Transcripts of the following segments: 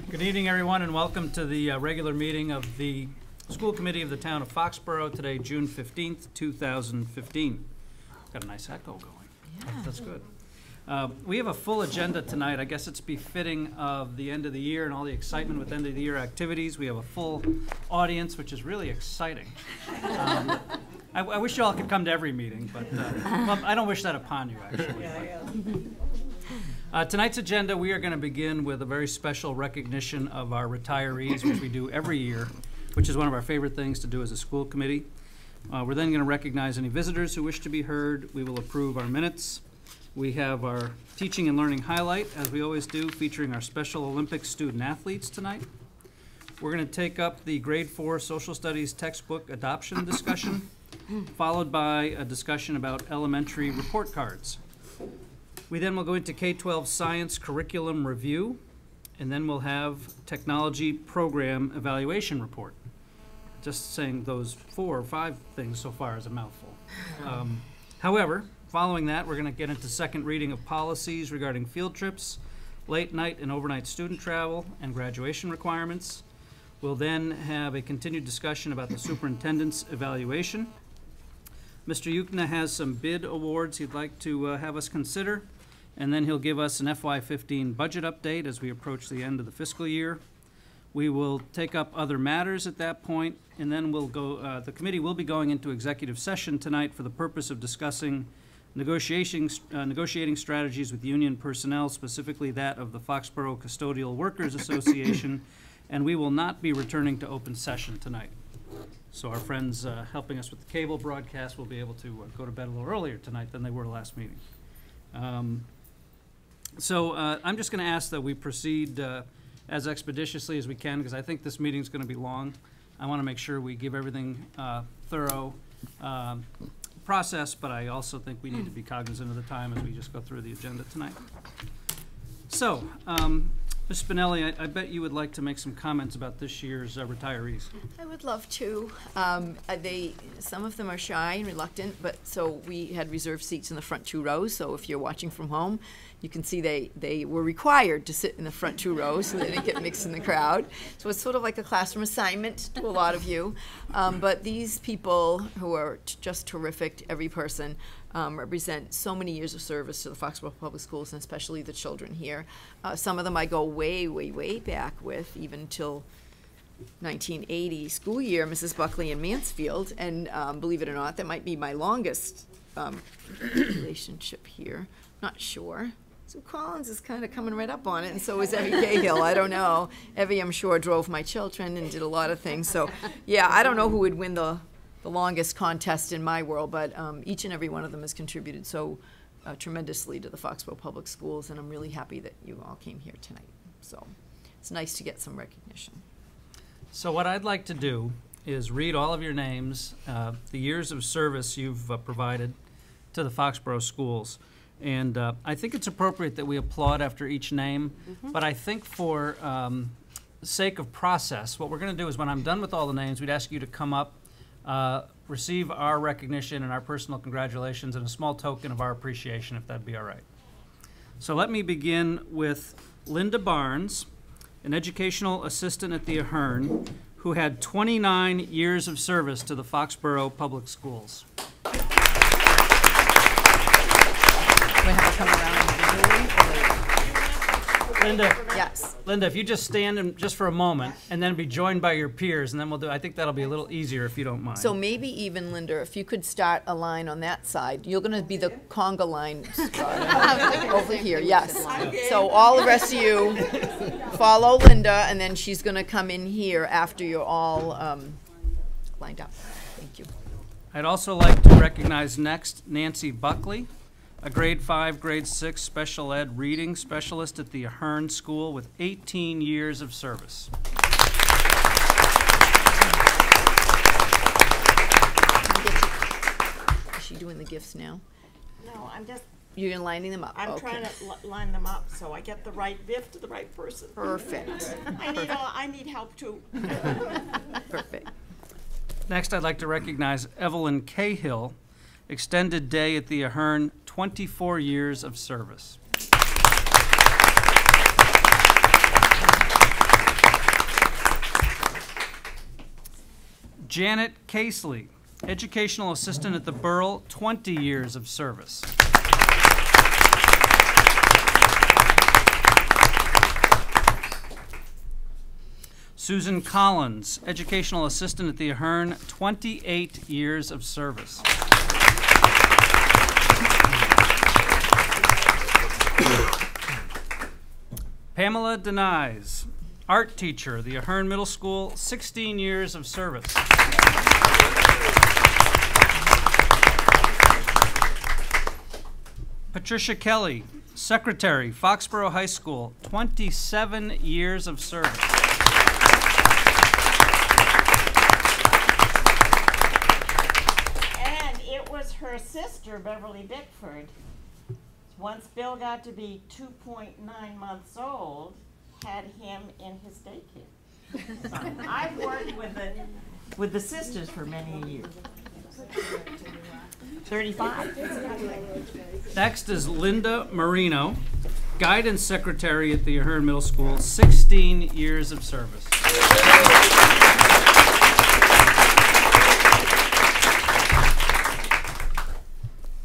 Good evening, everyone, and welcome to the regular meeting of the School Committee of the Town of Foxborough, today, June 15th, 2015. Got a nice echo going. Yeah. That's good. We have a full agenda tonight. I guess it's befitting of the end of the year and all the excitement with end of the year activities. We have a full audience, which is really exciting. I wish you all could come to every meeting, but well, I don't wish that upon you, actually. Tonight's agenda, we are going to begin with a very special recognition of our retirees, which we do every year, which is one of our favorite things to do as a school committee. We're then going to recognize any visitors who wish to be heard. We will approve our minutes. We have our teaching and learning highlight, as we always do, featuring our Special Olympics student athletes tonight. We're going to take up the grade 4 social studies textbook adoption discussion, followed by a discussion about elementary report cards. We then will go into K-12 science curriculum review, and then we'll have technology program evaluation report. Just saying those 4 or 5 things so far is a mouthful. However, following that, we're going to get into second reading of policies regarding field trips, late night and overnight student travel, and graduation requirements. We'll then have a continued discussion about the superintendent's evaluation. Mr. Yukna has some bid awards he'd like to have us consider, and then he'll give us an FY15 budget update as we approach the end of the fiscal year. We will take up other matters at that point, and then we'll go, the committee will be going into executive session tonight for the purpose of discussing negotiating strategies with union personnel, specifically that of the Foxborough Custodial Workers Association, and we will not be returning to open session tonight. So our friends helping us with the cable broadcast will be able to go to bed a little earlier tonight than they were last meeting. So I'm just going to ask that we proceed as expeditiously as we can, because I think this meeting is going to be long. I want to make sure we give everything thorough process, but I also think we need to be cognizant of the time as we just go through the agenda tonight. So, Ms. Spinelli, I bet you would like to make some comments about this year's retirees. I would love to. Some of them are shy and reluctant, but so we had reserved seats in the front 2 rows. So if you're watching from home, you can see they were required to sit in the front 2 rows so they didn't get mixed in the crowd. So it's sort of like a classroom assignment to a lot of you. But these people who are just terrific, every person, represent so many years of service to the Foxborough Public Schools, and especially the children here. Some of them I go way, way, way back with, even till 1980 school year, Mrs. Buckley in Mansfield, and believe it or not, that might be my longest relationship here. Not sure. So Collins is kind of coming right up on it, and so is Evie Cahill. I don't know. Evie, I'm sure, drove my children and did a lot of things. So, yeah, I don't know who would win the longest contest in my world, but each and every one of them has contributed so tremendously to the Foxborough Public Schools, and I'm really happy that you all came here tonight. So it's nice to get some recognition. So what I'd like to do is read all of your names, the years of service you've provided to the Foxborough Schools. And I think it's appropriate that we applaud after each name, but I think for sake of process, what we're going to do is when I'm done with all the names, we'd ask you to come up, receive our recognition and our personal congratulations and a small token of our appreciation, if that'd be all right. So let me begin with Linda Barnes, an educational assistant at the Ahern, who had 29 years of service to the Foxborough Public Schools. We have to come around. Linda, yes. Linda, if you just stand just for a moment and then be joined by your peers, and then we'll do, I think that'll be a little easier if you don't mind. So maybe even, Linda, if you could start a line on that side. You're going to be the conga line over here, yes. Okay. So all the rest of you follow Linda, and then she's going to come in here after you're all lined up. Thank you. I'd also like to recognize next Nancy Buckley, a grade 5, grade 6 special ed reading specialist at the Ahern School with 18 years of service. Is she doing the gifts now? No, I'm just... You're lining them up? I'm okay. trying to line them up so I get the right gift to the right person. Perfect. I need help too. Perfect. Next, I'd like to recognize Evelyn Cahill, extended day at the Ahern, 24 years of service. Janet Casely, educational assistant at the Borough, 20 years of service. Susan Collins, educational assistant at the Ahern, 28 years of service. Pamela Denies, art teacher, the Ahern Middle School, 16 years of service. Patricia Kelly, secretary, Foxborough High School, 27 years of service. And it was her sister, Beverly Bickford. Once Bill got to be 2.9 months old, had him in his daycare. So I've worked with the sisters for many years. 35. Next is Linda Marino, guidance secretary at the Ahern Middle School, 16 years of service.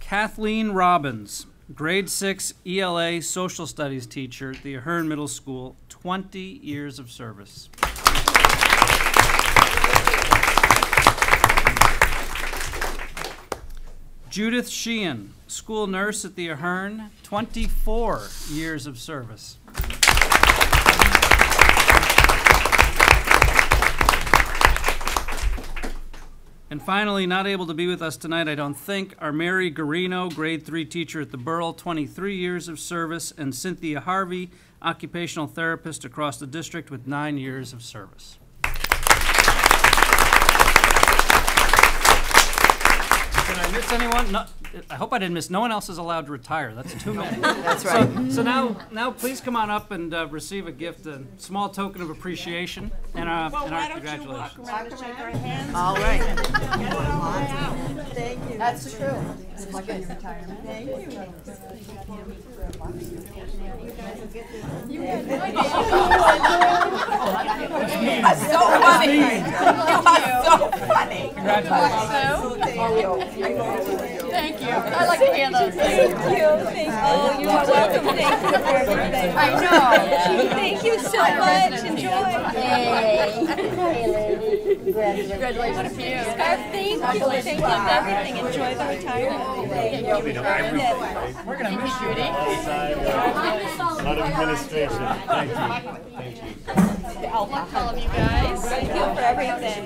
Kathleen Robbins, grade 6 ELA social studies teacher at the Ahern Middle School, 20 years of service. Judith Sheehan, school nurse at the Ahern, 24 years of service. And finally, not able to be with us tonight, I don't think, are Mary Garino, grade 3 teacher at the Borough, 23 years of service, and Cynthia Harvey, occupational therapist across the district with 9 years of service. Did I miss anyone? No, I hope I didn't miss. No one else is allowed to retire. That's too many. That's right. So now please come on up and receive a gift, a small token of appreciation, and our congratulations. Walk around and shake our hands. All right. Thank you. That's true. Thank you. You are so funny. You are so funny. Congratulations. Thank you. I like to hear those. Thank you. Thank you. Oh, you are welcome. Thank you for everything. I know. Thank you so much. Enjoy. Congratulations to you. Scarf, thank you. Thank you for everything. Enjoy the retirement. Thank you. We're going to miss you. A lot of administration. Thank you. Thank you. I'll thank all of you guys. Thank you for everything.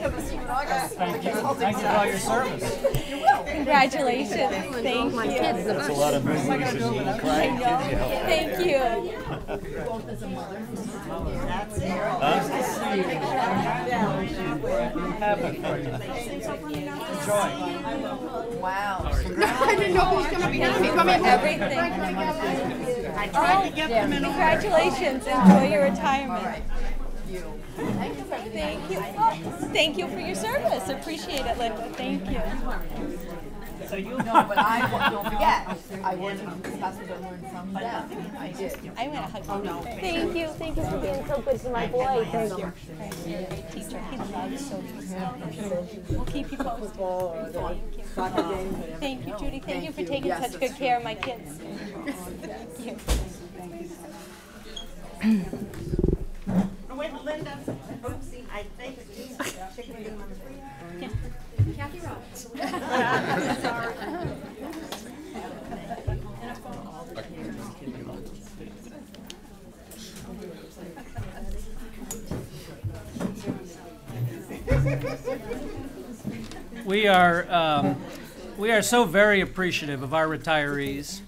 Thank you. Thank you for all your service. Congratulations. Thank you. That's a lot of memories and crying kids you help. Thank you. That's it. Happy for you. Enjoy. Wow. I didn't know who was going to be Everything. I tried to get them in order. Congratulations. Enjoy your retirement. Thank you for everything. Thank you. Oh, thank you for your service. Appreciate it, Linda. Thank you. No, but I don't forget. I wanted to discuss what I learned from them. I did. I want to hug you. Thank you. Thank you for being so good to my boy. Thank you. Teacher, he loves social. We'll keep you posted. Thank you, Judy. Thank you for taking such good care of my kids. Thank you. Wait, Linda. Oopsie, I think. Kathy Roberts. We are so very appreciative of our retirees,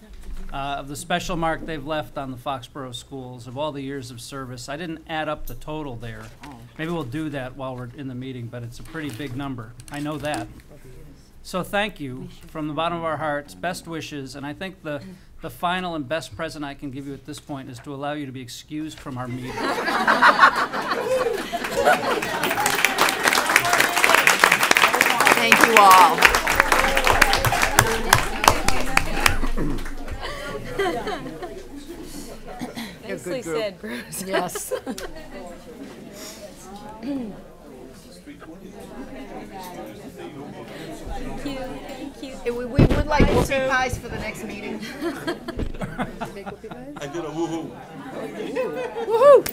of the special mark they've left on the Foxborough schools, of all the years of service. I didn't add up the total there. Maybe we'll do that while we're in the meeting, but it's a pretty big number. I know that. So thank you from the bottom of our hearts, best wishes, and I think the final and best present I can give you at this point is to allow you to be excused from our meeting. Thank you all. Nicely said, Bruce. Yes. Thank you, thank you. We would like whoopie pies for the next meeting. I did a woohoo. Woohoo!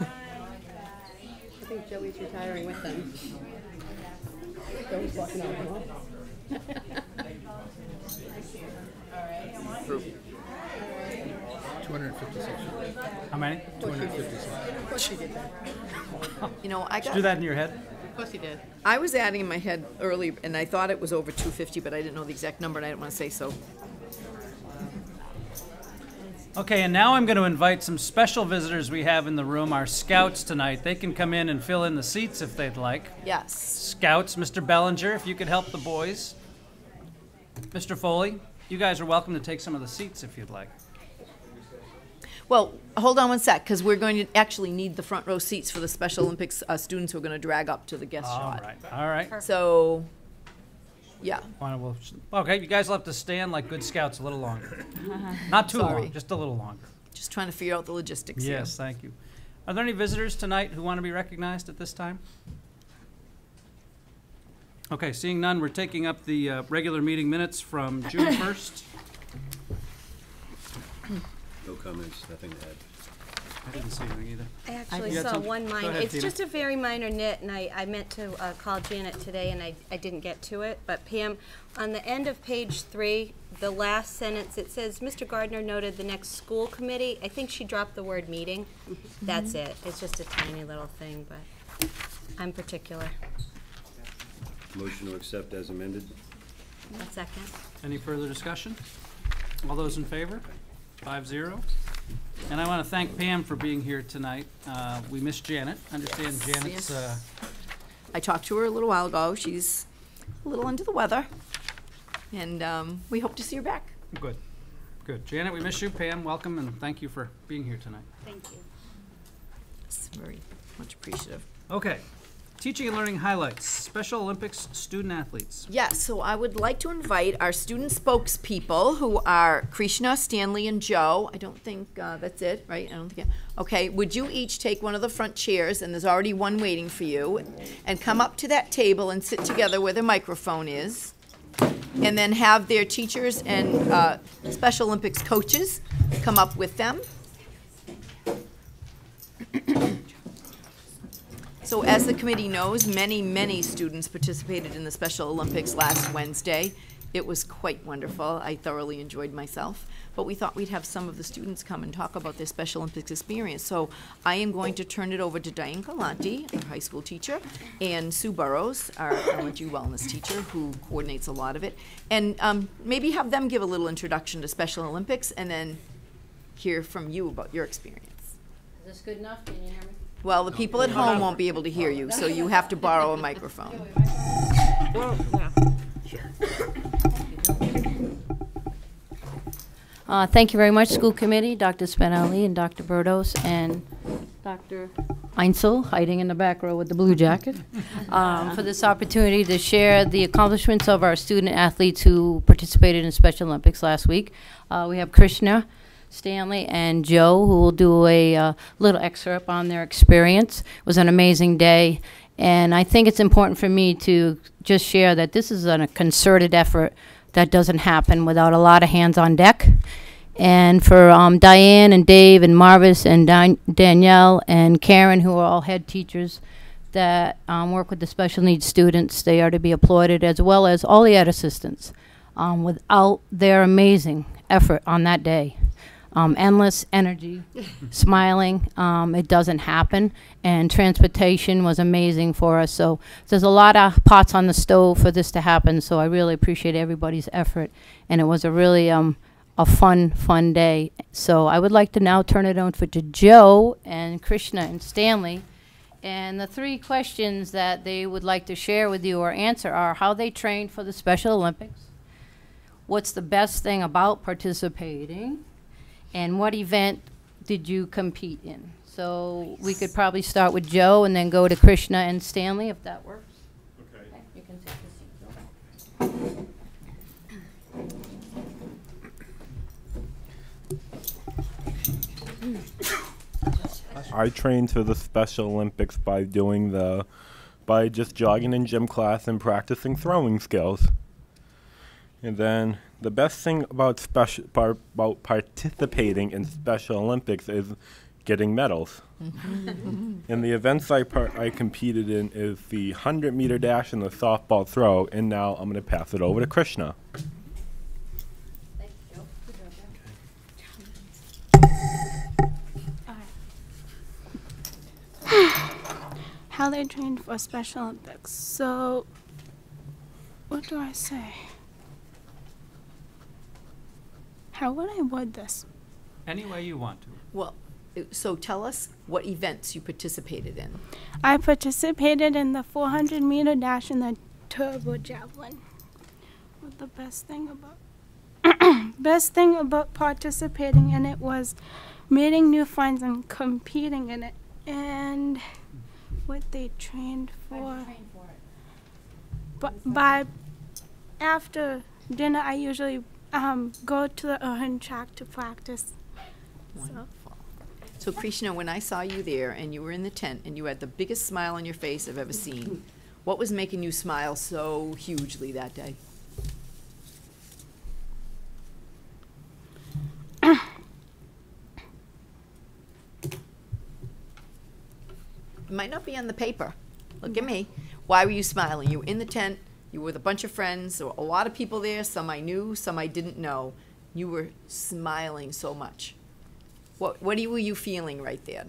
I think Joey's retiring with them. Joey's walking out, huh? 256. How many? 256. Of course he did that. You know, I Do got, that in your head. Of course he did. I was adding in my head early, and I thought it was over 250, but I didn't know the exact number, and I didn't want to say so. Okay, and now I'm going to invite some special visitors we have in the room, our scouts tonight. They can come in and fill in the seats if they'd like. Yes. Scouts, Mr. Bellinger, if you could help the boys. Mr. Foley, you guys are welcome to take some of the seats if you'd like. Well, hold on one sec, because we're going to actually need the front row seats for the Special Olympics students who are going to drag up to the guest All shot. right, all right. So, yeah. Okay, you guys will have to stand like good scouts a little longer. Not too Sorry. long, just a little longer. Just trying to figure out the logistics here. Yes, thank you. Are there any visitors tonight who want to be recognized at this time? Okay, seeing none, we're taking up the regular meeting minutes from June 1st. No comments, nothing to add. I didn't see anything either. I actually You had saw some- one Go minor, ahead, it's Tina. just a very minor nit, and I meant to call Janet today, and I didn't get to it. But Pam, on the end of page 3, the last sentence, it says, Mr. Gardner noted the next school committee. I think she dropped the word meeting. That's it. It's just a tiny little thing, but I'm particular. Motion to accept as amended. A second. Any further discussion? All those in favor? 5-0. And I want to thank Pam for being here tonight. We miss Janet. I understand Janet's, I talked to her a little while ago. She's a little under the weather, and we hope to see her back. good. Good. Janet, we miss you. Pam, welcome, and thank you for being here tonight. Thank you. It's very much appreciative. Okay. Teaching and learning highlights. Special Olympics student athletes. Yes, so I would like to invite our student spokespeople, who are Krishna, Stanley, and Joe. I don't think that's it, right? I don't think. Okay, would you each take one of the front chairs, and there's already one waiting for you, and come up to that table and sit together where the microphone is, and then have their teachers and Special Olympics coaches come up with them. So as the committee knows, many, many students participated in the Special Olympics last Wednesday. It was quite wonderful. I thoroughly enjoyed myself. But we thought we'd have some of the students come and talk about their Special Olympics experience. So I am going to turn it over to Diane Galante, our high school teacher, and Sue Burrows, our elementary wellness teacher, who coordinates a lot of it. And maybe have them give a little introduction to Special Olympics, and then hear from you about your experience. Is this good enough? Can you hear me? Well, the people at home won't be able to hear you, so you have to borrow a microphone. Thank you very much, school committee, Dr. Spinelli and Dr. Burdos and Dr. Einsel, hiding in the back row with the blue jacket, for this opportunity to share the accomplishments of our student athletes who participated in Special Olympics last week. We have Krishna, Stanley, and Joe, who will do a little excerpt on their experience. It was an amazing day, and I think it's important for me to just share that this is a concerted effort that doesn't happen without a lot of hands on deck. And for Diane and Dave and Marvis and Danielle and Karen, who are all head teachers that work with the special needs students, they are to be applauded, as well as all the ed assistants. Without their amazing effort on that day, endless energy, smiling, it doesn't happen. And transportation was amazing for us. So there's a lot of pots on the stove for this to happen. So I really appreciate everybody's effort. And it was a really a fun day. So I would like to now turn it over to Joe and Krishna and Stanley. And the 3 questions that they would like to share with you or answer are how they trained for the Special Olympics, what's the best thing about participating, and what event did you compete in? So we could probably start with Joe and then go to Krishna and Stanley, if that works. Okay. You can take the seat, Joe. I trained for the Special Olympics by just jogging in gym class and practicing throwing skills. And then the best thing about participating in Special Olympics is getting medals. And the events I competed in is the 100-meter dash and the softball throw. And now I'm going to pass it over to Krishna. How they trained for Special Olympics. So, what do I say? How would I word this? Any way you want to. Well, so tell us what events you participated in. I participated in the 400-meter dash and the turbo javelin. What the best thing about participating in it was meeting new friends and competing in it, and what they trained for. But after dinner, I usually go to the Urban track to practice. Wonderful. So Krishna, when I saw you there and you were in the tent and you had the biggest smile on your face I've ever seen, what was making you smile so hugely that day? It might not be on the paper. Look at me. Why were you smiling? You were in the tent, you were with a bunch of friends, there were a lot of people there, some I knew, some I didn't know. You were smiling so much. What were you feeling right there?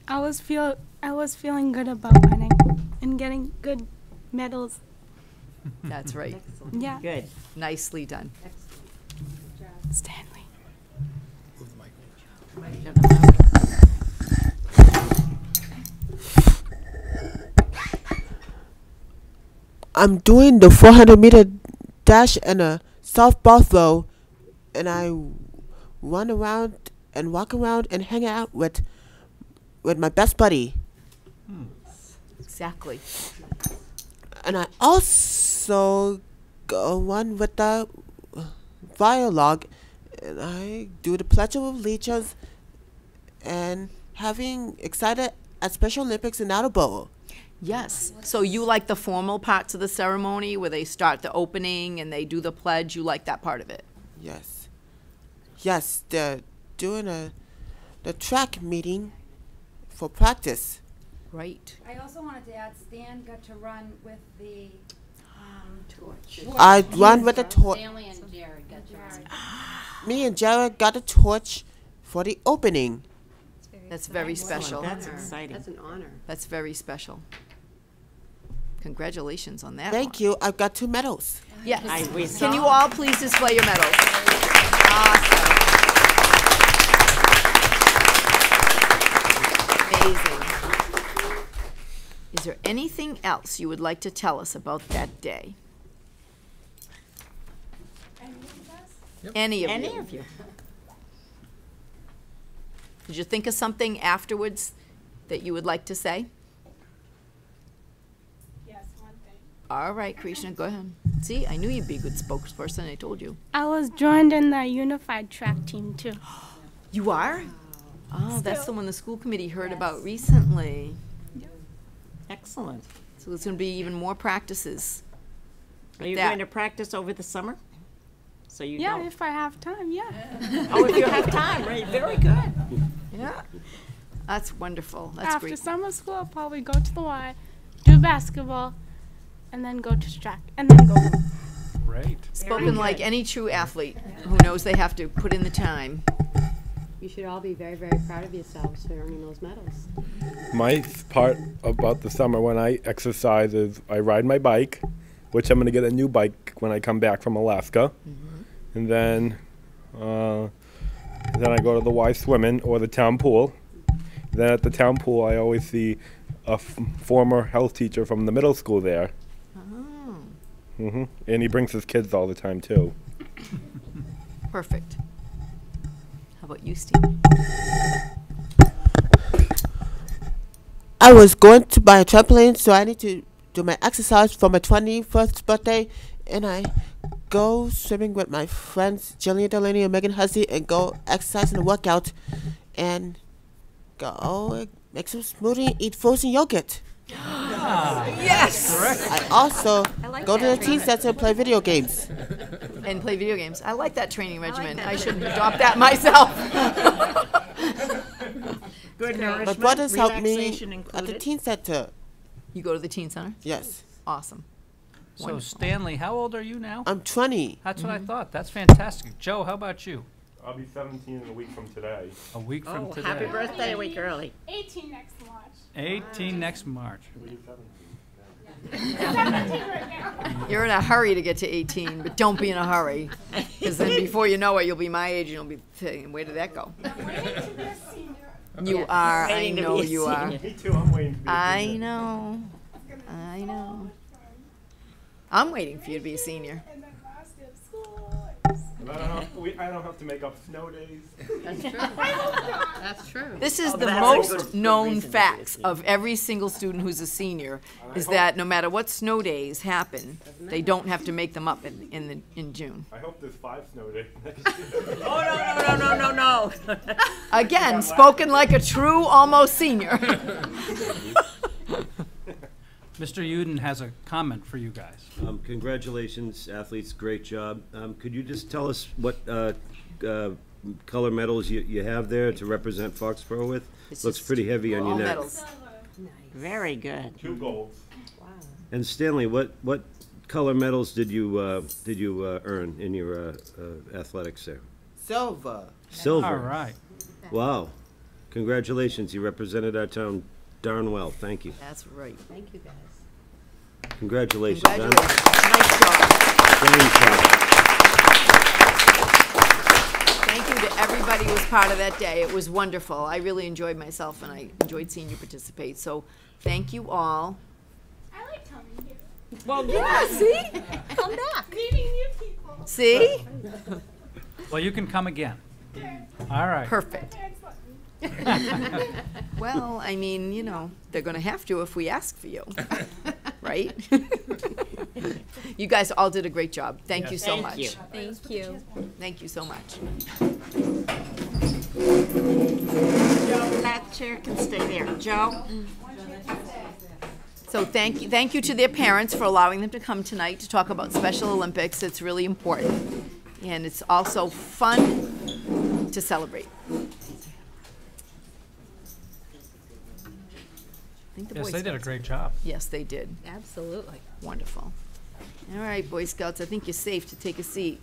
I was feeling good about winning and getting good medals. That's right. Yeah. Good. Nicely done. Stanley. I'm doing the 400-meter dash and a softball throw, and I run around and walk around and hang out with my best buddy. Exactly. And I also go on with the dialogue, and I do the Pledge of Allegiance and having excited at Special Olympics in Attleboro. Yes. So you like the formal parts of the ceremony where they start the opening and they do the pledge? You like that part of it? Yes. Yes, they're doing the track meeting for practice. Right. I also wanted to add, Stan got to run with the torch. I run with the torch. Stanley and Jared got to run. Me and Jared got a torch for the opening. That's very special. That's exciting. That's an honor. That's very special. Congratulations on that. Thank you. I've got 2 medals. Yes. We Can you saw. all please display your medals? Awesome. Amazing. Is there anything else you would like to tell us about that day? Any of Any you? of you? Did you think of something afterwards that you would like to say? Yes, one thing. All right, Krishna, go ahead. See, I knew you'd be a good spokesperson. I told you. I was joined in the unified track team too. You are? Oh, that's the one the school committee heard about recently. Excellent. So there's going to be even more practices. Are you That- going to practice over the summer? So you Yeah, don't. if I have time, yeah. Oh, if you have time, right? Very good. Yeah. That's wonderful. That's After great. summer school, I'll probably go to the Y, do basketball, and then go to track, and then go home. Great. Spoken like any true athlete who knows they have to put in the time. You should all be very, very proud of yourselves for earning those medals. My part about the summer when I exercise is I ride my bike, which I'm going to get a new bike when I come back from Alaska. And then I go to the Y swimming or the town pool. Then at the town pool, I always see a former health teacher from the middle school there. Oh, And he brings his kids all the time, too. perfect. How about you, Steve? I was going to buy a trampoline, so I need to do my exercise for my 21st birthday, and I go swimming with my friends Jillian Delaney and Megan Hussey and go exercise and work out, and go make some smoothie and eat frozen yogurt. Yes! I also like go to the that. teen center and play video games. And play video games. I like that training regimen. I should adopt that myself. Good nourishment, My brothers help me relaxation at the included. teen center. You go to the teen center? Yes. Awesome. So Wonderful. Stanley, how old are you now? I'm 20. That's what I thought. That's fantastic. Joe, how about you? I'll be 17 in a week from today. A week from Oh, today. happy birthday a week early. 18 next March. 18 next March. You're in a hurry to get to 18, but don't be in a hurry. Because then before you know it, you'll be my age and you'll be saying, where did that go? I'm waiting to be a senior. You are. I Waiting to know be a you are. senior. Me too, I'm waiting for you. I know. I know. I'm waiting for you to be a senior. And then last day of school. And I don't have to make up snow days. That's true. This is Oh, the that's a most good known reason to be a facts senior. of every single student who's a senior, is that no matter what snow days happen, they don't have to make them up in June. I hope there's 5 snow days next year. Oh, no. Again, spoken like a true almost senior. Mr. Uden has a comment for you guys. Congratulations, athletes, great job. Could you just tell us what color medals you have there to represent Foxborough with? It's Looks just pretty heavy on all your neck. medals. Very good. 2 golds. And Stanley, what color medals did you earn in your athletics there? Silver. Silver. All right. Wow. Congratulations, you represented our town darn well. Thank you. That's right. Thank you, guys. Congratulations. Congratulations. Nice job. Fine job. Thank you to everybody who was part of that day. It was wonderful. I really enjoyed myself, and I enjoyed seeing you participate. So thank you all. I like coming here. Well, Yeah, see? Come back. Meeting new people. See? Well, you can come again. All right. Perfect. Parents let me. Well, I mean, you know, they're going to have to if we ask for you. Right? You guys all did a great job. Thank you so Thank much. you. Thank you. Thank you so much. Joe, that chair can stay there. Joe? So thank you to their parents for allowing them to come tonight to talk about Special Olympics. It's really important. And it's also fun to celebrate. I think the Yes, Boy they did a Scouts- great job. Yes, they did. Absolutely. Wonderful. All right, Boy Scouts, I think you're safe to take a seat.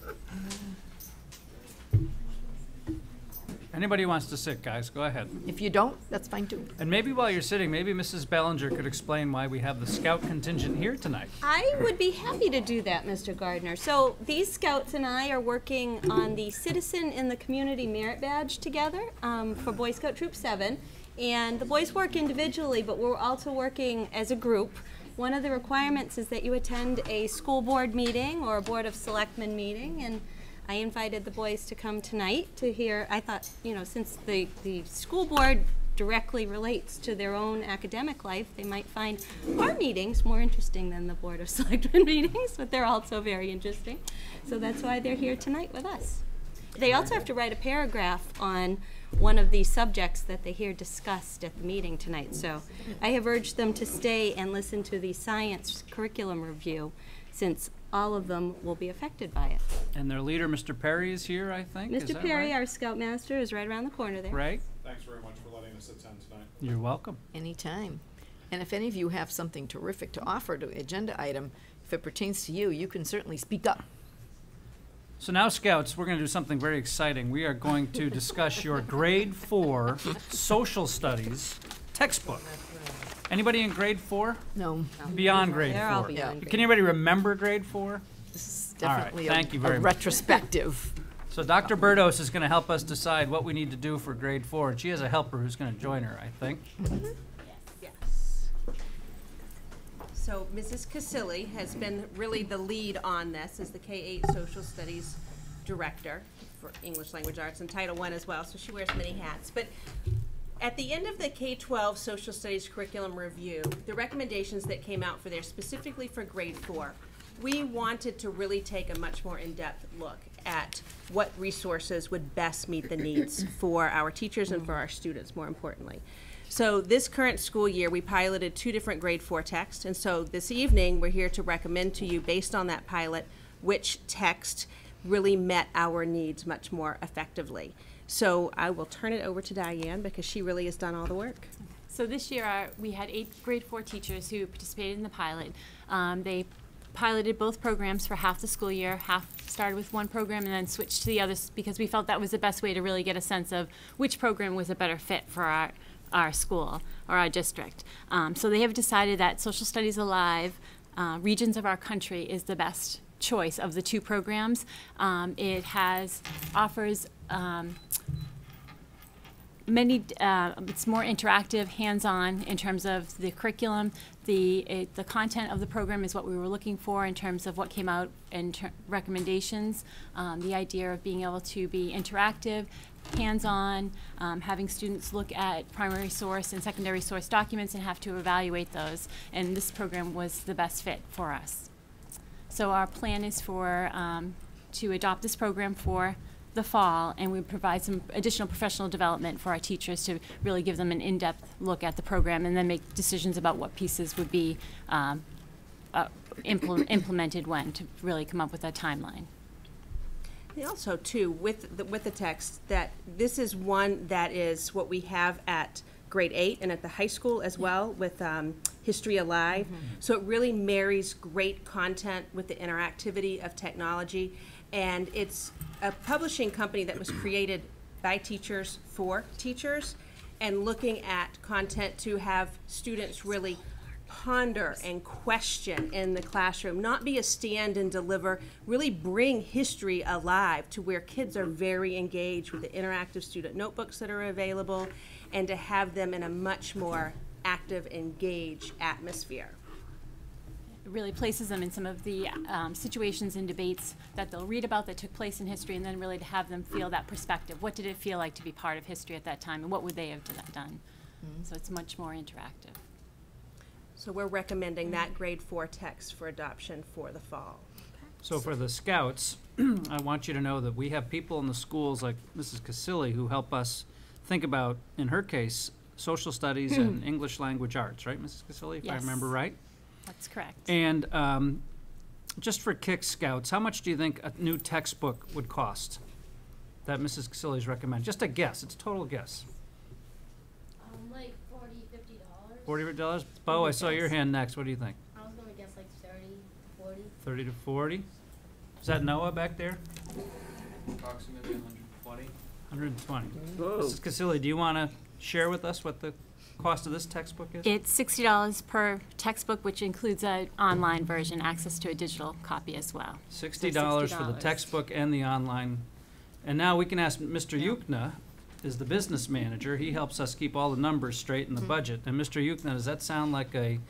Anybody who wants to sit, guys, go ahead. If you don't, that's fine too. And maybe while you're sitting, maybe Mrs. Bellinger could explain why we have the scout contingent here tonight. I would be happy to do that, Mr. Gardner. So these scouts and I are working on the Citizen in the Community Merit Badge together for Boy Scout Troop 7. And the boys work individually, but we're also working as a group. One of the requirements is that you attend a school board meeting or a Board of Selectmen meeting, and I invited the boys to come tonight to hear. I thought, you know, since the school board directly relates to their own academic life, they might find our meetings more interesting than the Board of Selectmen meetings, but they're also very interesting. So that's why they're here tonight with us. They also have to write a paragraph on one of the subjects that they hear discussed at the meeting tonight. So I have urged them to stay and listen to the science curriculum review, since all of them will be affected by it. And their leader, Mr. Perry, is here, I think. Is Mr. that Perry, right? our Scoutmaster, is right around the corner there. Right? Thanks very much for letting us attend tonight. You're welcome. Anytime. And if any of you have something terrific to offer to agenda item, if it pertains to you, you can certainly speak up. So now, Scouts, we're going to do something very exciting. We are going to discuss your grade 4 social studies textbook. Anybody in grade 4? No, Beyond grade They're 4. all beyond grade Can anybody remember grade 4? this is All right, definitely thank you a very much. retrospective. So Dr. Burdos is going to help us decide what we need to do for grade 4. And she has a helper who's going to join her, I think. Yes. So Mrs. Casilli has been really the lead on this as the K-8 Social Studies Director for English Language Arts and Title I as well, so she wears many hats. But at the end of the K-12 Social Studies Curriculum Review, the recommendations that came out for there specifically for grade 4, we wanted to really take a much more in-depth look at what resources would best meet the needs for our teachers and for our students, more importantly. So this current school year, we piloted 2 different grade 4 texts, and so this evening, we're here to recommend to you, based on that pilot, which text really met our needs much more effectively. So I will turn it over to Diane, because she really has done all the work. So this year, we had 8 grade 4 teachers who participated in the pilot. They piloted both programs for half the school year. Half started with one program and then switched to the others, because we felt that was the best way to really get a sense of which program was a better fit for our school or our district. So they have decided that Social Studies Alive, Regions of Our Country, is the best choice of the 2 programs. It offers many, it's more interactive, hands-on in terms of the curriculum. The content of the program is what we were looking for in terms of what came out in recommendations. The idea of being able to be interactive, hands-on, having students look at primary source and secondary source documents and have to evaluate those. And this program was the best fit for us. So our plan is to adopt this program for the fall, and we provide some additional professional development for our teachers to really give them an in-depth look at the program and then make decisions about what pieces would be implemented when, to really come up with a timeline. And also, too, with the text, that this is one that is what we have at grade 8 and at the high school as well, with History Alive. So it really marries great content with the interactivity of technology. And it's a publishing company that was created by teachers for teachers, and looking at content to have students really ponder and question in the classroom, not be a stand and deliver, really bring history alive to where kids are very engaged with the interactive student notebooks that are available, and to have them in a much more active, engaged atmosphere. It really places them in some of the situations and debates that they'll read about that took place in history, and then really to have them feel that perspective. What did it feel like to be part of history at that time, and what would they have done? So it's much more interactive. So we're recommending that grade 4 text for adoption for the fall. So for the Scouts, I want you to know that we have people in the schools like Mrs. Casilli who help us think about, in her case, social studies and English language arts, right, Mrs. Casilli, if I remember right? That's correct. And just for kicks, Scouts, how much do you think a new textbook would cost that Mrs. Casilli's recommend? Just a guess. It's a total guess. Like $40, $50. $40? Bo, I saw your hand next. What do you think? I was gonna guess like 30, 40. 30 to 40? Is that Noah back there? Approximately 120. 120. Whoa. Mrs. Casilli, do you want to share with us what the cost of this textbook is? It's $60 per textbook, which includes an online version, access to a digital copy as well. $60 for the textbook and the online. And now we can ask Mr. Yukna, is the business manager. He helps us keep all the numbers straight in the budget. And Mr. Yukna, does that sound like a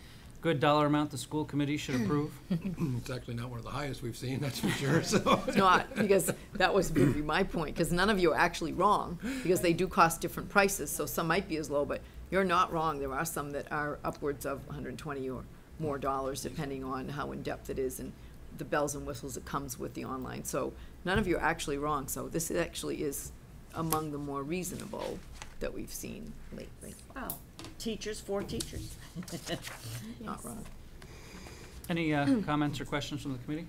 good dollar amount the school committee should approve? It's actually not one of the highest we've seen, that's for sure. So It's not, because that was would be my point, because none of you are actually wrong, because they do cost different prices, so some might be as low, but you're not wrong. There are some that are upwards of 120 or more dollars, depending on how in-depth it is and the bells and whistles that comes with the online. So none of you are actually wrong, so this actually is among the more reasonable that we've seen lately. Wow. Teachers for teachers. Not wrong. Any comments or questions from the committee?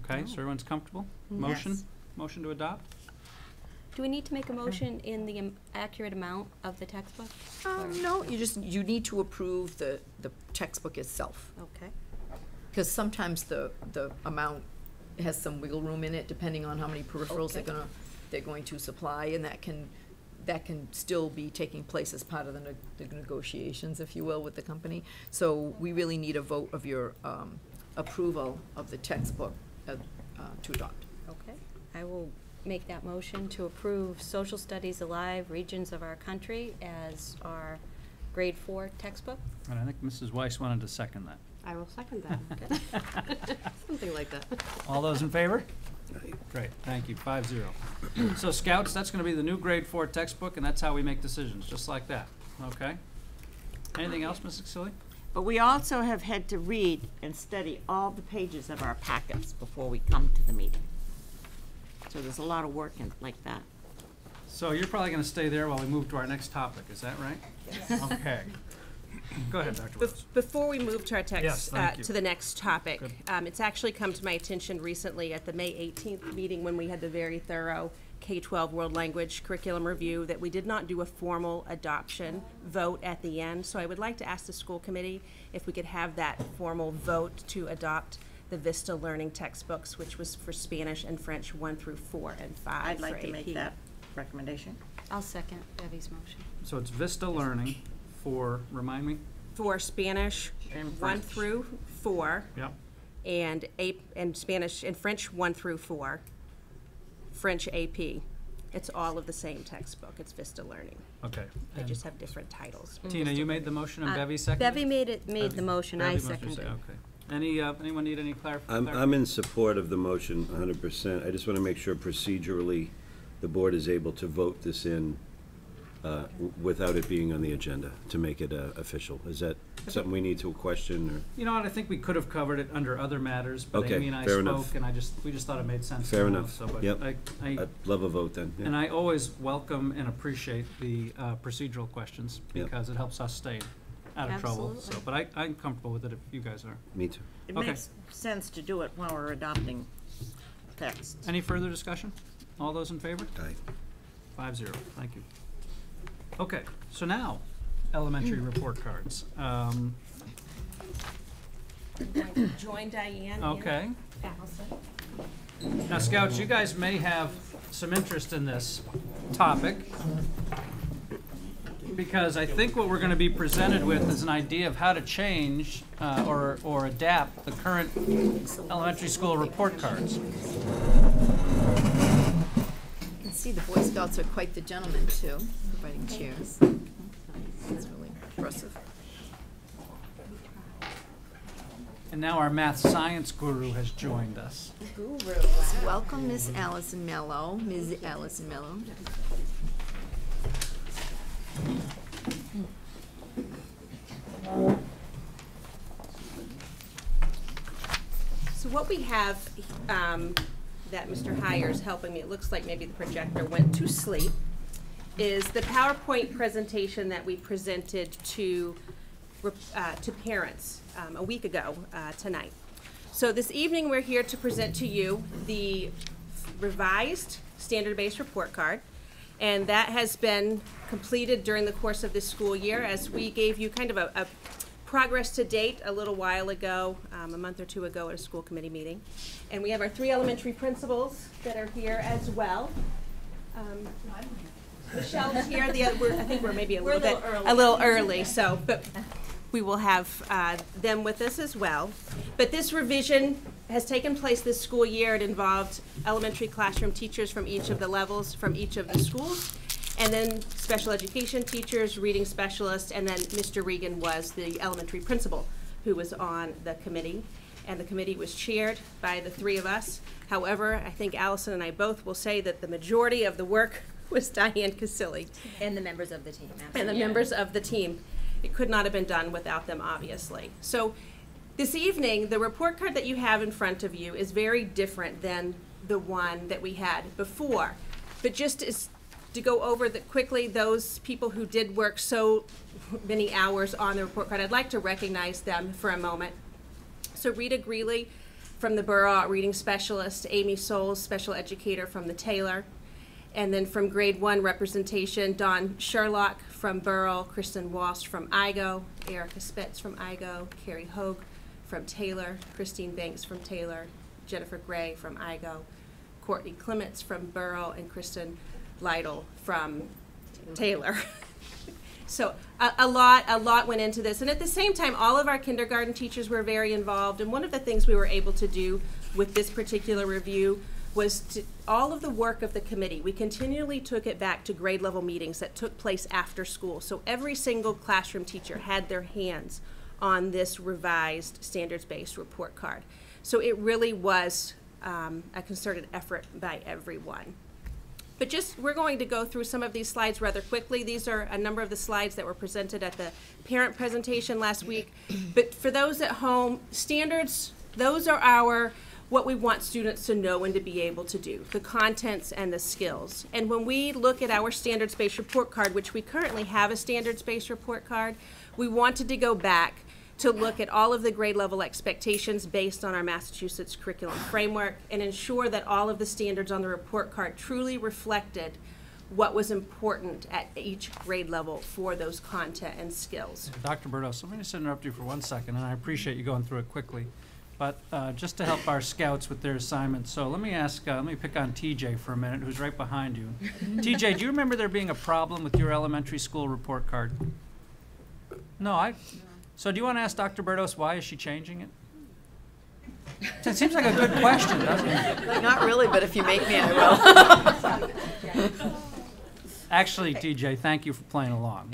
Okay, so everyone's comfortable? Motion? Yes. Motion to adopt? Do we need to make a motion in the accurate amount of the textbook? No, you need to approve the textbook itself. Okay. Because sometimes the amount has some wiggle room in it, depending on how many peripherals they're going to supply, and that can still be taking place as part of the negotiations, if you will, with the company. So we really need a vote of your approval of the textbook to adopt. Okay. I will make that motion to approve Social Studies Alive, Regions of Our Country as our grade 4 textbook. And I think Mrs. Weiss wanted to second that. I will second that. Something like that. All those in favor? Great, thank you, 5-0. So Scouts, that's gonna be the new grade 4 textbook, and that's how we make decisions, just like that, okay? Anything else, Mrs. Casilli? But we also have had to read and study all the pages of our packets before we come to the meeting. So there's a lot of work in like that. So you're probably going to stay there while we move to our next topic, is that right? Yes. Okay. Go ahead, Dr. Wells. Before we move to our text, Yes, thank you. to the next topic, it's actually come to my attention recently at the May 18th meeting when we had the very thorough K-12 world language curriculum review that we did not do a formal adoption vote at the end. So I would like to ask the school committee if we could have that formal vote to adopt the Vista Learning textbooks, which was for Spanish and French 1 through 4 and 5 I'd like for to AP. make that recommendation. I'll second Debbie's motion. So it's Vista Learning for, remind me? For Spanish And 1 French. through 4 Yep. and Spanish and French 1 through 4, French AP. It's all of the same textbook. It's Vista Learning. Okay. They And just have different titles. Tina, you made the motion and Bevy seconded? Bevy made the motion, I Bevy motion, seconded. Okay. Anyone need any clarification? I'm in support of the motion 100%. I just want to make sure procedurally the board is able to vote this in without it being on the agenda to make it official. Is that something we need to question, or? You know what, I think we could have covered it under other matters, but Okay, Amy and I fair spoke, enough. and we just thought it made sense. Fair to enough. So, but Yep. I I'd love a vote then. yeah. and I always welcome and appreciate the procedural questions Yep. because it helps us stay out of trouble. Absolutely. So, but I'm comfortable with it if you guys are. Me too. It Okay. makes sense to do it while we're adopting text. Any further discussion? All those in favor? Aye. 5-0. Thank you. Okay, so now elementary report cards. I'm going to join Diane in. Okay. Now, Scouts, you guys may have some interest in this topic because I think what we're going to be presented with is an idea of how to change or adapt the current elementary school report cards. You can see the Boy Scouts are quite the gentlemen, too, providing chairs. That's really impressive. And now our math science guru has joined us. Gurus. Welcome, Miss Allison Mello. Ms. Allison Mello. So what we have that Mr. Hires helping me, it looks like maybe the projector went to sleep, is the PowerPoint presentation that we presented to parents a week ago tonight. So this evening we're here to present to you the revised standard-based report card, and that has been completed during the course of this school year as we gave you kind of a progress to date a little while ago, a month or two ago at a school committee meeting. And we have our 3 elementary principals that are here as well. Michelle's here. I think we're maybe a little early, so but we will have them with us as well. But this revision has taken place this school year. It involved elementary classroom teachers from each of the levels, from each of the schools, and then special education teachers, reading specialists, and then Mr. Regan was the elementary principal who was on the committee. And the committee was chaired by the 3 of us. However, I think Allison and I both will say that the majority of the work was Diane Casilli. And the members of the team, And the members of the team. It could not have been done without them, obviously. So this evening, the report card that you have in front of you is very different than the one that we had before. But just to go over quickly those people who did work so many hours on the report card, I'd like to recognize them for a moment. So Rita Greeley from the Borough Reading Specialist, Amy Souls, Special Educator from the Taylor, and then from grade 1 representation, Dawn Sherlock from Borough, Kristen Walsh from IGO, Erica Spitz from IGO, Carrie Hogue from Taylor, Christine Banks from Taylor, Jennifer Gray from IGO, Courtney Clements from Borough, and Kristen Lytle from Taylor. So a lot went into this. And at the same time, all of our kindergarten teachers were very involved. And one of the things we were able to do with this particular review was all of the work of the committee. We continually took it back to grade level meetings that took place after school. So every single classroom teacher had their hands on this revised standards-based report card. So it really was a concerted effort by everyone. But we're going to go through some of these slides rather quickly. These are a number of the slides that were presented at the parent presentation last week. But for those at home, standards, those are our what we want students to know and to be able to do, the contents and the skills. And when we look at our standards-based report card, which we currently have a standards-based report card, we wanted to go back to look at all of the grade level expectations based on our Massachusetts curriculum framework and ensure that all of the standards on the report card truly reflected what was important at each grade level for those content and skills. Dr. Burdos, let me just interrupt you for 1 second, and I appreciate you going through it quickly. But just to help our scouts with their assignments, so let me ask, let me pick on TJ for a minute, who's right behind you. TJ, do you remember there being a problem with your elementary school report card? No, so do you want to ask Dr. Burdos why is she changing it? It seems like a good question, doesn't it? Not really, but if you make me, I will. Actually, TJ, thank you for playing along.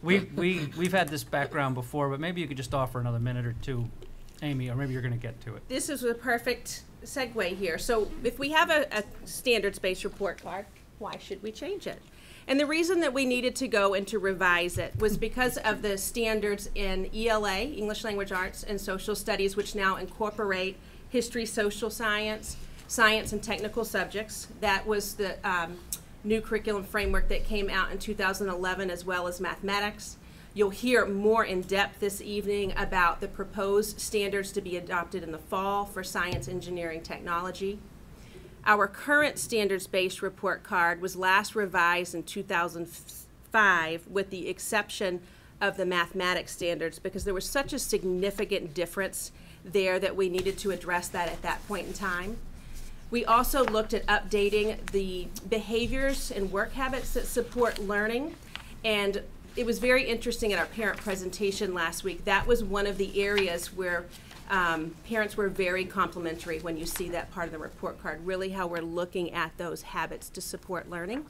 We've had this background before, but maybe you could just offer another minute or two, Amy, or maybe you're going to get to it. This is a perfect segue here. So if we have a standards-based report card, why should we change it? And the reason that we needed to go and to revise it was because of the standards in ELA, English Language Arts, and Social Studies, which now incorporate history, social science, science, and technical subjects. That was the new curriculum framework that came out in 2011, as well as mathematics. You'll hear more in depth this evening about the proposed standards to be adopted in the fall for science, engineering, technology. Our current standards-based report card was last revised in 2005 with the exception of the mathematics standards because there was such a significant difference there that we needed to address that at that point in time. We also looked at updating the behaviors and work habits that support learning, and it was very interesting at our parent presentation last week. That was one of the areas where parents were very complimentary when you see that part of the report card, really how we're looking at those habits to support learning.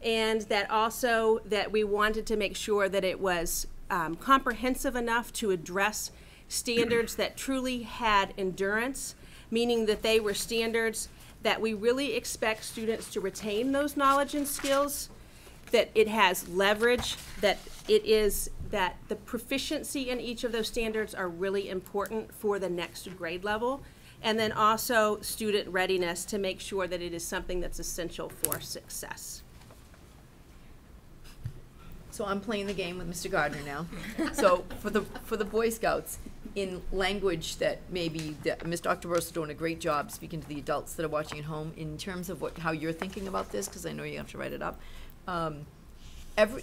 And that also that we wanted to make sure that it was comprehensive enough to address standards that truly had endurance, meaning that they were standards that we really expect students to retain those knowledge and skills, that it has leverage, that it is that the proficiency in each of those standards are really important for the next grade level, and then also student readiness to make sure that it is something that's essential for success. So I'm playing the game with Mr. Gardner now. So for the Boy Scouts, in language that maybe Ms. Dr. Burrows is doing a great job speaking to the adults that are watching at home in terms of how you're thinking about this, because I know you have to write it up.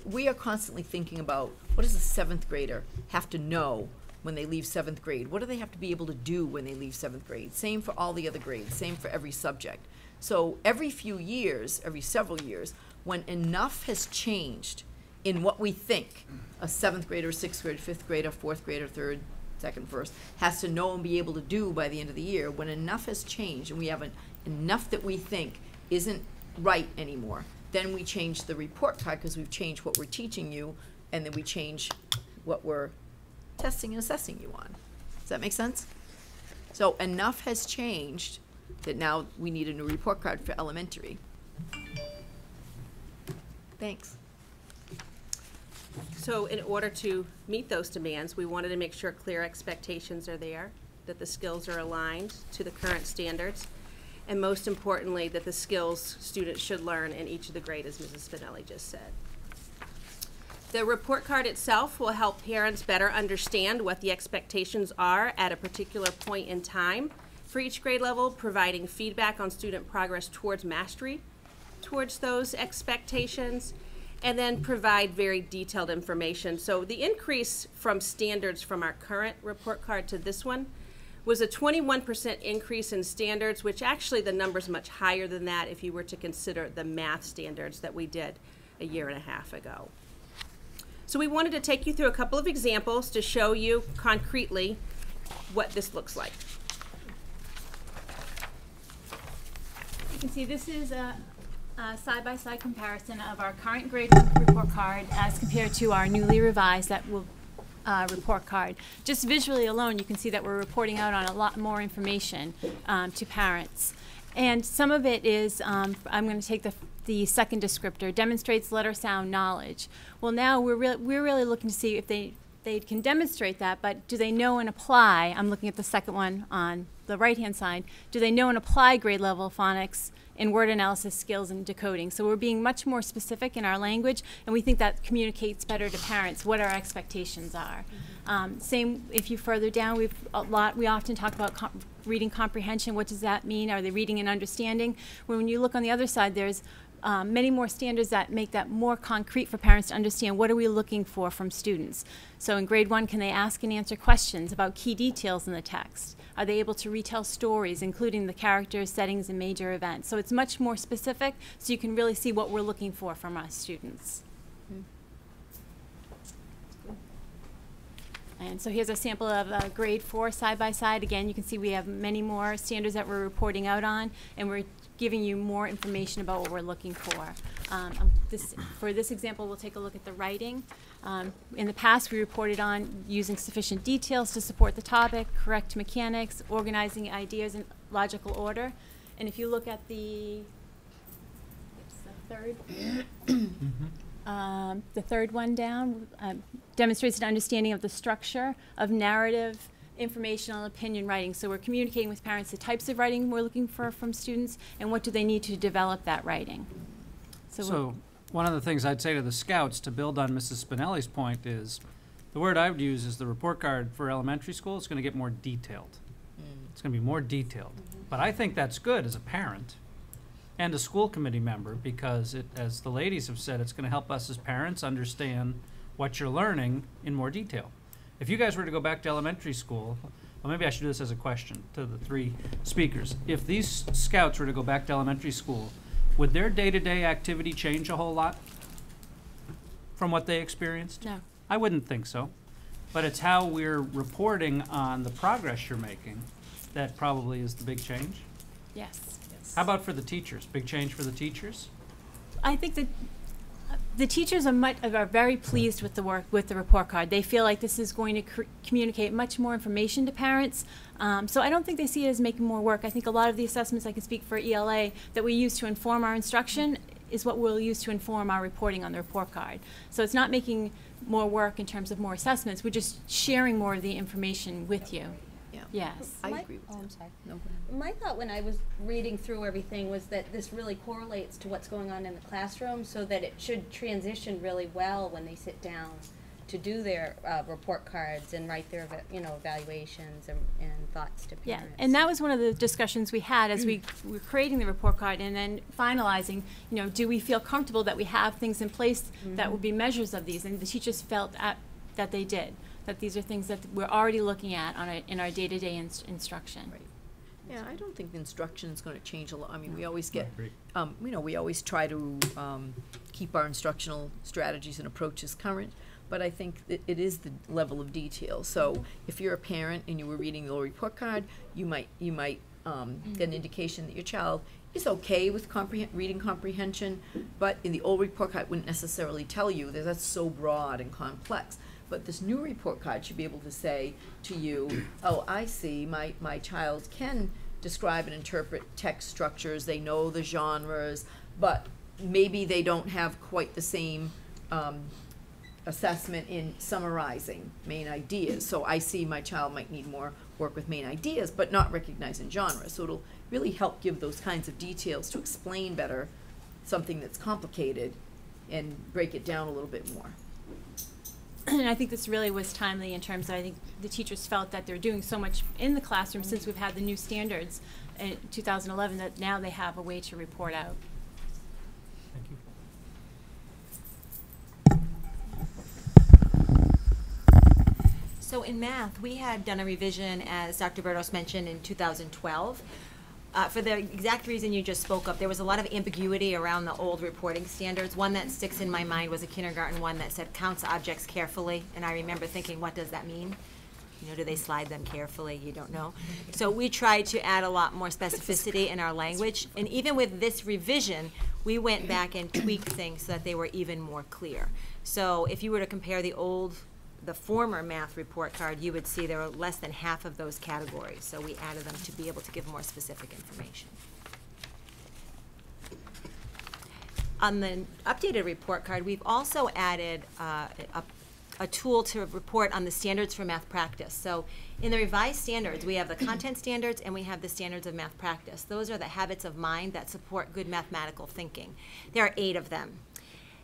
We are constantly thinking about what does a 7th grader have to know when they leave 7th grade? What do they have to be able to do when they leave 7th grade? Same for all the other grades, same for every subject. So every few years, every several years, when enough has changed in what we think a 7th grader, 6th grader, 5th grader, 4th grader, 3rd, 2nd, 1st has to know and be able to do by the end of the year, when enough has changed and we have enough that we think isn't right anymore, then we change the report card because we've changed what we're teaching you, and then we change what we're testing and assessing you on. Does that make sense? So enough has changed that now we need a new report card for elementary. Thanks. So in order to meet those demands, we wanted to make sure clear expectations are there, that the skills are aligned to the current standards, and most importantly, that the skills students should learn in each of the grades, as Mrs. Spinelli just said. The report card itself will help parents better understand what the expectations are at a particular point in time for each grade level, providing feedback on student progress towards mastery, towards those expectations, and then provide very detailed information. So the increase from standards from our current report card to this one was a 21% increase in standards, which actually the number's much higher than that if you were to consider the math standards that we did a year and a half ago. So we wanted to take you through a couple of examples to show you concretely what this looks like. You can see this is a side-by-side comparison of our current grade report card as compared to our newly revised report card. Just visually alone, you can see that we're reporting out on a lot more information to parents. And some of it is, I'm going to take the second descriptor, demonstrates letter sound knowledge. Well, now we're really looking to see if they can demonstrate that, but do they know and apply? I'm looking at the second one on the right-hand side, do they know and apply grade level phonics in word analysis skills and decoding? So we're being much more specific in our language, and we think that communicates better to parents what our expectations are. Same if you further down, we often talk about reading comprehension. What does that mean? Are they reading and understanding? When you look on the other side, there's many more standards that make that more concrete for parents to understand what are we looking for from students. So in grade 1, can they ask and answer questions about key details in the text? Are they able to retell stories, including the characters, settings, and major events? So it's much more specific, so you can really see what we're looking for from our students. And so here's a sample of grade 4 side by side. Again, you can see we have many more standards that we're reporting out on, and we're giving you more information about what we're looking for. For this example, we'll take a look at the writing. In the past, we reported on using sufficient details to support the topic, correct mechanics, organizing ideas in logical order. And if you look at the third, the third one down, demonstrates an understanding of the structure of narrative, informational, opinion writing. So we're communicating with parents the types of writing we're looking for from students and what do they need to develop that writing. So one of the things I'd say to the scouts, to build on Mrs. Spinelli's point, is the word I would use is the report card for elementary school is going to get more detailed. It's going to be more detailed. But I think that's good as a parent and a school committee member, because it, as the ladies have said, it's going to help us as parents understand what you're learning in more detail. If you guys were to go back to elementary school, well, maybe I should do this as a question to the 3 speakers. If these scouts were to go back to elementary school, would their day-to-day activity change a whole lot from what they experienced? No. I wouldn't think so. But it's how we're reporting on the progress you're making that probably is the big change. Yes. How about for the teachers? Big change for the teachers? I think that the teachers are very pleased with the work, with the report card. They feel like this is going to communicate much more information to parents. So I don't think they see it as making more work. I think a lot of the assessments, I can speak for ELA, that we use to inform our instruction is what we'll use to inform our reporting on the report card. So it's not making more work in terms of more assessments. We're just sharing more of the information with you. Yeah. Yes. I agree with that. I'm sorry. No. My thought when I was reading through everything was that this really correlates to what's going on in the classroom, so that it should transition really well when they sit down to do their report cards and write their evaluations and thoughts to parents. Yeah, and that was one of the discussions we had as we were creating the report card and then finalizing, do we feel comfortable that we have things in place that would be measures of these? And the teachers felt that they did, that these are things that we're already looking at in our day-to-day instruction. Right. Yeah, I don't think the instruction is going to change a lot. I mean, we always get, we always try to keep our instructional strategies and approaches current, but I think it is the level of detail. So if you're a parent and you were reading the report card, you might get an indication that your child is okay with reading comprehension, but in the old report card wouldn't necessarily tell you that that's so broad and complex. But this new report card should be able to say to you, oh, I see, my child can describe and interpret text structures, they know the genres, but maybe they don't have quite the same assessment in summarizing main ideas. So I see my child might need more work with main ideas, but not recognizing genres. So it'll really help give those kinds of details to explain better something that's complicated and break it down a little bit more. And I think this really was timely in terms of, I think the teachers felt that they're doing so much in the classroom since we've had the new standards in 2011 that now they have a way to report out. Thank you. So in math, we had done a revision, as Dr. Berdos mentioned, in 2012. For the exact reason you just spoke of, there was a lot of ambiguity around the old reporting standards. One that sticks in my mind was a kindergarten one that said counts objects carefully, and I remember thinking, what does that mean? Do they slide them carefully? You don't know. So we tried to add a lot more specificity in our language, and even with this revision, we went back and tweaked things so that they were even more clear. So if you were to compare the former math report card, you would see there were less than half of those categories. So we added them to be able to give more specific information. On the updated report card, we've also added a a tool to report on the standards for math practice. So in the revised standards, we have the content standards and we have the standards of math practice. Those are the habits of mind that support good mathematical thinking. There are 8 of them.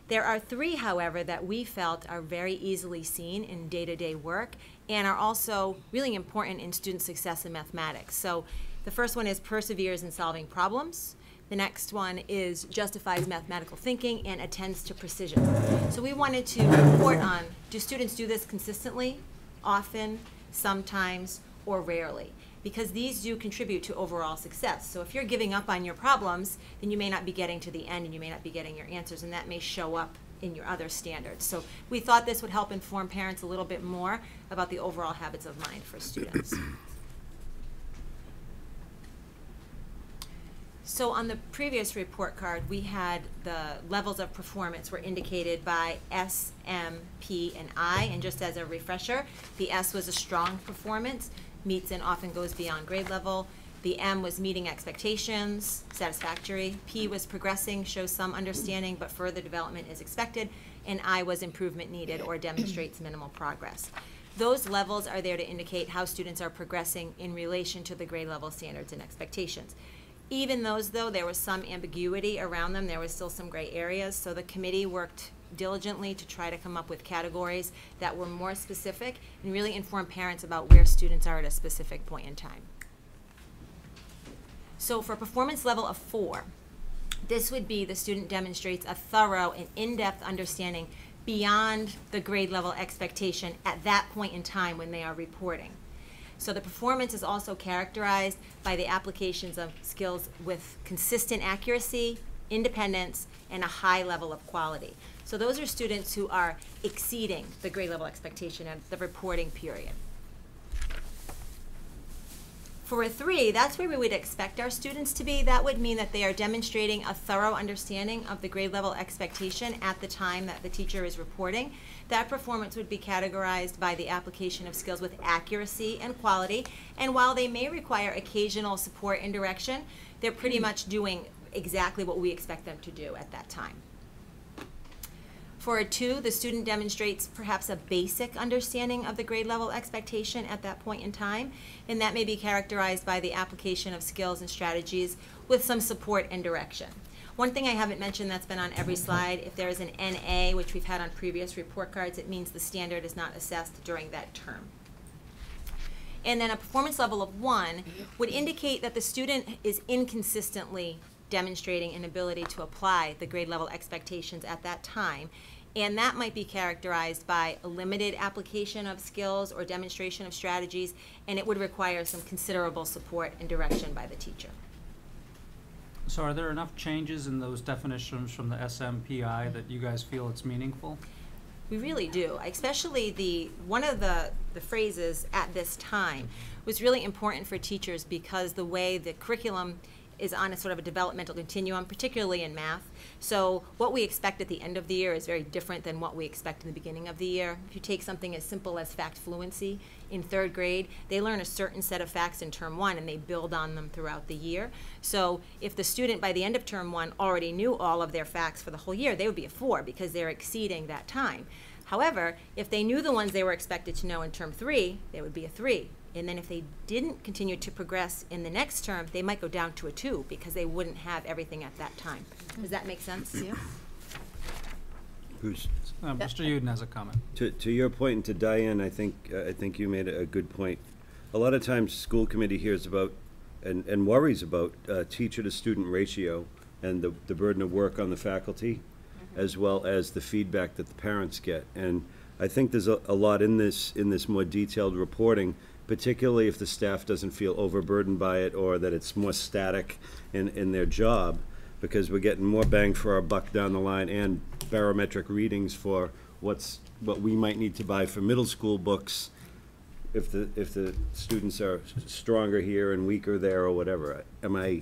There are 3, however, that we felt are very easily seen in day-to-day work and are also really important in student success in mathematics. So the first one is perseveres in solving problems. The next one is justifies mathematical thinking and attends to precision. So we wanted to report on, do students do this consistently, often, sometimes, or rarely? Because these do contribute to overall success. So if you're giving up on your problems, then you may not be getting to the end and you may not be getting your answers, and that may show up in your other standards. So we thought this would help inform parents a little bit more about the overall habits of mind for students. So on the previous report card, we had the levels of performance were indicated by S, M, P, and I. And just as a refresher, the S was a strong performance, meets and often goes beyond grade level. The M was meeting expectations, satisfactory. P was progressing, shows some understanding, but further development is expected. And I was improvement needed or demonstrates minimal progress. Those levels are there to indicate how students are progressing in relation to the grade level standards and expectations. Even those, though, there was some ambiguity around them. There was still some gray areas, so the committee worked diligently to try to come up with categories that were more specific and really inform parents about where students are at a specific point in time. So for performance level of 4, this would be the student demonstrates a thorough and in-depth understanding beyond the grade level expectation at that point in time when they are reporting. So the performance is also characterized by the applications of skills with consistent accuracy, independence, and a high level of quality. So those are students who are exceeding the grade level expectation at the reporting period. For a 3, that's where we would expect our students to be. That would mean that they are demonstrating a thorough understanding of the grade level expectation at the time that the teacher is reporting. That performance would be categorized by the application of skills with accuracy and quality. And while they may require occasional support and direction, they're pretty much doing exactly what we expect them to do at that time. For a 2, the student demonstrates perhaps a basic understanding of the grade level expectation at that point in time, and that may be characterized by the application of skills and strategies with some support and direction. One thing I haven't mentioned that's been on every slide, if there is an NA, which we've had on previous report cards, it means the standard is not assessed during that term. And then a performance level of 1 would indicate that the student is inconsistently demonstrating an ability to apply the grade level expectations at that time. And that might be characterized by a limited application of skills or demonstration of strategies, and it would require some considerable support and direction by the teacher. So are there enough changes in those definitions from the SMPI that you guys feel it's meaningful? We really do, especially one of the phrases "at this time" was really important for teachers because the way the curriculum is on a sort of a developmental continuum, particularly in math. So what we expect at the end of the year is very different than what we expect in the beginning of the year. If you take something as simple as fact fluency in 3rd grade, they learn a certain set of facts in term 1 and they build on them throughout the year. So if the student by the end of term 1 already knew all of their facts for the whole year, they would be a 4 because they're exceeding that time. However, if they knew the ones they were expected to know in term 3, they would be a 3. And then if they didn't continue to progress in the next term, they might go down to a 2 because they wouldn't have everything at that time. Does that make sense? Yeah. Bruce? Mr. Uden has a comment. To your point, and to Diane, I think you made a good point. A lot of times, school committee hears about and worries about teacher-to-student ratio and the burden of work on the faculty, as well as the feedback that the parents get. And I think there's a lot in this more detailed reporting, particularly if the staff doesn't feel overburdened by it or that it's more static in their job, because we're getting more bang for our buck down the line and barometric readings for what we might need to buy for middle school books if the students are stronger here and weaker there or whatever. Am I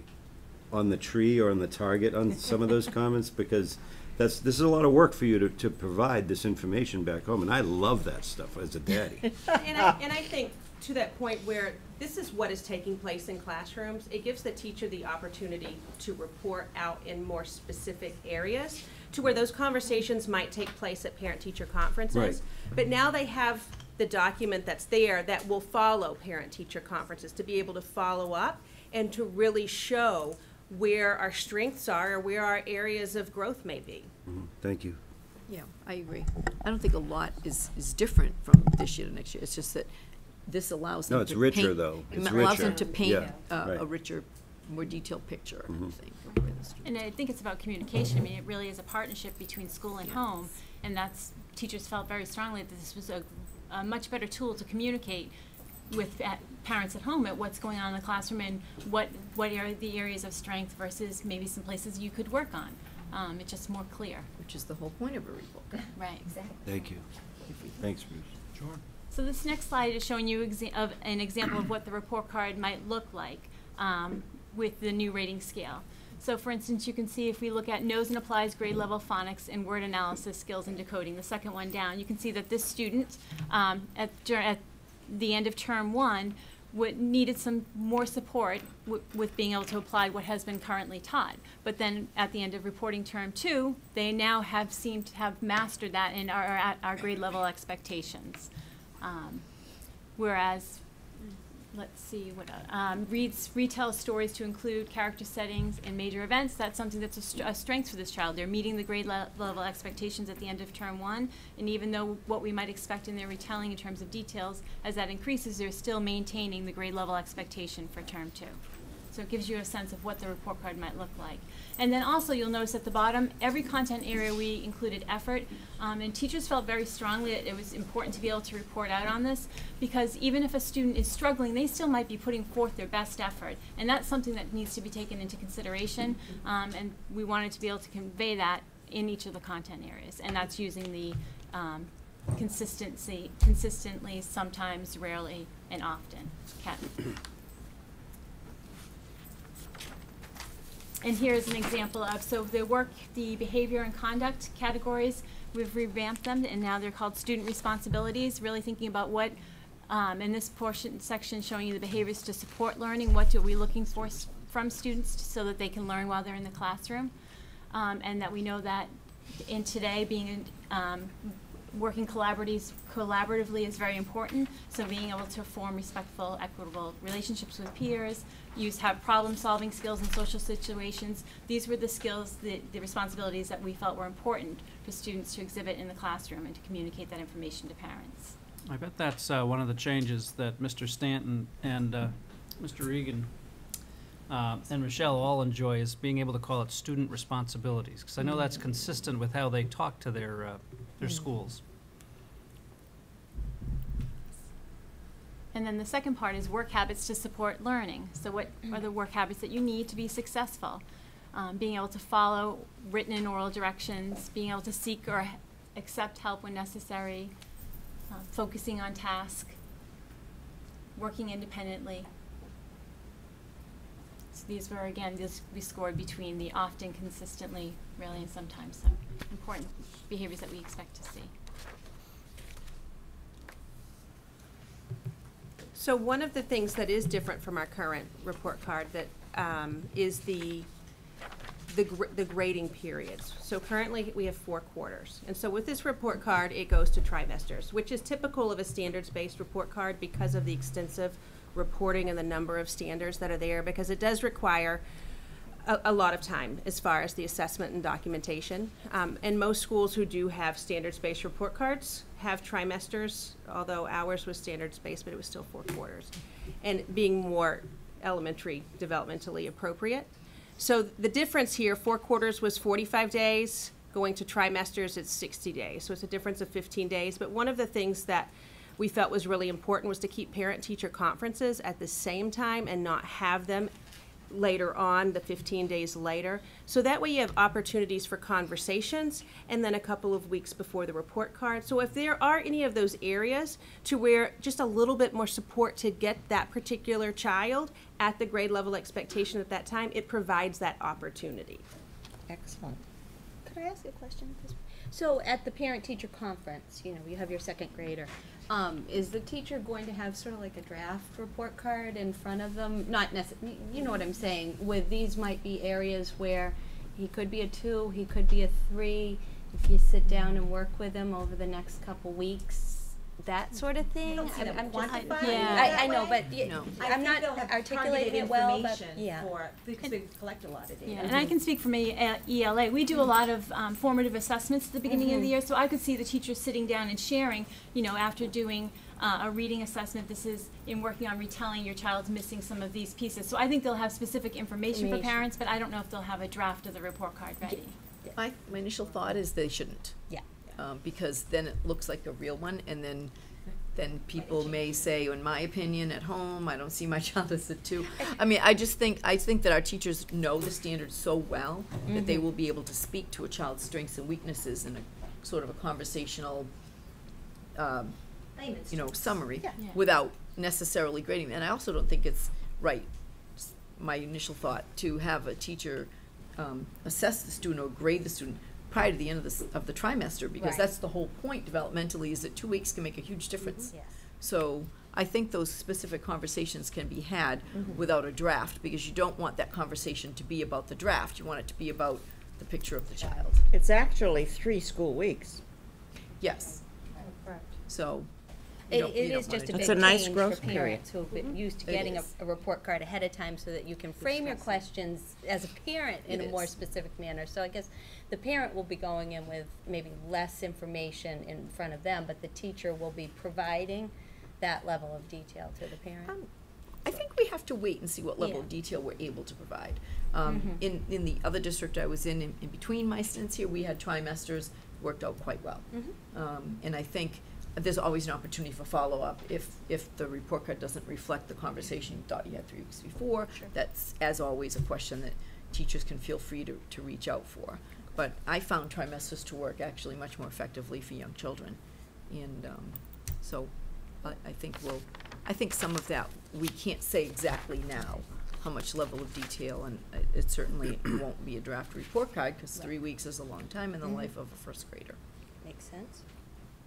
on the tree or on the target on some of those comments? Because this is a lot of work for you to provide this information back home, and I love that stuff as a daddy. And I think to that point where this is what is taking place in classrooms, it gives the teacher the opportunity to report out in more specific areas. to where those conversations might take place at parent-teacher conferences. Right. But now they have the document that's there that will follow parent-teacher conferences to be able to follow up and to really show where our strengths are or where our areas of growth may be. Thank you. Yeah, I agree. I don't think a lot is different from this year to next year. It's just that this allows them No, to it's richer, paint- though. It's It allows them richer. to paint Yeah, a right. richer, more detailed picture, I think. of where the students- And I think it's about communication. I mean, it really is a partnership between school and home, and that's, teachers felt very strongly that this was a much better tool to communicate with parents at home at what's going on in the classroom and what are the areas of strength versus maybe some places you could work on. It's just more clear. Which is the whole point of a report. Right, exactly. Thank you. Thanks, Bruce. Sure. So this next slide is showing you an example of what the report card might look like with the new rating scale. So for instance, you can see if we look at knows and applies grade level phonics and word analysis skills and decoding, the second one down, you can see that this student at the end of term 1 needed some more support with being able to apply what has been currently taught. But then at the end of reporting term 2, they now seemed to have mastered that and are at our grade level expectations. Whereas, let's see, what retells stories to include character settings and major events. That's something that's a strength for this child. They're meeting the grade level expectations at the end of term 1, and even though what we might expect in their retelling in terms of details, as that increases, they're still maintaining the grade level expectation for term 2. So it gives you a sense of what the report card might look like. And then also you'll notice at the bottom, every content area we included effort, and teachers felt very strongly that it was important to be able to report out on this, because even if a student is struggling, they still might be putting forth their best effort. And that's something that needs to be taken into consideration, and we wanted to be able to convey that in each of the content areas. And that's using the consistently, sometimes, rarely, and often. And here's an example of, so the behavior and conduct categories, we've revamped them, and now they're called student responsibilities, really thinking about what, in this section showing you the behaviors to support learning, what are we looking for from students so that they can learn while they're in the classroom, and that we know that in today being working collaboratively is very important, so being able to form respectful, equitable relationships with peers, have problem-solving skills in social situations. These were the skills, the responsibilities that we felt were important for students to exhibit in the classroom and to communicate that information to parents. I bet that's one of the changes that Mr. Stanton and Mr. Regan and Michelle all enjoy, is being able to call it student responsibilities, because I know that's consistent with how they talk to their schools. And then the second part is work habits to support learning. So what are the work habits that you need to be successful? Being able to follow written and oral directions, being able to seek or accept help when necessary, focusing on task, working independently. So these were, again, we scored between the often, consistently, rarely, and sometimes, some important behaviors that we expect to see. So one of the things that is different from our current report card that is the grading periods. So currently we have 4 quarters. And so with this report card, it goes to trimesters, which is typical of a standards-based report card because of the extensive reporting and the number of standards that are there, because it does require a lot of time as far as the assessment and documentation. And most schools who do have standards-based report cards have trimesters, although ours was standards-based, but it was still 4 quarters, and being more elementary developmentally appropriate. So the difference here, 4 quarters was 45 days, going to trimesters it's 60 days. So it's a difference of 15 days. But one of the things that we felt was really important was to keep parent-teacher conferences at the same time and not have them later on, the 15 days later. So that way you have opportunities for conversations and then a couple of weeks before the report card. So if there are any of those areas to where just a little bit more support to get that particular child at the grade level expectation at that time, it provides that opportunity. Excellent. Could I ask a question? So at the parent-teacher conference, you know, you have your second grader. Is the teacher going to have sort of like a draft report card in front of them? Not necessarily, you know what I'm saying, with these might be areas where he could be a 2, he could be a 3. If you sit down and work with him over the next couple weeks, that sort of thing. I know, but I'm not articulating it well. But because we collect a lot of data. Yeah, and I can speak from ELA. We do a lot of formative assessments at the beginning of the year, so I could see the teachers sitting down and sharing, after doing a reading assessment, this is in working on retelling, your child's missing some of these pieces. So I think they'll have specific information for parents, but I don't know if they'll have a draft of the report card ready. My initial thought is they shouldn't. Yeah. Because then it looks like a real one, and then people may say, in my opinion, at home, I don't see my child as a 2. I mean, I think that our teachers know the standards so well that they will be able to speak to a child's strengths and weaknesses in a sort of a conversational, summary without necessarily grading them. And I also don't think it's right, my initial thought, to have a teacher assess the student or grade the student prior to the end of the trimester, because that's the whole point developmentally, is that 2 weeks can make a huge difference. Yes. So I think those specific conversations can be had without a draft, because you don't want that conversation to be about the draft. You want it to be about the picture of the child. It's actually 3 school weeks. Yes. Correct. So it is just a big It's a nice change growth for parents who have been used to getting a report card ahead of time, so that you can frame your questions as a parent in a more specific manner. So I guess the parent will be going in with maybe less information in front of them, but the teacher will be providing that level of detail to the parent. I think we have to wait and see what level of detail we're able to provide. In the other district I was in between my stints here, we had trimesters, worked out quite well. And I think there's always an opportunity for follow-up if the report card doesn't reflect the conversation you thought you had 3 weeks before. That's, as always, a question that teachers can feel free to reach out for. But I found trimesters to work actually much more effectively for young children. And so I think some of that, we can't say exactly now how much level of detail, and it certainly won't be a draft report card, because 3 weeks is a long time in the life of a first grader. Makes sense.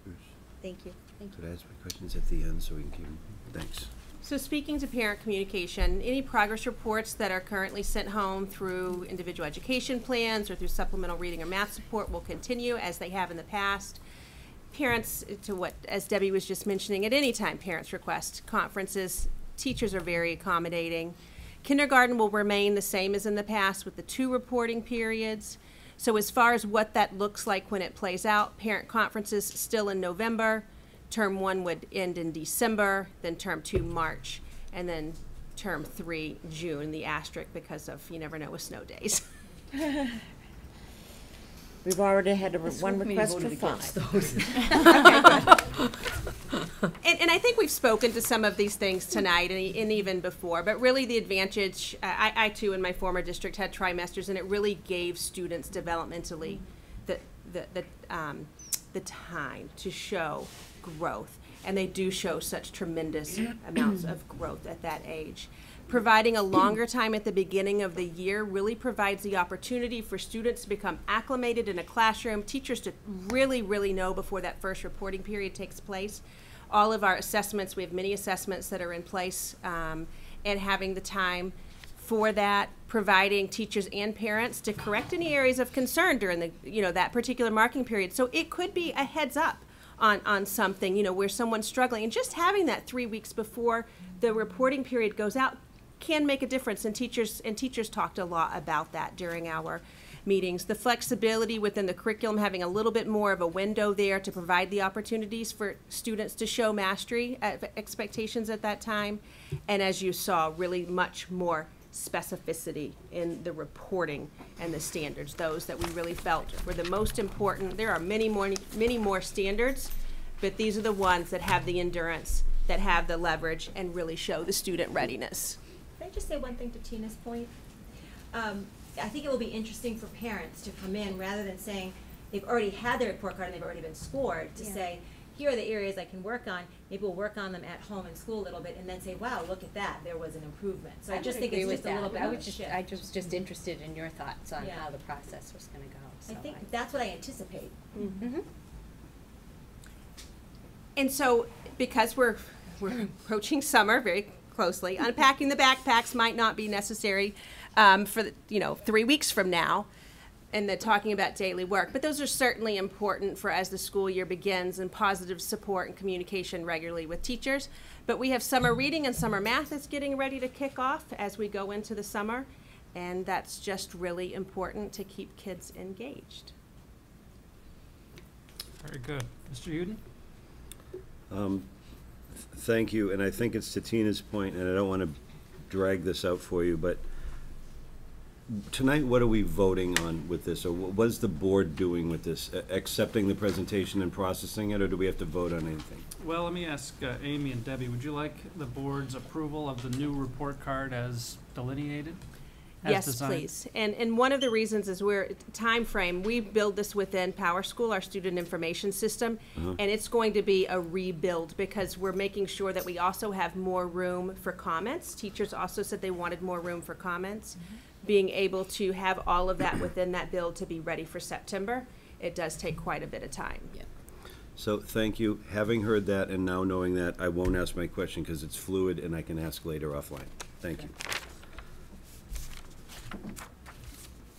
Bruce, Thank you. Thank could I ask my questions at the end so we can keep them? Thanks. So speaking to parent communication, any progress reports that are currently sent home through individual education plans or through supplemental reading or math support will continue as they have in the past. Parents, as Debbie was just mentioning, at any time parents request conferences, teachers are very accommodating. Kindergarten will remain the same as in the past with the 2 reporting periods. So as far as what that looks like when it plays out, parent conferences still in November, term 1 would end in December, then term 2 March, and then term 3 June, the asterisk because of you never know with snow days. We've already had one request for 5. And I think we've spoken to some of these things tonight and even before, but really the advantage, I too in my former district had trimesters, and it really gave students developmentally the time to show growth, and they do show such tremendous amounts of growth at that age. Providing a longer time at the beginning of the year really provides the opportunity for students to become acclimated in a classroom, teachers to really, really know before that first reporting period takes place. All of our assessments, we have many assessments that are in place, and having the time for that, providing teachers and parents to correct any areas of concern during the, that particular marking period. So it could be a heads up on something, where someone's struggling, and just having that 3 weeks before the reporting period goes out can make a difference, and teachers talked a lot about that during our meetings. The flexibility within the curriculum, having a little bit more of a window there to provide the opportunities for students to show mastery expectations at that time, and as you saw, really much more specificity in the reporting and the standards, those that we really felt were the most important. There are many more standards, but these are the ones that have the endurance, that have the leverage, and really show the student readiness. Can I just say one thing to Tina's point? I think it will be interesting for parents to come in, rather than saying they've already had their report card and they've already been scored, to say, here are the areas I can work on. Maybe we'll work on them at home in school a little bit, and then say, wow, look at that, there was an improvement. So I just think it's just a little bit of a shift. I was just interested in your thoughts on how the process was going to go. So I think that's what I anticipate. Mm-hmm. And so, because we're approaching summer very closely, unpacking the backpacks might not be necessary for 3 weeks from now. and they're talking about daily work. But those are certainly important for as the school year begins, and positive support and communication regularly with teachers. But we have summer reading and summer math is getting ready to kick off as we go into the summer, and that's just really important to keep kids engaged. Very good. Mr. Uden? Thank you, and I think it's to Tina's point, and I don't want to drag this out for you, but tonight, what are we voting on with this, or what is the board doing with this? Accepting the presentation and processing it, or do we have to vote on anything? Well, let me ask Amy and Debbie, would you like the board's approval of the new report card as delineated? Yes, designed? please. And one of the reasons is time frame, we build this within PowerSchool, our student information system, and it's going to be a rebuild because we're making sure that we also have more room for comments. Teachers also said they wanted more room for comments. Being able to have all of that within that build to be ready for September, it does take quite a bit of time. Yeah. So thank you. Having heard that and now knowing that, I won't ask my question because it's fluid and I can ask later offline. Thank you.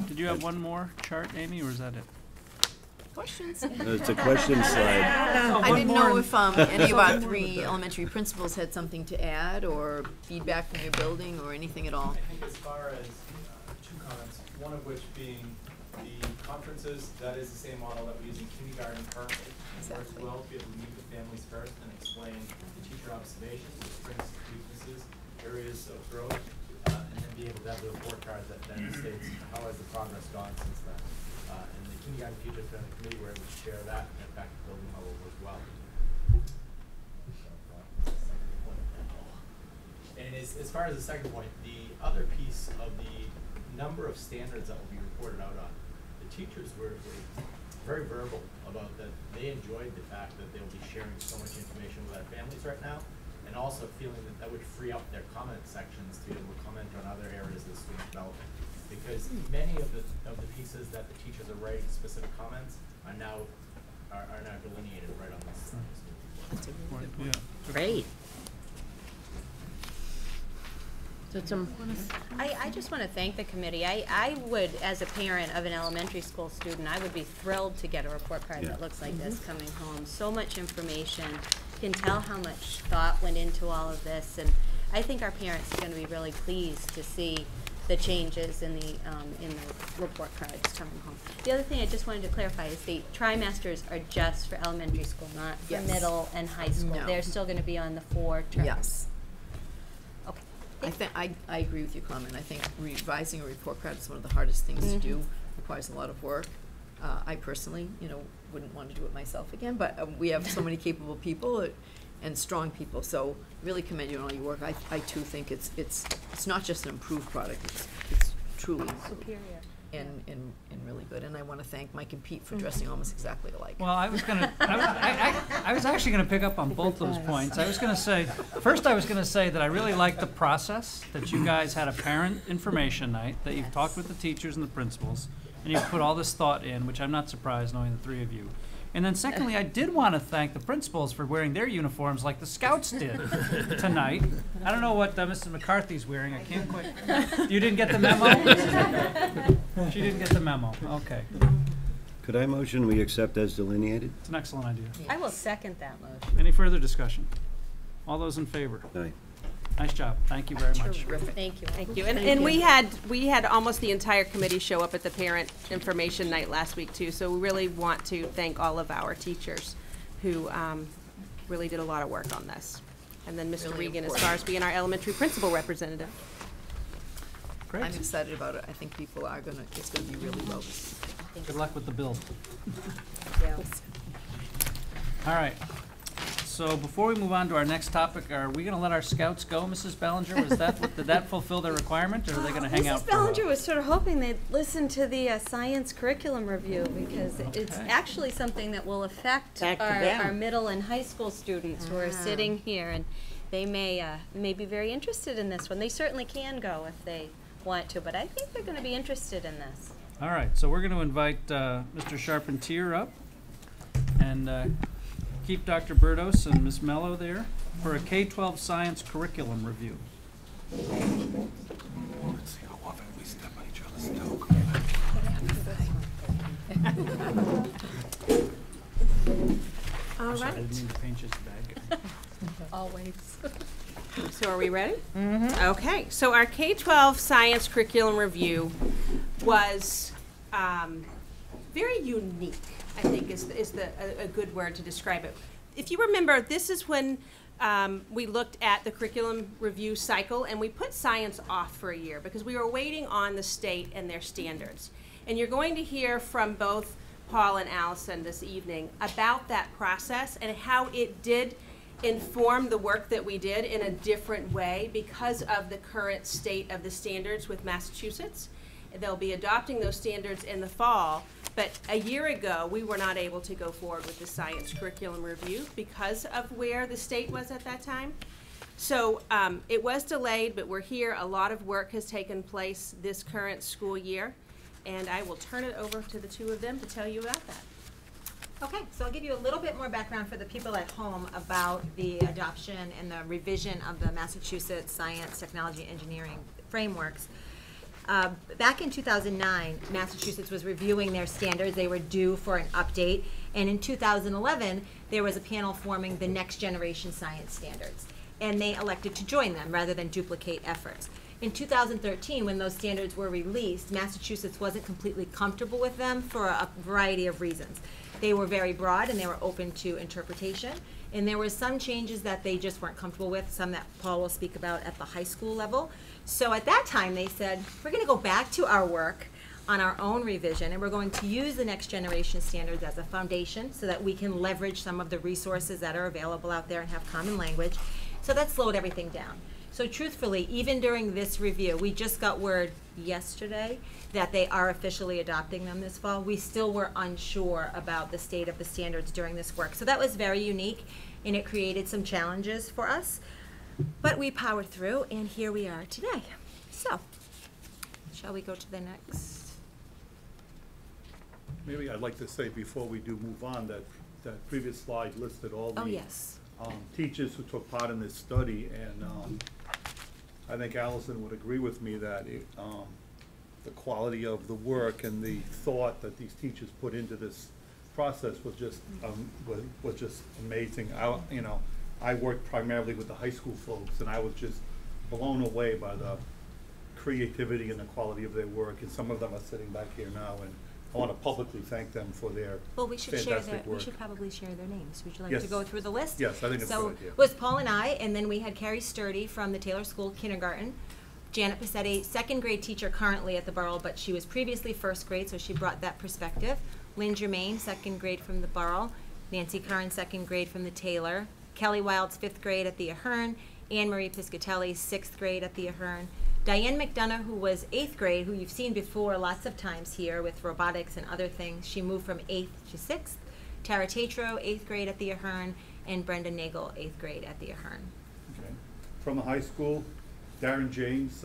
Did you have one more chart, Amy, or is that it? Questions? It's a question slide. I didn't know if any of our 3 elementary principals had something to add or feedback from your building or anything at all. I think as far as 2 comments, one of which being the conferences, that is the same model that we use in kindergarten currently. Works well to be able to meet with families first and explain the teacher observations, the strengths, weaknesses, areas of growth, and then be able to have the report card that then states how has the progress gone since then. And the kindergarten teachers and the committee were able to share that at back to building level as well. And as far as the second point, the other piece of the number of standards that will be reported out on, the teachers were very verbal about that. They enjoyed the fact that they'll be sharing so much information with our families right now, and also feeling that that would free up their comment sections to be able to comment on other areas of the student development. Because many of the pieces that the teachers are writing specific comments are now delineated right on this. That's a really good point. Yeah. Great. I just want to thank the committee. I would, as a parent of an elementary school student, I would be thrilled to get a report card that looks like this coming home. So much information. You can tell how much thought went into all of this, and I think our parents are going to be really pleased to see the changes in the report cards coming home. The other thing I just wanted to clarify is the trimesters are just for elementary school, not for middle and high school. No. They're still going to be on the 4 terms. Yes. I agree with your comment. I think revising a report card is one of the hardest things to do. Requires a lot of work. I personally, wouldn't want to do it myself again, but we have so many capable people and strong people. So really commend you on all your work. I too think it's not just an improved product. It's truly superior and really good. And I want to thank Mike and Pete for dressing almost exactly alike. Well, I was actually going to pick up on both those points. I was going to say that I really like the process that you guys had a parent information night, that you've talked with the teachers and the principals, and you've put all this thought in, which I'm not surprised knowing the 3 of you. And then secondly, I did want to thank the principals for wearing their uniforms like the Scouts did tonight. I don't know what Mrs. McCarthy's wearing. I can't quite. You didn't get the memo? She didn't get the memo. Okay. Could I motion we accept as delineated? It's an excellent idea. I will second that motion. Any further discussion? All those in favor? Aye. Nice job. Thank you very much. Terrific. Thank you. Thank you. And we had almost the entire committee show up at the parent information night last week too. So we really want to thank all of our teachers who really did a lot of work on this. And then Mr. Really Regan, as important. far as being our elementary principal representative. Great. I'm excited about it. I think people are it's gonna be really well received. Good luck with the build. Yeah. All right. So before we move on to our next topic, are we going to let our scouts go, Mrs. Bellinger? Did that fulfill their requirement, or are they going to hang out Mrs. for a while? Bellinger was sort of hoping they'd listen to the science curriculum review because it's actually something that will affect our middle and high school students who are sitting here, and they may be very interested in this one. They certainly can go if they want to, but I think they're going to be interested in this. All right. So we're going to invite Mr. Charpentier up and keep Dr. Burdos and Ms. Mello there for a K-12 science curriculum review. Let's see how often we step on each other's toe. All Sorry, I right. didn't mean to paint you as a bad guy. Always. So are we ready? Okay, so our K-12 science curriculum review was very unique, I think is a good word to describe it. If you remember, this is when we looked at the curriculum review cycle and we put science off for a year because we were waiting on the state and their standards. And you're going to hear from both Paul and Allison this evening about that process and how it did inform the work that we did in a different way because of the current state of the standards with Massachusetts. They'll be adopting those standards in the fall, but a year ago we were not able to go forward with the science curriculum review because of where the state was at that time. So it was delayed, but we're here. A lot of work has taken place this current school year, and I will turn it over to the two of them to tell you about that. Okay, so I'll give you a little bit more background for the people at home about the adoption and the revision of the Massachusetts Science, Technology, and Engineering frameworks. Back in 2009, Massachusetts was reviewing their standards. They were due for an update. And in 2011, there was a panel forming the next generation science standards. And they elected to join them rather than duplicate efforts. In 2013, when those standards were released, Massachusetts wasn't completely comfortable with them for a variety of reasons. They were very broad and they were open to interpretation. And there were some changes that they just weren't comfortable with, some that Paul will speak about at the high school level. So at that time they said, we're going to go back to our work on our own revision and we're going to use the next generation standards as a foundation so that we can leverage some of the resources that are available out there and have common language. So that slowed everything down. So truthfully, even during this review, we just got word yesterday that they are officially adopting them this fall. We still were unsure about the state of the standards during this work. So that was very unique and it created some challenges for us. But we powered through and here we are today. So, shall we go to the next? Maybe I'd like to say before we do move on that that previous slide listed all the teachers who took part in this study, and I think Allison would agree with me that the quality of the work and the thought that these teachers put into this process was just amazing. I worked primarily with the high school folks, and I was just blown away by the creativity and the quality of their work. And some of them are sitting back here now, and I want to publicly thank them for their fantastic work. We should probably share their names. Would you like Yes. to go through the list? Yes, I think it's a good idea. So it was Paul and I, and then we had Carrie Sturdy from the Taylor School Kindergarten, Janet Passetti, second grade teacher currently at the Borough, but she was previously first grade, so she brought that perspective. Lynn Germain, second grade from the Borough, Nancy Curran, second grade from the Taylor, Kelly Wilds, fifth grade at the Ahern, Anne Marie Piscatelli, sixth grade at the Ahern, Diane McDonough, who was eighth grade, who you've seen before lots of times here with robotics and other things. She moved from eighth to sixth. Tara Tatro, eighth grade at the Ahern, and Brenda Nagel, eighth grade at the Ahern. Okay. From the high school, Darren James,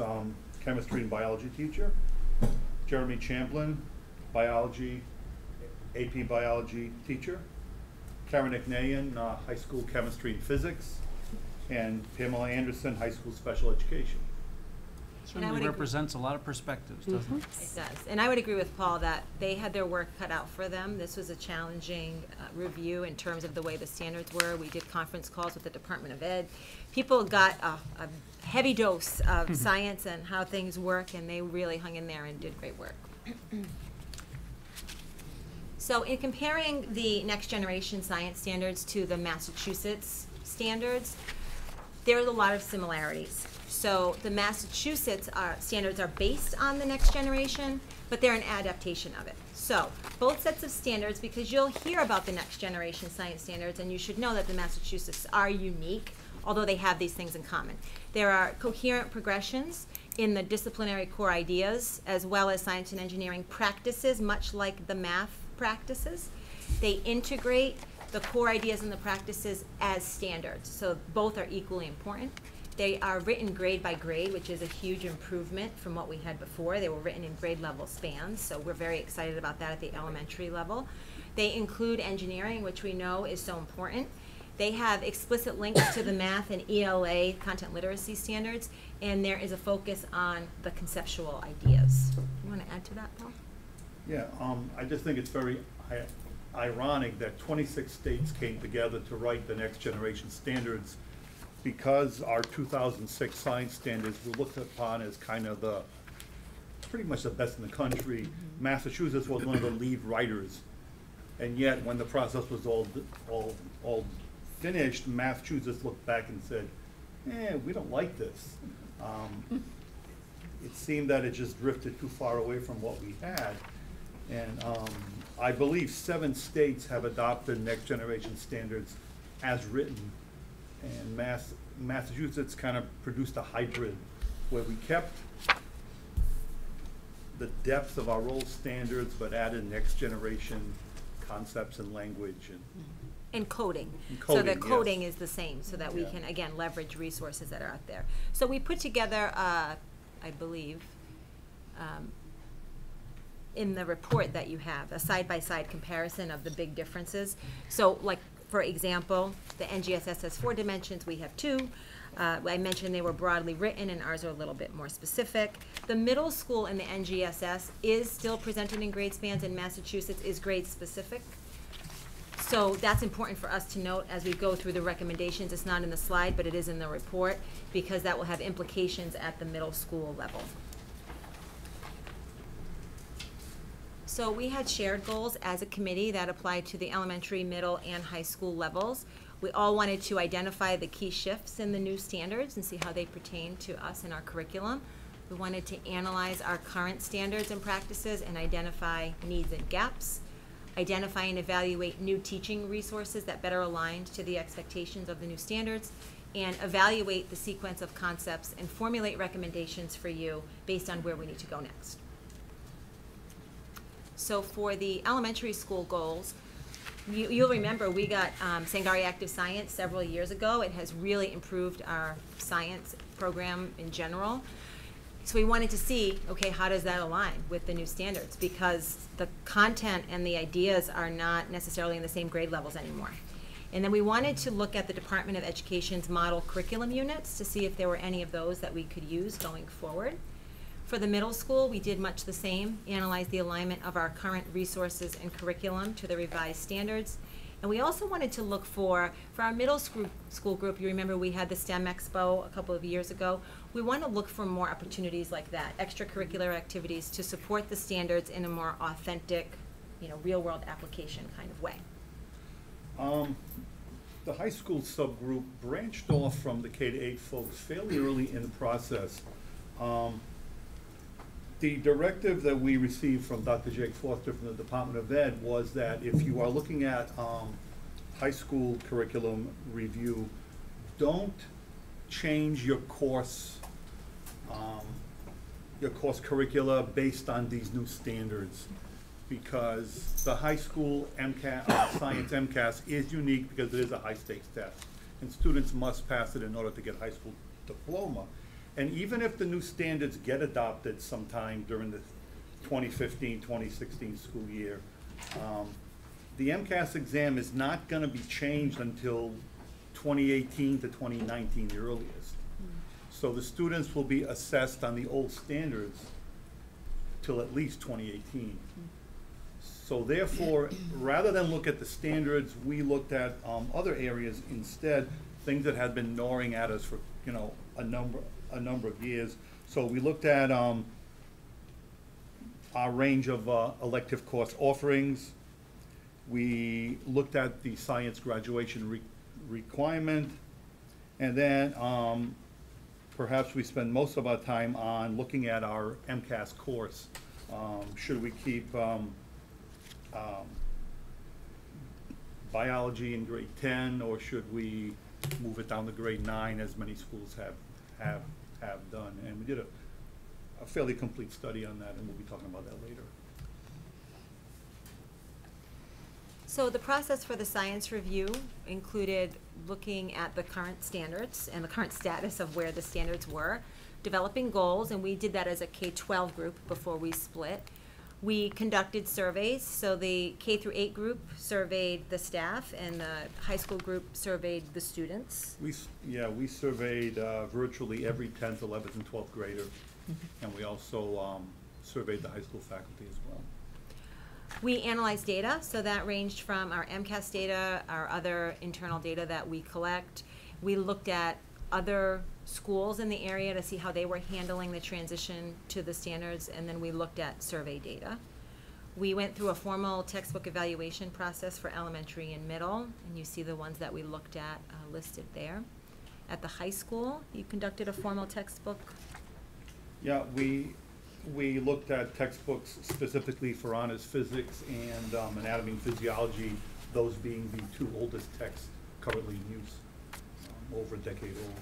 chemistry and biology teacher. Jeremy Champlin, biology, AP biology teacher. Karen Ignayan, high school chemistry and physics. And Pamela Anderson, high school special education. Certainly represents a lot of perspectives, doesn't it? It does. And I would agree with Paul that they had their work cut out for them. This was a challenging review in terms of the way the standards were. We did conference calls with the Department of Ed. People got a heavy dose of science and how things work, and they really hung in there and did great work. So in comparing the next generation science standards to the Massachusetts standards, there's a lot of similarities. So the Massachusetts standards are based on the next generation, but they're an adaptation of it. So both sets of standards, because you'll hear about the next generation science standards, and you should know that the Massachusetts are unique, although they have these things in common. There are coherent progressions in the disciplinary core ideas, as well as science and engineering practices, much like the math practices. They integrate the core ideas and the practices as standards, so both are equally important. They are written grade by grade, which is a huge improvement from what we had before. They were written in grade level spans, so we're very excited about that at the elementary level. They include engineering, which we know is so important. They have explicit links to the math and ELA content literacy standards, and there is a focus on the conceptual ideas. You want to add to that, Paul? Yeah, I just think it's very ironic that 26 states came together to write the next generation standards, because our 2006 science standards were looked upon as kind of pretty much the best in the country. Massachusetts was one of the lead writers, and yet when the process was all finished, Massachusetts looked back and said, we don't like this. It seemed that it just drifted too far away from what we had. And I believe 7 states have adopted next generation standards as written. And Massachusetts kind of produced a hybrid where we kept the depth of our old standards but added next generation concepts and language. And coding. Coding, so the coding yes. is the same, so that we can, again, leverage resources that are out there. So we put together, I believe, in the report that you have, a side-by-side comparison of the big differences. So, like, for example, the NGSS has 4 dimensions, we have 2. I mentioned they were broadly written, and ours are a little bit more specific. The middle school in the NGSS is still presented in grade spans, and Massachusetts is grade specific. So that's important for us to note as we go through the recommendations. It's not in the slide, but it is in the report, because that will have implications at the middle school level. So we had shared goals as a committee that applied to the elementary, middle, and high school levels. We all wanted to identify the key shifts in the new standards and see how they pertain to us and our curriculum. We wanted to analyze our current standards and practices and identify needs and gaps. Identify and evaluate new teaching resources that better aligned to the expectations of the new standards, and evaluate the sequence of concepts and formulate recommendations for you based on where we need to go next. So for the elementary school goals, you'll remember we got Sangari Active Science several years ago. It has really improved our science program in general. So we wanted to see, okay, how does that align with the new standards? Because the content and the ideas are not necessarily in the same grade levels anymore. And then we wanted to look at the Department of Education's model curriculum units to see if there were any of those that we could use going forward. For the middle school, we did much the same, analyze the alignment of our current resources and curriculum to the revised standards. And we also wanted to look for our middle school group, you remember we had the STEM Expo a couple of years ago. We want to look for more opportunities like that, extracurricular activities to support the standards in a more authentic, real-world application kind of way. The high school subgroup branched off from the K-8 folks fairly early in the process. The directive that we received from Dr. Jake Foster from the Department of Ed was that if you are looking at high school curriculum review, don't change your course curricula based on these new standards, because the high school MCAS, science MCAS is unique because it is a high stakes test, and students must pass it in order to get high school diploma. And even if the new standards get adopted sometime during the 2015-2016 school year, the MCAS exam is not going to be changed until 2018 to 2019, the earliest. So the students will be assessed on the old standards till at least 2018. So therefore, rather than look at the standards, we looked at other areas instead, things that had been gnawing at us for a number of years. So we looked at our range of elective course offerings. We looked at the science graduation requirement, and then perhaps we spend most of our time on looking at our MCAS course. Should we keep biology in grade 10, or should we move it down to grade 9, as many schools have done? And we did a fairly complete study on that, and we'll be talking about that later. So the process for the science review included looking at the current standards and the current status of where the standards were, developing goals, and we did that as a K-12 group before we split. We conducted surveys, so the K-8 group surveyed the staff, and the high school group surveyed the students. We surveyed virtually every 10th, 11th, and 12th grader, and we also surveyed the high school faculty as well. We analyzed data, so that ranged from our MCAS data, our other internal data that we collect. We looked at other schools in the area to see how they were handling the transition to the standards, and then we looked at survey data. We went through a formal textbook evaluation process for elementary and middle, and you see the ones that we looked at listed there. At the high school, you conducted a formal textbook. Yeah, we looked at textbooks specifically for honors physics and anatomy and physiology, those being the two oldest texts currently in use, over a decade old.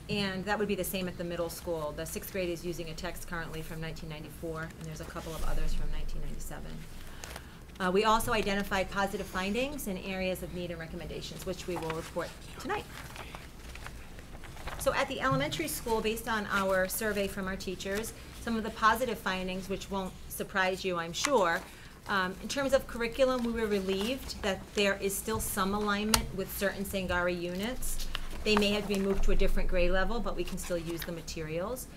And that would be the same at the middle school. The 6th grade is using a text currently from 1994, and there's a couple of others from 1997. We also identified positive findings and areas of need and recommendations, which we will report tonight. So at the elementary school, based on our survey from our teachers, some of the positive findings, which won't surprise you, I'm sure, in terms of curriculum, we were relieved that there is still some alignment with certain Sangari units. They may have been moved to a different grade level, but we can still use the materials.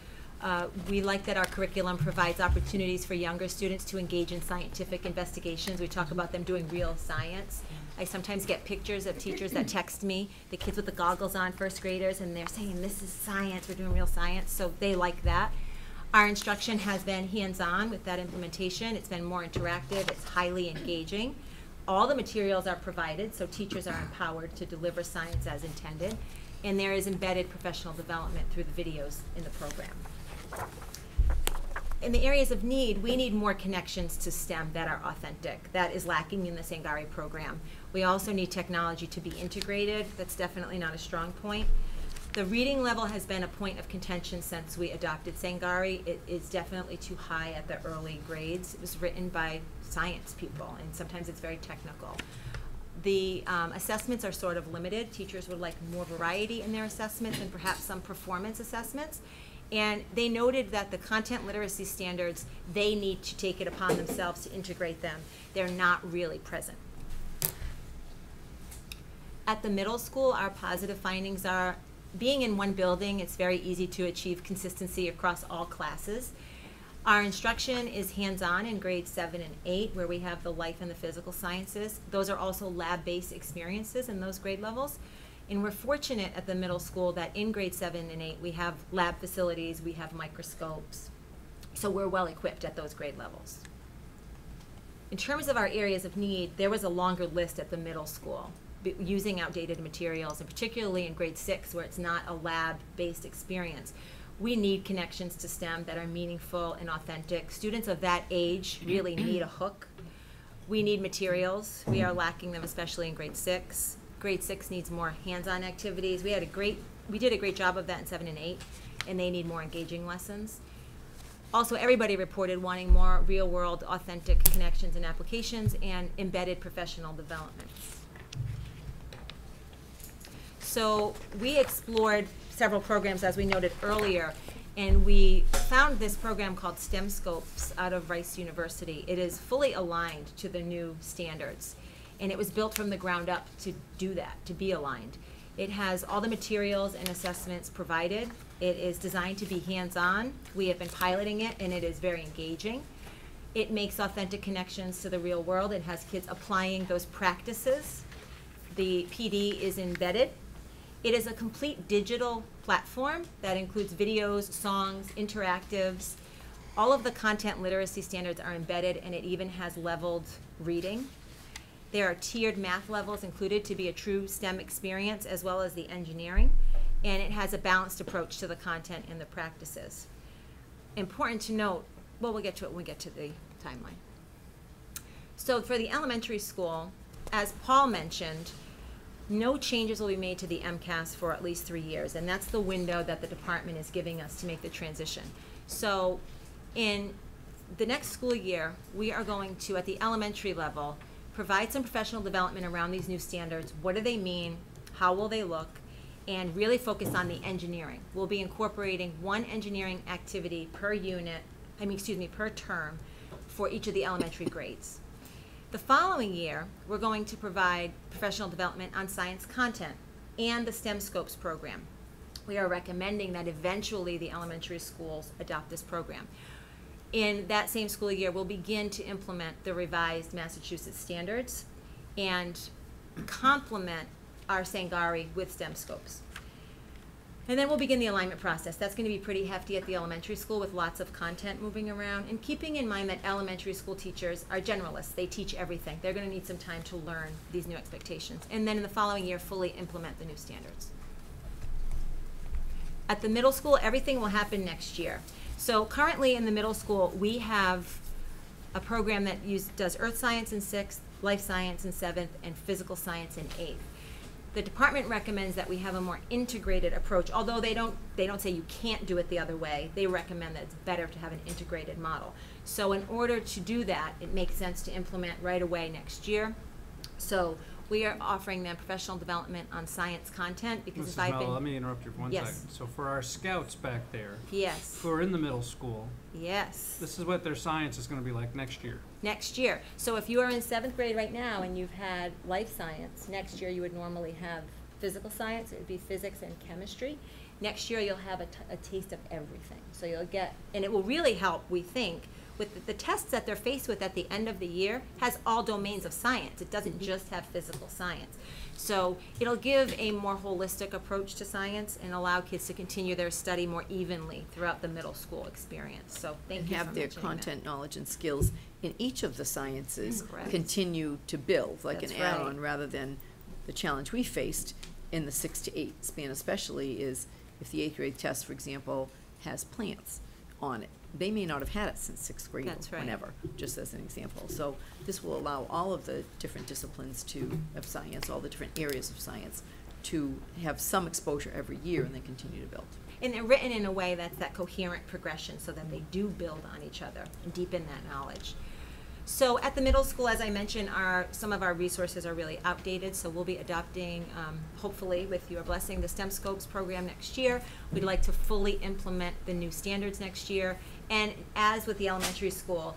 We like that our curriculum provides opportunities for younger students to engage in scientific investigations. We talk about them doing real science. I sometimes get pictures of teachers that text me, the kids with the goggles on, 1st graders, and they're saying, this is science, we're doing real science, so they like that. Our instruction has been hands-on with that implementation. It's been more interactive, it's highly engaging. All the materials are provided, so teachers are empowered to deliver science as intended, and there is embedded professional development through the videos in the program. In the areas of need, we need more connections to STEM that are authentic. That is lacking in the Sangari program. We also need technology to be integrated. That's definitely not a strong point. The reading level has been a point of contention since we adopted Sangari. It is definitely too high at the early grades. It was written by science people, and sometimes it's very technical. The assessments are sort of limited. Teachers would like more variety in their assessments and perhaps some performance assessments. And they noted that the content literacy standards, they need to take it upon themselves to integrate them. They're not really present. At the middle school, our positive findings are, being in one building, it's very easy to achieve consistency across all classes. Our instruction is hands-on in grades 7 and 8, where we have the life and the physical sciences. Those are also lab-based experiences in those grade levels. And we're fortunate at the middle school that in grade 7 and 8, we have lab facilities, we have microscopes. So we're well equipped at those grade levels. In terms of our areas of need, there was a longer list at the middle school, using outdated materials, and particularly in grade 6, where it's not a lab-based experience. We need connections to STEM that are meaningful and authentic. Students of that age really need a hook. We need materials. We are lacking them, especially in grade 6. Grade 6 needs more hands-on activities. We did a great job of that in 7 and 8, and they need more engaging lessons. Also, everybody reported wanting more real-world, authentic connections and applications and embedded professional development. So we explored several programs, as we noted earlier, and we found this program called STEM Scopes out of Rice University. It is fully aligned to the new standards. And it was built from the ground up to do that, to be aligned. It has all the materials and assessments provided. It is designed to be hands-on. We have been piloting it, and it is very engaging. It makes authentic connections to the real world. It has kids applying those practices. The PD is embedded. It is a complete digital platform that includes videos, songs, interactives. All of the content literacy standards are embedded, and it even has leveled reading. There are tiered math levels included to be a true STEM experience, as well as the engineering, and it has a balanced approach to the content and the practices. Important to note, well, we'll get to it when we get to the timeline. So for the elementary school, as Paul mentioned, no changes will be made to the MCAS for at least 3 years, and that's the window that the department is giving us to make the transition. So in the next school year, we are going to, at the elementary level, provide some professional development around these new standards. What do they mean? How will they look? And really focus on the engineering. We'll be incorporating one engineering activity per per term for each of the elementary grades. The following year, we're going to provide professional development on science content and the STEM Scopes program. We are recommending that eventually the elementary schools adopt this program. in that same school year, we'll begin to implement the revised Massachusetts standards and complement our Sangari with STEM scopes. And then we'll begin the alignment process. That's going to be pretty hefty at the elementary school with lots of content moving around. And keeping in mind that elementary school teachers are generalists. They teach everything. They're going to need some time to learn these new expectations. And then in the following year, fully implement the new standards. At the middle school, everything will happen next year. So currently in the middle school, we have a program that does earth science in 6th, life science in 7th, and physical science in 8th. The department recommends that we have a more integrated approach, although they don't say you can't do it the other way. They recommend that it's better to have an integrated model. So in order to do that, it makes sense to implement right away next year. So we are offering them professional development on science content because Mrs. if I've Mello, been... let me interrupt you for one Yes. second. So for our scouts back there, Yes. who are in the middle school, Yes. this is what their science is going to be like next year. Next year. So if you are in 7th grade right now and you've had life science, next year you would normally have physical science. It would be physics and chemistry. Next year you'll have a taste of everything. So you'll get, and it will really help, we think, with the tests that they're faced with at the end of the year has all domains of science. It doesn't just have physical science. So it'll give a more holistic approach to science and allow kids to continue their study more evenly throughout the middle school experience. So thank And you have for their mentioning content, knowledge, and skills in each of the sciences Correct. continue to build, like That's an right. add-on, rather than the challenge we faced in the 6 to 8 span especially is if the 8th grade test, for example, has plants on it. They may not have had it since 6th grade That's or right. whenever, just as an example. So this will allow all of the different disciplines of science, all the different areas of science, to have some exposure every year and then continue to build. And they're written in a way that's that coherent progression so that they do build on each other and deepen that knowledge. So at the middle school, as I mentioned, some of our resources are really outdated, so we'll be adopting, hopefully with your blessing, the STEM Scopes program next year. We'd like to fully implement the new standards next year. And as with the elementary school,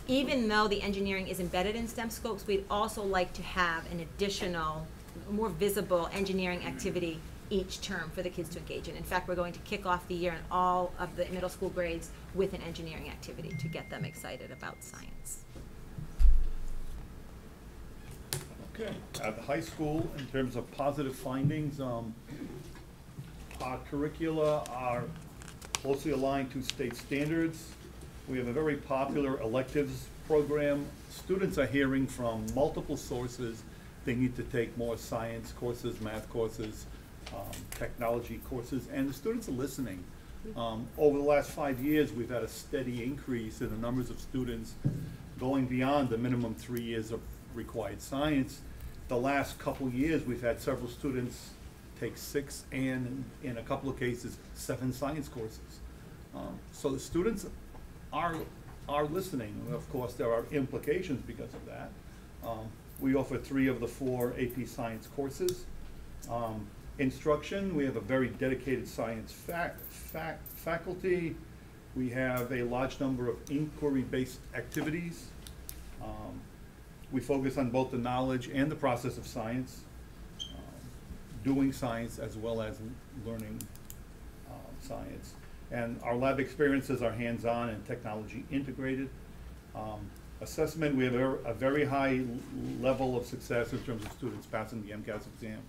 even though the engineering is embedded in STEM Scopes, we'd also like to have an additional, more visible engineering activity each term for the kids to engage in. In fact, we're going to kick off the year in all of the middle school grades with an engineering activity to get them excited about science. Okay, at the high school, in terms of positive findings, our curricula are closely aligned to state standards. We have a very popular electives program. Students are hearing from multiple sources. They need to take more science courses, math courses, technology courses, and the students are listening. Over the last 5 years, we've had a steady increase in the numbers of students going beyond the minimum 3 years of required science. The last couple years, we've had several students take 6 and, in a couple of cases, 7 science courses. So the students are listening. Of course, there are implications because of that. We offer 3 of the 4 AP Science courses. Instruction, we have a very dedicated science faculty. We have a large number of inquiry-based activities. We focus on both the knowledge and the process of science, doing science as well as learning science. And our lab experiences are hands-on and technology integrated. Assessment, we have a very high level of success in terms of students passing the MCAS exam.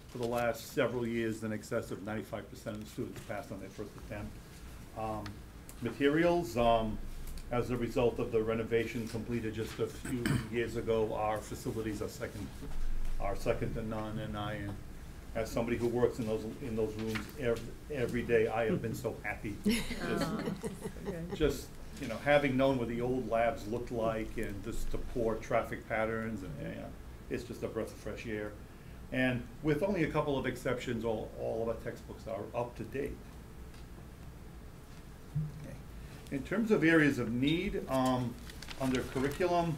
For the last several years, in excess of 95% of the students passed on their first attempt. Materials, as a result of the renovation completed just a few years ago, our facilities are second to none, and I, as somebody who works in those rooms every day, I have been so happy. Just you know, having known what the old labs looked like and just the poor traffic patterns, and it's just a breath of fresh air. And with only a couple of exceptions, all of our textbooks are up to date. Okay. In terms of areas of need, under curriculum,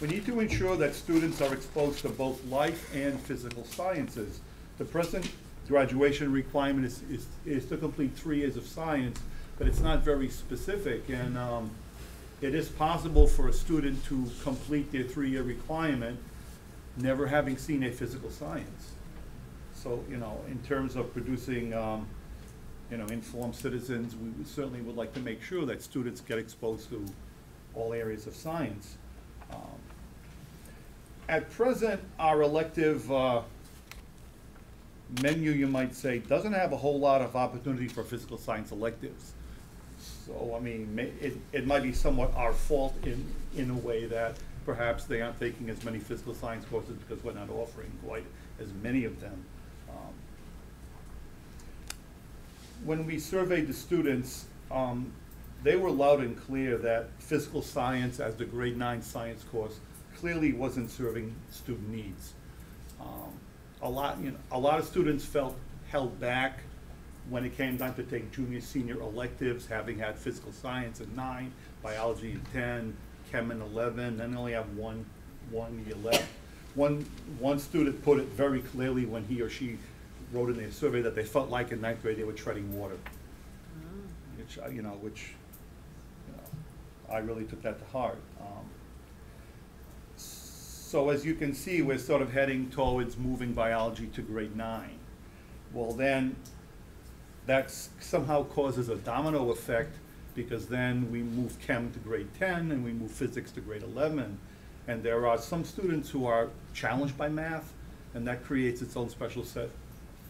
we need to ensure that students are exposed to both life and physical sciences. The present graduation requirement is to complete 3 years of science, but it's not very specific, and it is possible for a student to complete their 3-year requirement never having seen a physical science. So, you know, in terms of producing informed citizens. We certainly would like to make sure that students get exposed to all areas of science. At present, our elective menu, you might say, doesn't have a whole lot of opportunity for physical science electives. So, I mean, it might be somewhat our fault in a way that perhaps they aren't taking as many physical science courses because we're not offering quite as many of them. When we surveyed the students, they were loud and clear that physical science as the grade 9 science course clearly wasn't serving student needs. A lot of students felt held back when it came time to take junior, senior electives, having had physical science in 9, biology in 10, chem in 11, then only have one year left. One student put it very clearly when he or she wrote in their survey that they felt like in 9th grade they were treading water, which I really took that to heart. So as you can see, we're sort of heading towards moving biology to grade 9. Well, then that somehow causes a domino effect, because then we move chem to grade 10 and we move physics to grade 11. And there are some students who are challenged by math, and that creates its own special set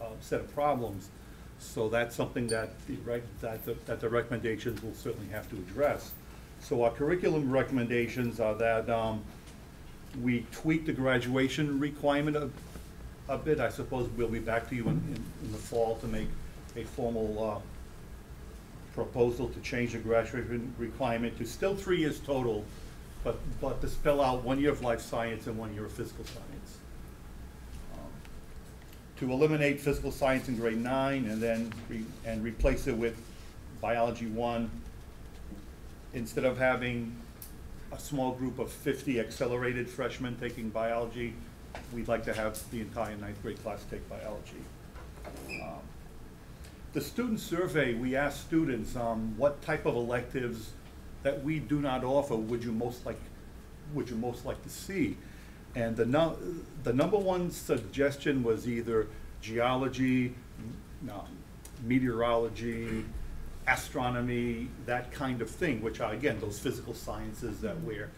of problems. So that's something that the recommendations will certainly have to address. So our curriculum recommendations are that we tweak the graduation requirement a bit. I suppose we'll be back to you in the fall to make a formal proposal to change the graduation requirement to still 3 years total, but to spell out 1 year of life science and 1 year of physical science. To eliminate physical science in grade 9 and then replace it with biology 1. Instead of having a small group of 50 accelerated freshmen taking biology, we'd like to have the entire 9th grade class take biology. The student survey, we asked students what type of electives that we do not offer would you most like to see. And the number one suggestion was either geology, meteorology, astronomy, that kind of thing, which are, again, those physical sciences that we're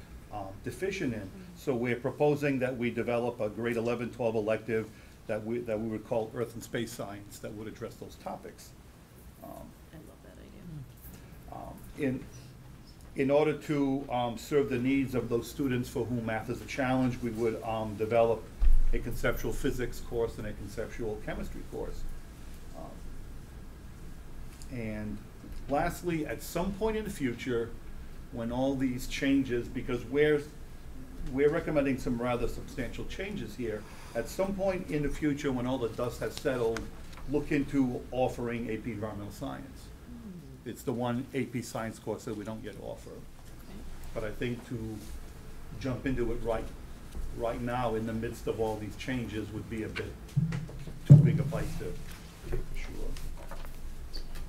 deficient in. So we're proposing that we develop a grade 11, 12 elective that we would call Earth and Space Science that would address those topics. I love that idea. In order to serve the needs of those students for whom math is a challenge, we would develop a conceptual physics course and a conceptual chemistry course. And lastly, at some point in the future, when all these changes, because we're recommending some rather substantial changes here, at some point in the future when all the dust has settled, look into offering AP Environmental Science. It's the one AP Science course that we don't yet offer. But I think to jump into it right now in the midst of all these changes would be a bit too big a bite to take for sure.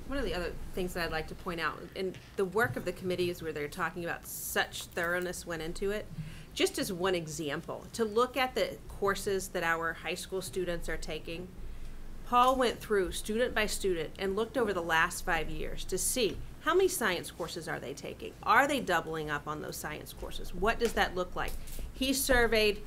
One of the other things that I'd like to point out, in the work of the committees where they're talking about such thoroughness went into it, just as one example, to look at the courses that our high school students are taking, Paul went through student by student and looked over the last 5 years to see how many science courses are they taking? Are they doubling up on those science courses? What does that look like? He surveyed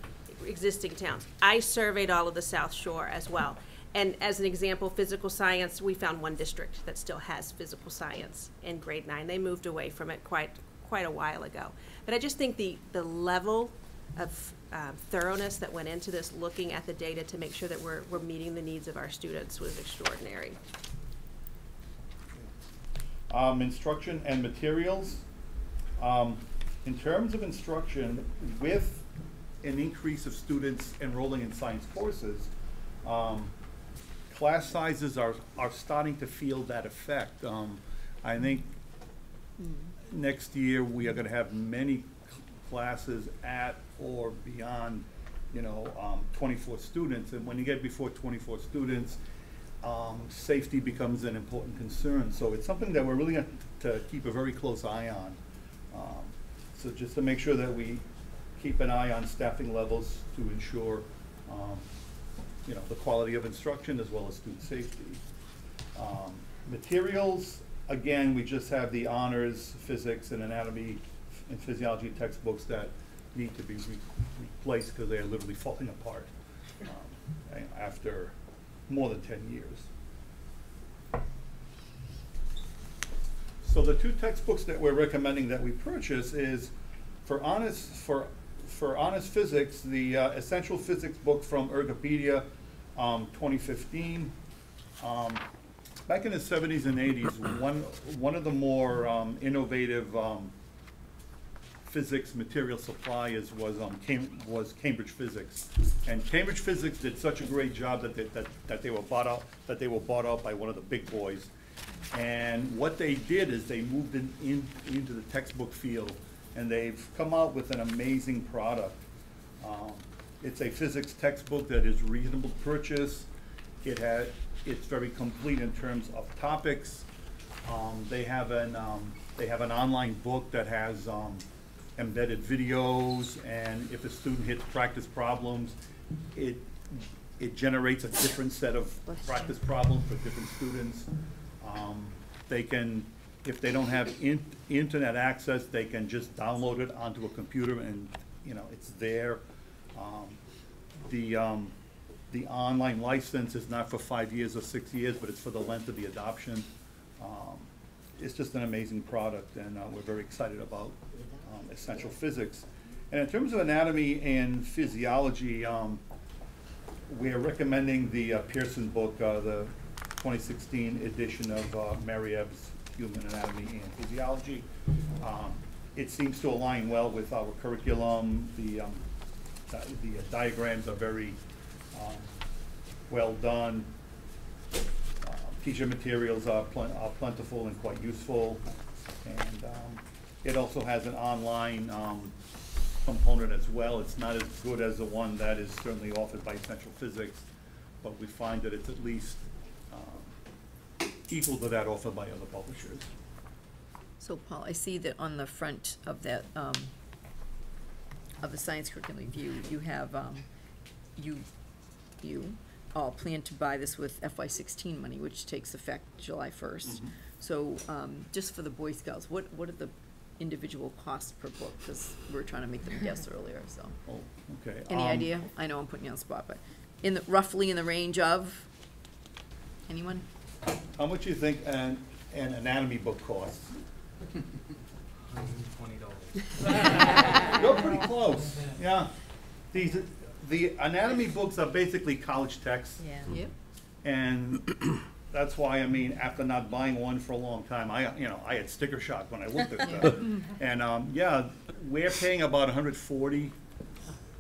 existing towns. I surveyed all of the South Shore as well. And as an example, physical science, we found one district that still has physical science in grade 9. They moved away from it quite a while ago. But I just think the level of thoroughness that went into this, looking at the data to make sure that we're meeting the needs of our students, was extraordinary. Instruction and materials. In terms of instruction, with an increase of students enrolling in science courses, class sizes are starting to feel that effect. I think next year we are going to have many classes at or beyond, 24 students. And when you get before 24 students, safety becomes an important concern. So it's something that we're really going to keep a very close eye on. So just to make sure that we keep an eye on staffing levels to ensure the quality of instruction as well as student safety. Materials, again, we just have the honors, physics, and anatomy and physiology textbooks that need to be replaced because they are literally falling apart after more than 10 years. So the two textbooks that we're recommending that we purchase is for honors physics, the Essential Physics book from Ergopedia, 2015. Back in the 70s and 80s, one of the more innovative physics material suppliers was Cambridge Physics, and Cambridge Physics did such a great job that they were bought out by one of the big boys. And what they did is they moved into the textbook field, and they've come out with an amazing product. It's a physics textbook that is reasonable to purchase. It's very complete in terms of topics. They have an online book that has embedded videos, and if a student hits practice problems, it generates a different set of practice problems for different students. They can, if they don't have internet access, they can just download it onto a computer, and it's there. The online license is not for 5 years or 6 years, but it's for the length of the adoption. It's just an amazing product, and we're very excited about Essential Physics. And in terms of anatomy and physiology, we're recommending the Pearson book, the 2016 edition of Marieb's Human Anatomy and Physiology. It seems to align well with our curriculum. The diagrams are very well done. Teacher materials are plentiful and quite useful, and it also has an online component as well. It's not as good as the one that is certainly offered by Essential Physics, but we find that it's at least equal to that offered by other publishers. So Paul, I see that on the front of that, of the science curriculum review, you have, you all plan to buy this with FY16 money, which takes effect July 1st. Mm-hmm. So just for the Boy Scouts, what are the individual costs per book? Because we're trying to make them guess earlier, so. Oh, okay. Any idea? I know I'm putting you on the spot, but roughly in the range of, anyone? How much do you think an anatomy book costs? $120. You're pretty close. Yeah. The anatomy books are basically college texts. Yeah. Yep. And that's why, I mean, after not buying one for a long time, I had sticker shock when I looked at stuff. And yeah, we're paying about $140.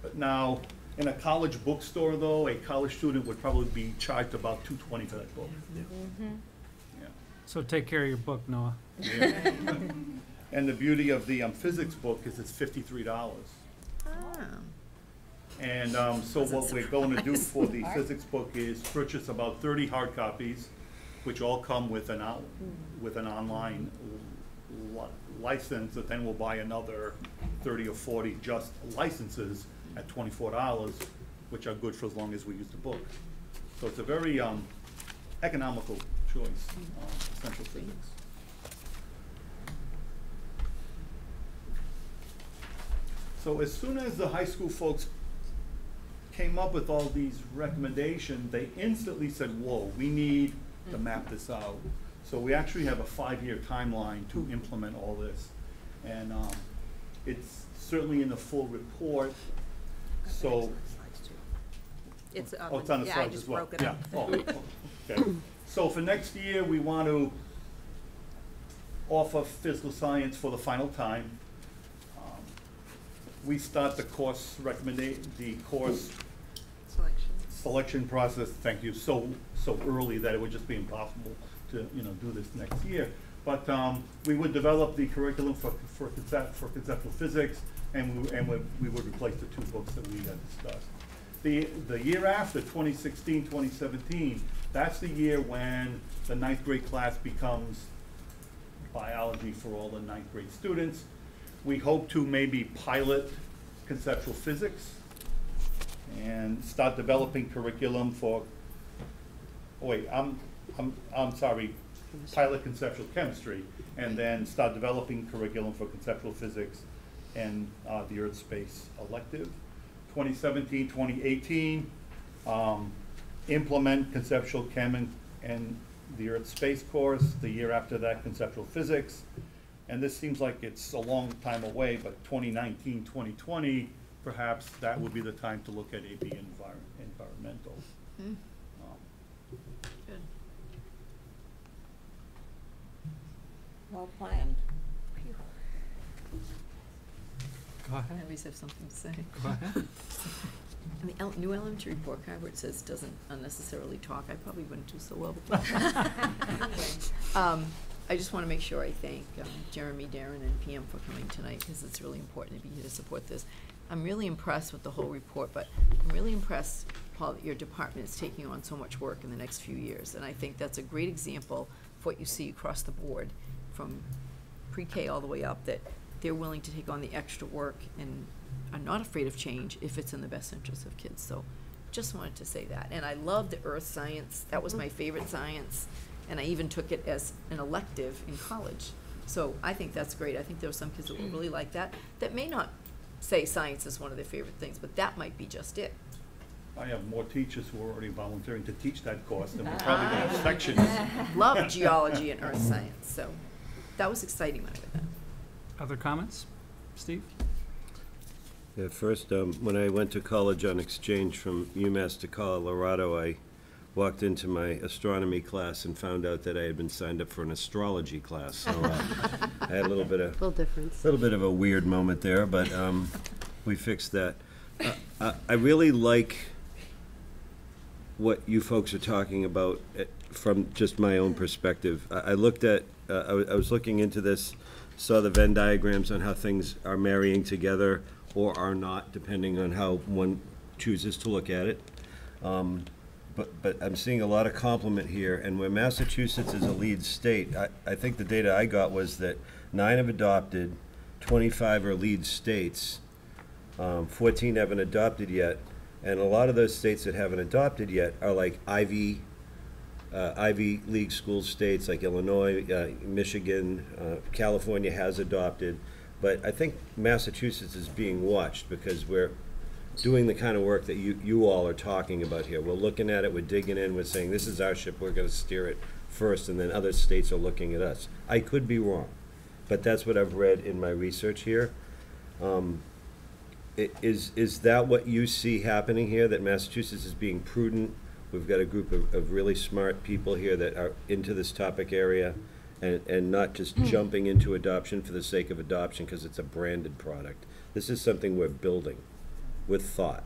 But now, in a college bookstore, though, a college student would probably be charged about $220 for that book. Mm-hmm. Yeah. So take care of your book, Noah. Yeah. And the beauty of the physics book is it's $53. Ah. And so what we're going to do for the physics book is purchase about 30 hard copies, which all come with an online license, but then we'll buy another 30 or 40 just licenses at $24, which are good for as long as we use the book. So it's a very economical choice, Essential Physics. So as soon as the high school folks came up with all these recommendations, they instantly said, whoa, we need to map this out. So we actually have a 5-year timeline to implement all this. And it's certainly in the full report. So It's oh, it's on the yeah, slides I just as well. broke it Yeah. up. Oh, okay. So for next year, we want to offer physical science for the final time. We start the course selection process. Thank you. So early that it would just be impossible to do this next year. But we would develop the curriculum for conceptual physics, and we would replace the 2 books that we had discussed. The year after, 2016, 2017, that's the year when the 9th grade class becomes biology for all the 9th grade students. We hope to maybe pilot conceptual physics and start developing curriculum for, oh wait, I'm sorry, pilot conceptual chemistry, and then start developing curriculum for conceptual physics and the Earth Space elective. 2017, 2018, implement conceptual chem and the Earth Space course. The year after that, conceptual physics. And this seems like it's a long time away, but 2019, 2020, perhaps that would be the time to look at AP environmental. Mm. Good. Well planned. Go ahead. I always have something to say. Go ahead. In the new elementary report card where it says doesn't unnecessarily talk, I probably wouldn't do so well with that. I just want to make sure I thank Jeremy, Darren, and PM for coming tonight, because it's really important to be here to support this. I'm really impressed with the whole report, but I'm really impressed, Paul, that your department is taking on so much work in the next few years. And I think that's a great example of what you see across the board, from pre-K all the way up, that they're willing to take on the extra work and are not afraid of change if it's in the best interest of kids. So just wanted to say that. And I love the earth science. That was my favorite science. And I even took it as an elective in college. So I think that's great. I think there were some kids that will really like that, that may not say science is one of their favorite things, but that might be just it. I have more teachers who are already volunteering to teach that course than we're probably going to have sections. Love geology and earth science. So that was exciting when I read that. Other comments? Steve? Yeah, first, when I went to college on exchange from UMass to Colorado, I walked into my astronomy class and found out that I had been signed up for an astrology class. So I had a little bit of a weird moment there, but we fixed that. I really like what you folks are talking about from just my own perspective. I looked at, I was looking into this, saw the Venn diagrams on how things are marrying together or are not, depending on how one chooses to look at it. But I'm seeing a lot of complement here, and where Massachusetts is a lead state, I think the data I got was that 9 have adopted, 25 are lead states, 14 haven't adopted yet, and a lot of those states that haven't adopted yet are like Ivy League school states like Illinois, Michigan, California has adopted, but I think Massachusetts is being watched because we're doing the kind of work that you all are talking about here. We're looking at it, we're digging in, we're saying this is our ship, we're going to steer it first, and then other states are looking at us. I could be wrong, but that's what I've read in my research here. Is that what you see happening here, that Massachusetts is being prudent? We've got a group of really smart people here that are into this topic area and not just jumping into adoption for the sake of adoption because it's a branded product. This is something we're building with thought.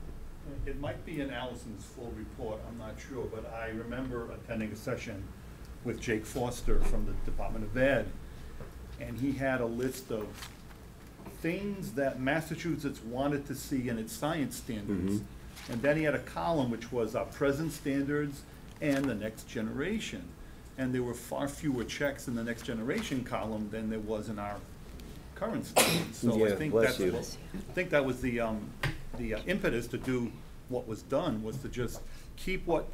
It might be in Allison's full report, I'm not sure, but I remember attending a session with Jake Foster from the Department of Ed, and he had a list of things that Massachusetts wanted to see in its science standards. And then he had a column which was our present standards and the next generation. And there were far fewer checks in the next generation column than there was in our current standards. So Yeah, I think that was the impetus to do what was done, was to just keep what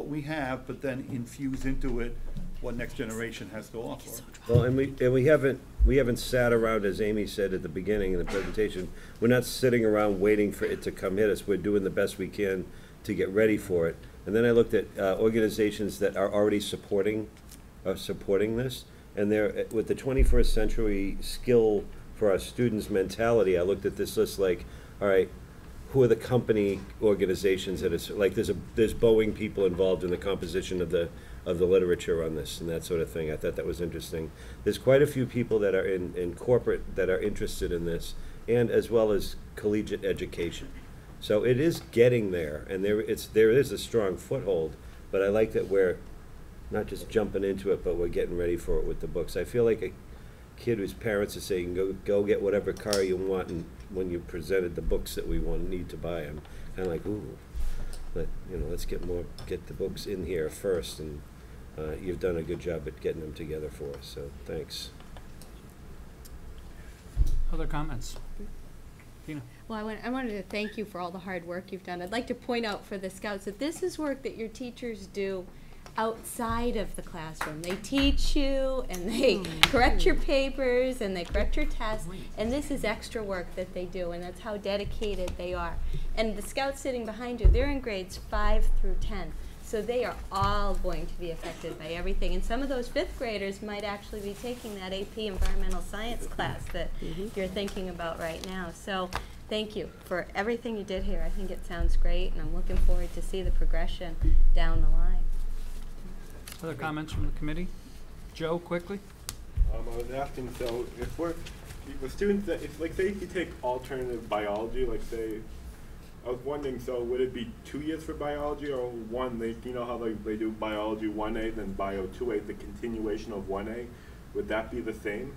we have, but then infuse into it what next generation has to offer. Well, and we haven't sat around, as Amy said at the beginning of the presentation. We're not sitting around waiting for it to come hit us. We're doing the best we can to get ready for it. And then I looked at organizations that are already supporting this, and they're with the 21st century skill for our students mentality. I looked at this list like, all right, who are the company organizations that is like? There's Boeing people involved in the composition of the literature on this and that sort of thing. I thought that was interesting. There's quite a few people that are in corporate that are interested in this, and as well as collegiate education. So it is getting there, and there is a strong foothold. But I like that we're not just jumping into it, but we're getting ready for it with the books. I feel like a kid whose parents are saying, go get whatever car you want, and when you presented the books that we need to buy, I'm kind of like, ooh, let's get the books in here first, and you've done a good job at getting them together for us, so thanks. Other comments? Tina? Well, I wanted to thank you for all the hard work you've done. I'd like to point out for the Scouts that this is work that your teachers do outside of the classroom. They teach you, and they correct your papers, and they correct your tests, and this is extra work that they do, and that's how dedicated they are. And the scouts sitting behind you, they're in grades 5 through 10. So they are all going to be affected by everything. And some of those 5th graders might actually be taking that AP Environmental Science class that you're thinking about right now. So thank you for everything you did here. I think it sounds great, and I'm looking forward to see the progression down the line. Other comments from the committee? Joe, quickly. I was asking, so if a student, if like say if you take alternative biology, like say, I was wondering, so would it be 2 years for biology or one? You know how they do biology 1A, then bio 2A, the continuation of 1A? Would that be the same?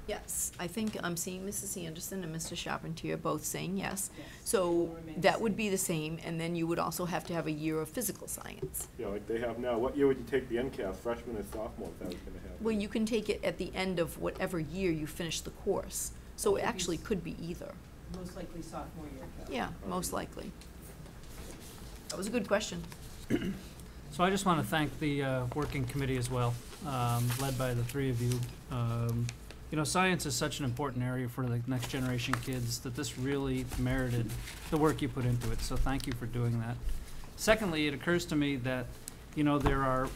Yes, I think I'm seeing Mrs. Anderson and Mr. Charpentier both saying yes. So that would be the same, and then you would also have to have a year of physical science. Yeah, like they have now. What year would you take the NCAS, freshman or sophomore, if that was going to happen? Well, you can take it at the end of whatever year you finish the course. So it actually could be either. Most likely sophomore year. Yeah, most likely. That was a good question. So I just want to thank the working committee as well, led by the 3 of you. You know, science is such an important area for the next generation kids that this really merited the work you put into it. So thank you for doing that. Secondly, it occurs to me that, you know, there are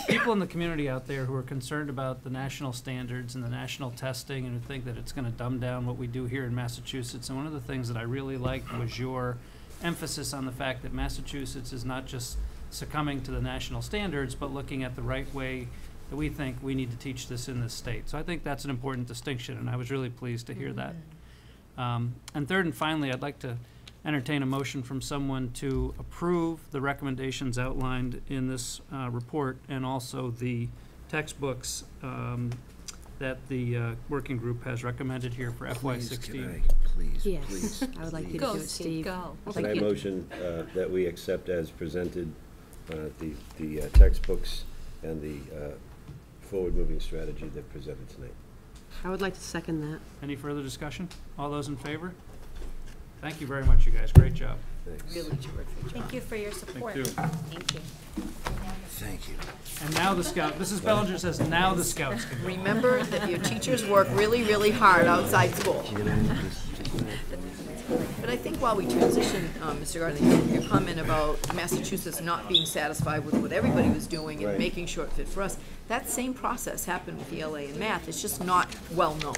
people in the community out there who are concerned about the national standards and the national testing and who think that it's going to dumb down what we do here in Massachusetts. And one of the things that I really liked was your emphasis on the fact that Massachusetts is not just succumbing to the national standards, but looking at the right way that we think we need to teach this in this state. So I think that's an important distinction, and I was really pleased to hear that. And third and finally, I'd like to entertain a motion from someone to approve the recommendations outlined in this report and also the textbooks that the working group has recommended here for FY16. Please, Yes. please. I would like you to Go, do it, Steve. Go. Can I motion that we accept as presented the textbooks and the forward-moving strategy that presented tonight? I would like to second that. Any further discussion? All those in favor? Thank you very much, you guys. Great job. Thanks. Really terrific job. Thank you for your support. you. Thank you. Thank you. And now the scout, Mrs. Bellinger says now the scouts can go. Remember that your teachers work really, really hard outside school. But I think while we transition, Mr. Gardner, your comment about Massachusetts not being satisfied with what everybody was doing and making sure it fit for us, that same process happened with ELA and math. It's just not well known.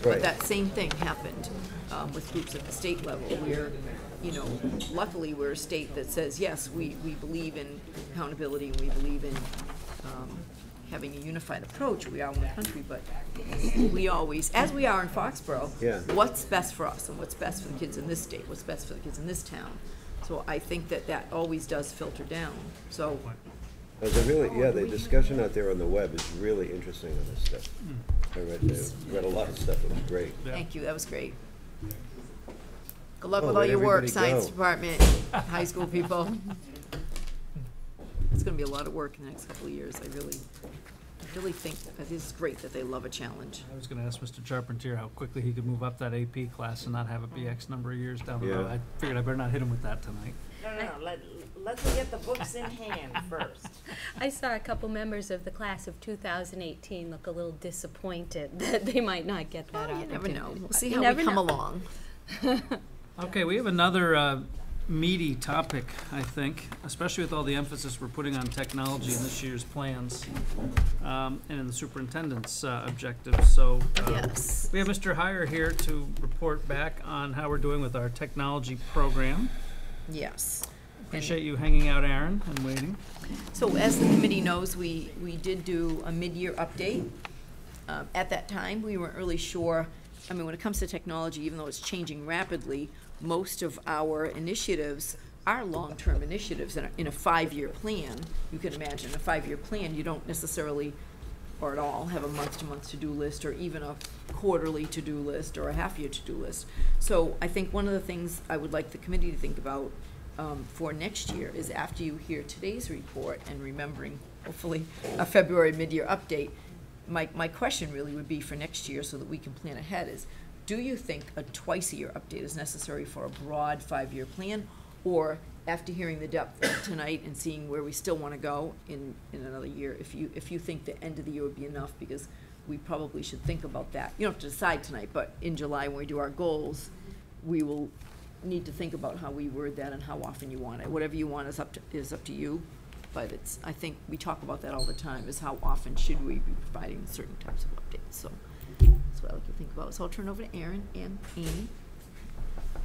But that same thing happened with groups at the state level where, you know, luckily we're a state that says, yes, we believe in accountability and we believe in having a unified approach. We are one country, but we always, as we are in Foxborough, what's best for us and what's best for the kids in this state, what's best for the kids in this town. So I think that that always does filter down. So. The discussion out there on the web is really interesting on this stuff. I read a lot of stuff. It was great. Thank you. That was great. Good luck with all your work, science department, high school people. It's going to be a lot of work in the next couple of years. I really think that it's great that they love a challenge. I was going to ask Mr. Charpentier how quickly he could move up that AP class and not have it be X number of years down the road. I figured I better not hit him with that tonight. No, let's get the books in hand first. I saw a couple members of the class of 2018 look a little disappointed that they might not get that opportunity. You never know. We'll see how we come along. Okay, we have another meaty topic, I think, especially with all the emphasis we're putting on technology in this year's plans and in the superintendent's objectives. So we have Mr. Heyer here to report back on how we're doing with our technology program. Yes. Appreciate you hanging out, Aaron, and waiting. So as the committee knows, we did do a mid-year update. At that time, we weren't really sure. I mean, when it comes to technology, even though it's changing rapidly, most of our initiatives are long-term initiatives in a 5-year plan. You can imagine a 5-year plan, you don't necessarily or at all have a month-to-month to-do list or even a quarterly to-do list or a half-year to-do list. So I think one of the things I would like the committee to think about for next year is after you hear today's report and remembering hopefully a February mid-year update, my question really would be for next year so that we can plan ahead is, do you think a twice-a-year update is necessary for a broad 5-year plan, or after hearing the depth tonight and seeing where we still want to go in another year, if you think the end of the year would be enough, because we probably should think about that. You don't have to decide tonight, but in July when we do our goals, we will need to think about how we word that and how often you want it. Whatever you want is up to you, but I think we talk about that all the time, is how often should we be providing certain types of updates. So that's what I like to think about. So I'll turn over to Erin and Amy.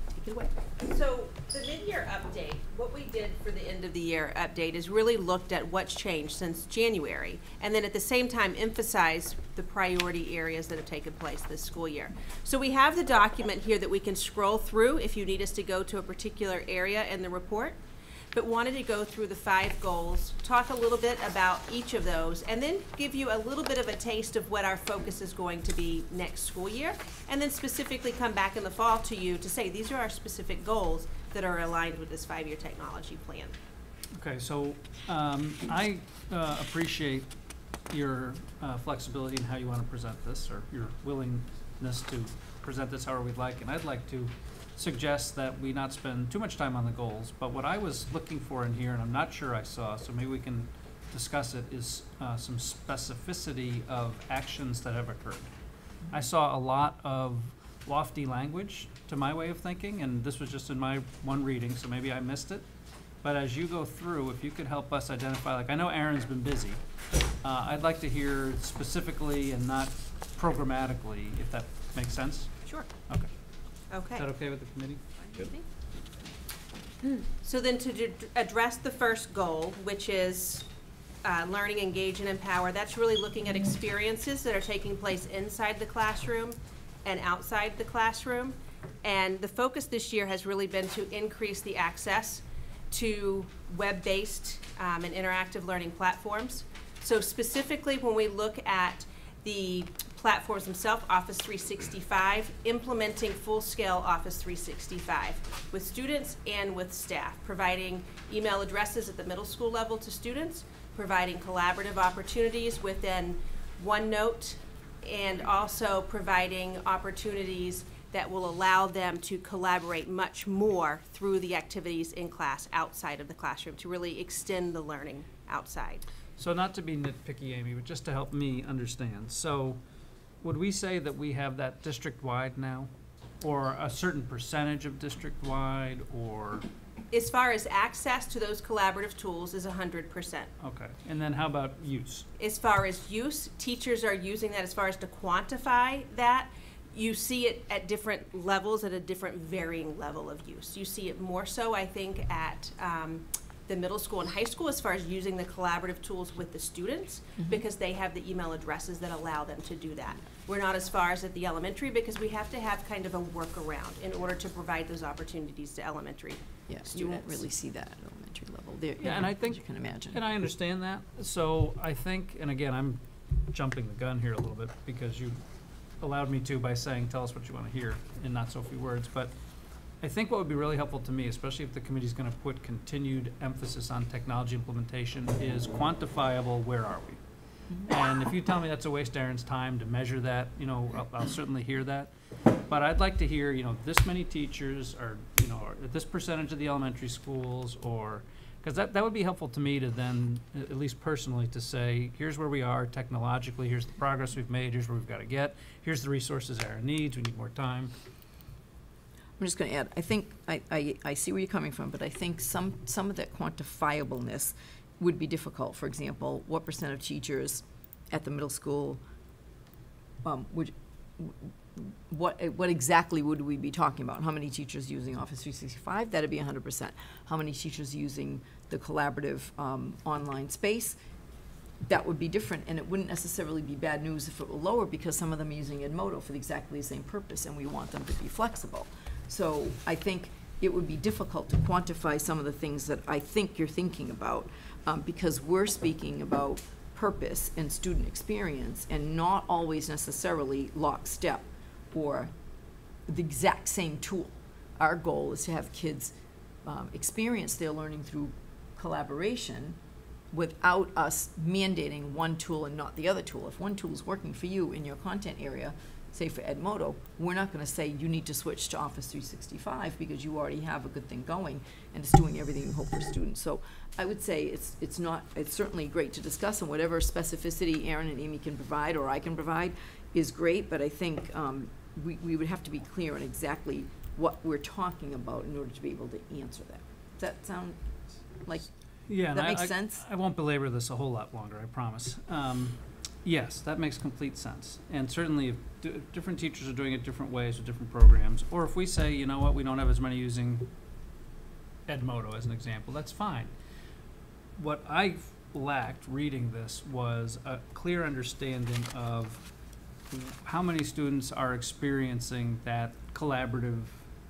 Take it away. So the mid-year update, what we did for the end of the year update is really looked at what's changed since January, and then at the same time emphasize the priority areas that have taken place this school year. So we have the document here that we can scroll through if you need us to go to a particular area in the report, but wanted to go through the 5 goals, talk a little bit about each of those, and then give you a little bit of a taste of what our focus is going to be next school year, and then specifically come back in the fall to you to say these are our specific goals that are aligned with this 5-year technology plan. Okay, so I appreciate your flexibility in how you want to present this, or your willingness to present this however we'd like, and I'd like to suggest that we not spend too much time on the goals, but what I was looking for in here, and I'm not sure I saw, so maybe we can discuss it, is some specificity of actions that have occurred. I saw a lot of lofty language to my way of thinking, and this was just in my one reading, so maybe I missed it. But as you go through, if you could help us identify, like I know Erin's been busy, I'd like to hear specifically and not programmatically, if that makes sense. Sure. Okay. Okay. Is that okay with the committee? Good. So then to address the first goal, which is learning, engage, and empower, that's really looking at experiences that are taking place inside the classroom and outside the classroom. And the focus this year has really been to increase the access to web-based and interactive learning platforms. So specifically when we look at the platforms themselves, Office 365, implementing full-scale Office 365 with students and with staff, providing email addresses at the middle school level to students, providing collaborative opportunities within OneNote, and also providing opportunities that will allow them to collaborate much more through the activities in class outside of the classroom to really extend the learning outside. So not to be nitpicky, Amy, but just to help me understand. So would we say that we have that district-wide now? Or a certain percentage of district-wide, or? As far as access to those collaborative tools is 100%. Okay, and then how about use? As far as use, teachers are using that. As far as to quantify that, you see it at different levels, at a different varying level of use. You see it more so, I think, at the middle school and high school as far as using the collaborative tools with the students, because they have the email addresses that allow them to do that. We're not as far as at the elementary, because we have to have kind of a workaround in order to provide those opportunities to elementary students. You won't really see that at elementary level. There, Yeah, and I think, as you can imagine. and I understand that. So I think, and again, I'm jumping the gun here a little bit because you allowed me to by saying, tell us what you want to hear in not so few words, but I think what would be really helpful to me, especially if the committee's going to put continued emphasis on technology implementation, is quantifiable, where are we? And if you tell me that's a waste of Erin's time to measure that, you know, I'll certainly hear that. But I'd like to hear, you know, this many teachers, or, you know, or this percentage of the elementary schools, or, because that would be helpful to me to then, at least personally, to say, here's where we are technologically, here's the progress we've made, here's where we've got to get, here's the resources Erin needs, we need more time. I'm just going to add, I think, I see where you're coming from, but I think some of that quantifiableness would be difficult. For example, what percent of teachers at the middle school what exactly would we be talking about? How many teachers using Office 365? That'd be 100%. How many teachers using the collaborative online space? That would be different, and it wouldn't necessarily be bad news if it were lower, because some of them are using Edmodo for exactly the same purpose, and we want them to be flexible. So I think it would be difficult to quantify some of the things that I think you're thinking about, because we're speaking about purpose and student experience, and not always necessarily lockstep or the exact same tool. Our goal is to have kids experience their learning through collaboration without us mandating one tool and not the other tool. If one tool is working for you in your content area, say for Edmodo, we're not gonna say you need to switch to Office 365 because you already have a good thing going and it's doing everything you hope for students. So I would say it's certainly great to discuss, and whatever specificity Aaron and Amy can provide or I can provide is great, but I think we would have to be clear on exactly what we're talking about in order to be able to answer that. Does that sound like, Yeah, that and makes sense? I won't belabor this a whole lot longer, I promise. Yes, that makes complete sense. And certainly if different teachers are doing it different ways with different programs, or if we say, you know what, we don't have as many using Edmodo as an example, that's fine. What I lacked reading this was a clear understanding of how many students are experiencing that collaborative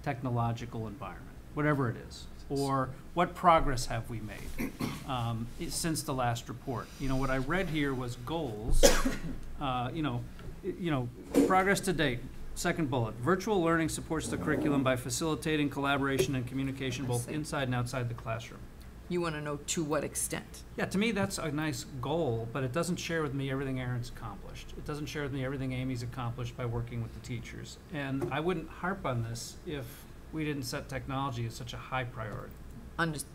technological environment, whatever it is, or what progress have we made since the last report. You know, what I read here was goals, progress to date. Second bullet, virtual learning supports the curriculum by facilitating collaboration and communication both inside and outside the classroom. You want to know to what extent? Yeah, to me that's a nice goal, but it doesn't share with me everything Aaron's accomplished. It doesn't share with me everything Amy's accomplished by working with the teachers. And I wouldn't harp on this if we didn't set technology as such a high priority.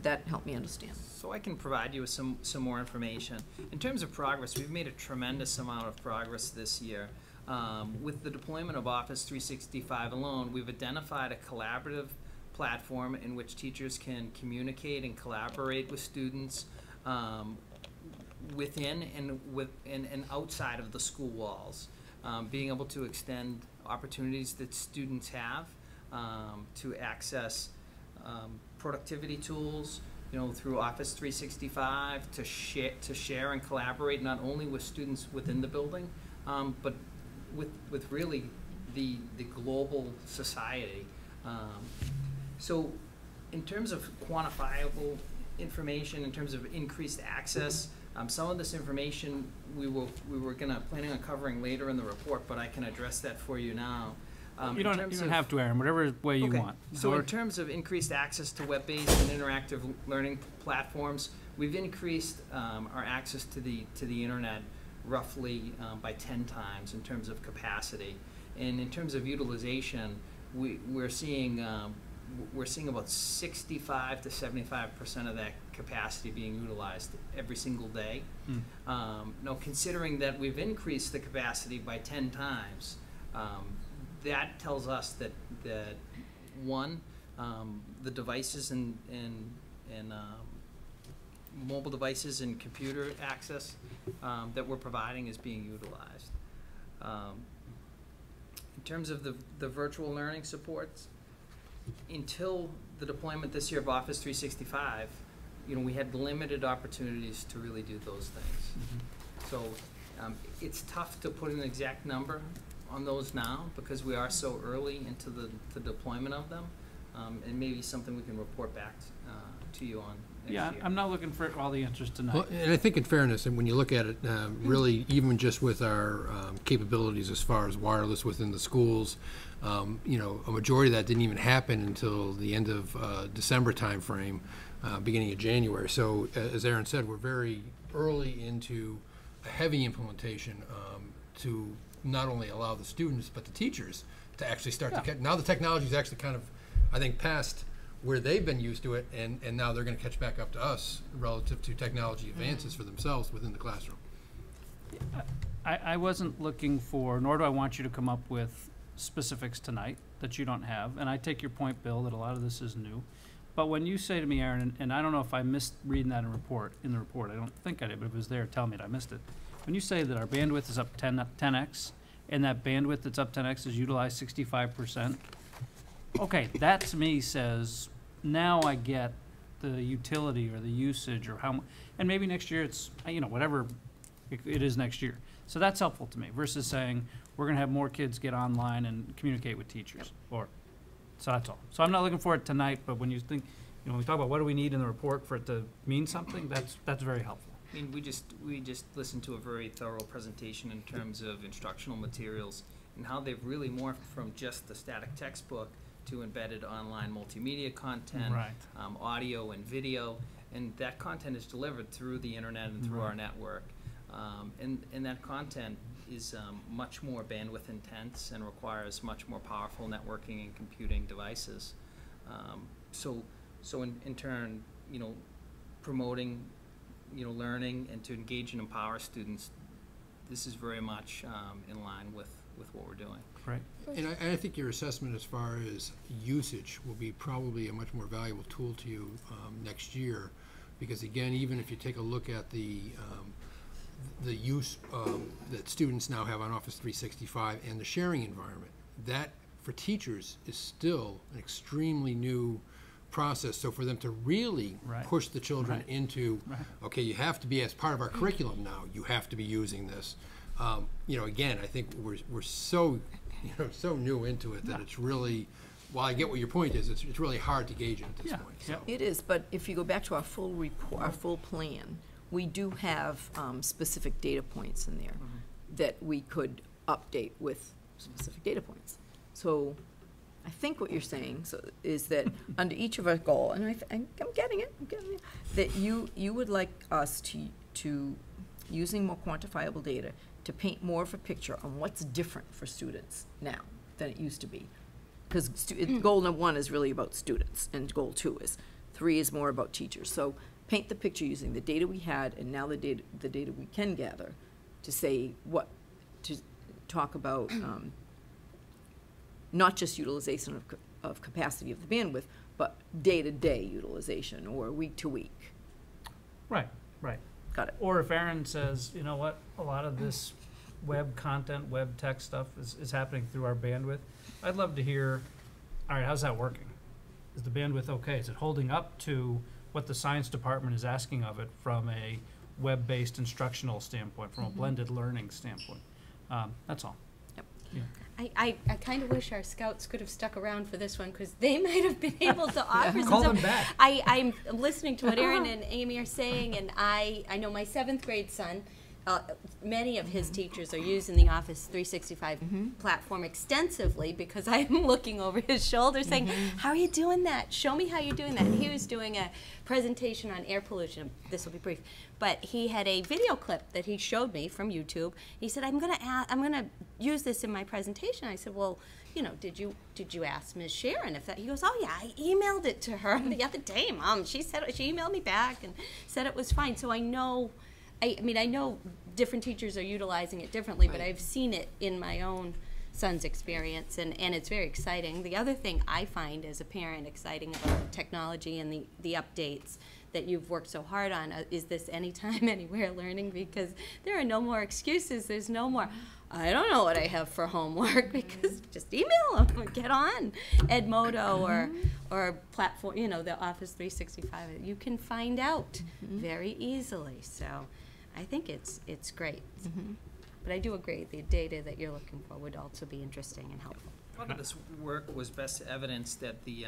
That helped me understand. So I can provide you with some more information. In terms of progress, we've made a tremendous amount of progress this year. With the deployment of Office 365 alone, we've identified a collaborative platform in which teachers can communicate and collaborate with students within and outside of the school walls, being able to extend opportunities that students have to access productivity tools, through Office 365, to share and collaborate not only with students within the building, but with really the global society. So in terms of quantifiable information, in terms of increased access, some of this information we were planning on covering later in the report, but I can address that for you now. You don't have to, Aaron, whatever way you want. So in terms of increased access to web-based and interactive learning platforms, we've increased our access to the internet roughly by 10 times in terms of capacity. And in terms of utilization, we're seeing about 65 to 75% of that capacity being utilized every single day. Now, considering that we've increased the capacity by 10 times, that tells us that one, the devices and mobile devices and computer access that we're providing is being utilized. In terms of the virtual learning supports, until the deployment this year of Office 365, we had limited opportunities to really do those things. So it's tough to put an exact number on those now because we are so early into the deployment of them, and maybe something we can report back to you on next year. I'm not looking for all the answers tonight. Well, and I think in fairness, and when you look at it, really even just with our capabilities as far as wireless within the schools, a majority of that didn't even happen until the end of December timeframe, beginning of January. So as Aaron said, we're very early into a heavy implementation to not only allow the students but the teachers to actually start to catch. Now the technology is actually kind of, I think, past where they've been used to it, and now they're going to catch back up to us relative to technology advances for themselves within the classroom. I wasn't looking for, nor do I want you to come up with specifics tonight that you don't have, and I take your point, Bill, that a lot of this is new. But when you say to me, Aaron, and I don't know if I missed reading that in the report, I don't think I did, but if it was there, tell me that I missed it. When you say that our bandwidth is up 10x, and that bandwidth that's up 10x is utilized 65%, okay, that to me says, now I get the utility or the usage or how, and maybe next year it's, whatever it is next year. So that's helpful to me versus saying we're going to have more kids get online and communicate with teachers. So that's all. So I'm not looking for it tonight, but when you think, when we talk about what do we need in the report for it to mean something, that's very helpful. I mean, we just listened to a very thorough presentation in terms of instructional materials and how they've really morphed from just the static textbook to embedded online multimedia content, audio and video, and that content is delivered through the internet and through our network. And that content is much more bandwidth intense and requires much more powerful networking and computing devices. So in turn, you know, promoting, you know, learning and to engage and empower students, this is very much in line with what we're doing. Right. And I think your assessment as far as usage will be probably a much more valuable tool to you next year, because again, even if you take a look at the use that students now have on Office 365 and the sharing environment, that for teachers is still an extremely new process. So for them to really push the children into, okay, you have to be, as part of our curriculum now, you have to be using this. You know, again, I think we're so, you know, so new into it that it's really, while I get what your point is, it's really hard to gauge it at this point. So. It is, but if you go back to our full report, our full plan, we do have specific data points in there that we could update with specific data points. So I think what you're saying is that under each of our goal, and I'm getting it, that you would like us to using more quantifiable data to paint more of a picture on what's different for students now than it used to be. Because goal number 1 is really about students, and goal 2 is 3 is more about teachers. So paint the picture using the data we had and now the data we can gather to say to talk about not just utilization of capacity of the bandwidth, but day-to-day utilization or week-to-week. Right. Got it. Or if Aaron says, you know what, a lot of this web content, web tech stuff is happening through our bandwidth, I'd love to hear, all right, how's that working? Is the bandwidth okay? Is it holding up to what the science department is asking of it from a web-based instructional standpoint, from a blended learning standpoint? That's all. Yep. Yeah. I kind of wish our scouts could have stuck around for this one, because they might have been able to offer some Call stuff. them back. I'm listening to what Erin and Amy are saying, and I know my 7th grade son, many of his teachers are using the Office 365 platform extensively, because I'm looking over his shoulder saying, how are you doing that? Show me how you're doing that. And he was doing a presentation on air pollution. This will be brief. But he had a video clip that he showed me from YouTube. He said, I'm gonna use this in my presentation. I said, well, you know, did you ask Ms. Sharon if that? He goes, oh yeah, I emailed it to her the other day, Mom. She emailed me back and said it was fine. So I know, I mean, I know different teachers are utilizing it differently, but I've seen it in my own son's experience, and it's very exciting. The other thing I find as a parent exciting about the technology and the updates that you've worked so hard on is this anytime, anywhere learning, because there are no more excuses. There's no more, I don't know what I have for homework, because just email them or get on Edmodo or platform, you know, the Office 365. You can find out very easily. So I think it's great. But I do agree, the data that you're looking for would also be interesting and helpful. Part of this work was best evidenced at the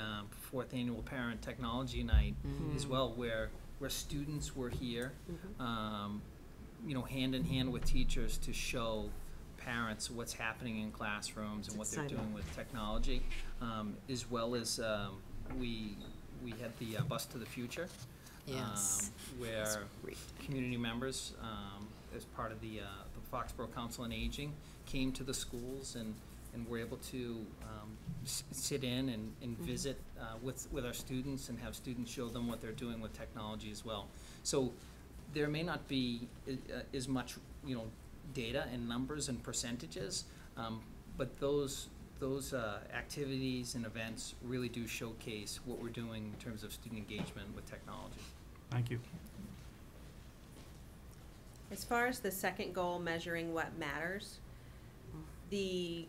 4th Annual Parent Technology Night as well, where students were here, you know, hand in hand with teachers to show parents what's happening in classrooms and what they're doing with technology, as well as we had the Bus to the Future, where community members, as part of the Foxborough Council on Aging, came to the schools and were able to sit in and visit with our students and have students show them what they're doing with technology as well. So there may not be as much, you know, data and numbers and percentages, but those activities and events really do showcase what we're doing in terms of student engagement with technology. Thank you. As far as the second goal, measuring what matters, the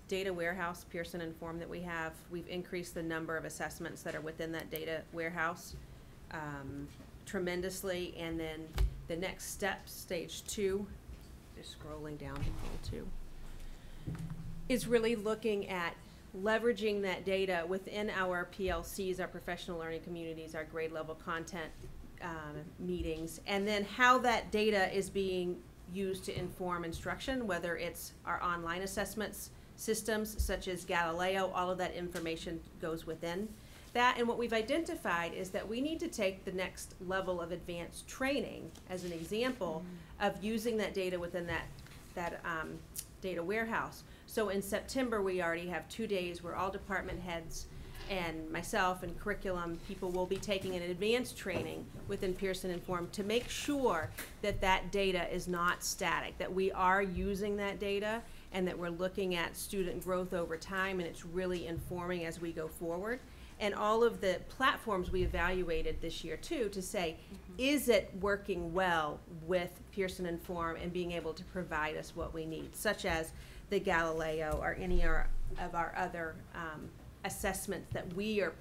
data warehouse, Pearson Inform, that we have, we've increased the number of assessments that are within that data warehouse tremendously. And then the next step, stage 2, just scrolling down to goal 2, is really looking at leveraging that data within our PLCs, our professional learning communities, our grade level content meetings, and then how that data is being used to inform instruction, whether it's our online assessments systems such as Galileo. All of that information goes within that. And what we've identified is that we need to take the next level of advanced training as an example of using that data within that data warehouse. So in September, we already have 2 days where all department heads and myself and curriculum people will be taking an advanced training within Pearson Inform to make sure that that data is not static, that we are using that data and that we're looking at student growth over time, and it's really informing as we go forward. And all of the platforms we evaluated this year too to say, is it working well with Pearson Inform and being able to provide us what we need, such as the Galileo or any of our other assessments that we are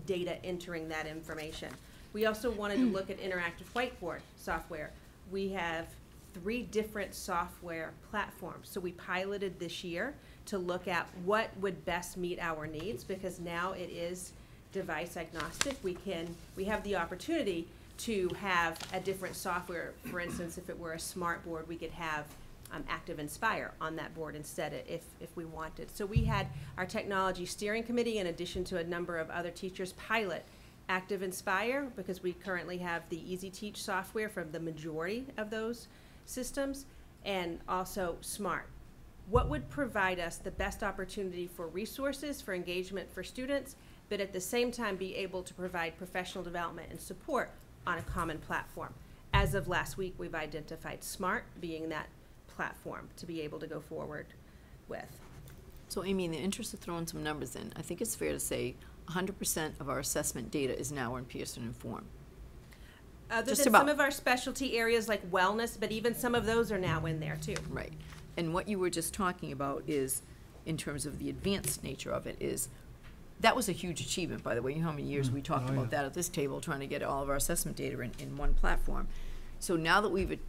data entering that information. We also wanted to look at interactive whiteboard software. We have 3 different software platforms. So we piloted this year to look at what would best meet our needs, because now it is device agnostic. We have the opportunity to have a different software. For instance, if it were a smart board, we could have Active Inspire on that board instead if we wanted. So we had our technology steering committee, in addition to a number of other teachers, pilot Active Inspire, because we currently have the Easy Teach software from the majority of those systems, and also Smart. What would provide us the best opportunity for resources, for engagement for students, but at the same time be able to provide professional development and support on a common platform? As of last week, we've identified Smart being that platform to be able to go forward with. So Amy, in the interest of throwing some numbers in, I think it's fair to say 100% of our assessment data is now in Pearson Inform. Other than some of our specialty areas like wellness, but even some of those are now in there too. Right. And what you were just talking about is, in terms of the advanced nature of it, is that was a huge achievement, by the way. You know how many years we talked about that at this table, trying to get all of our assessment data in one platform. So now that we've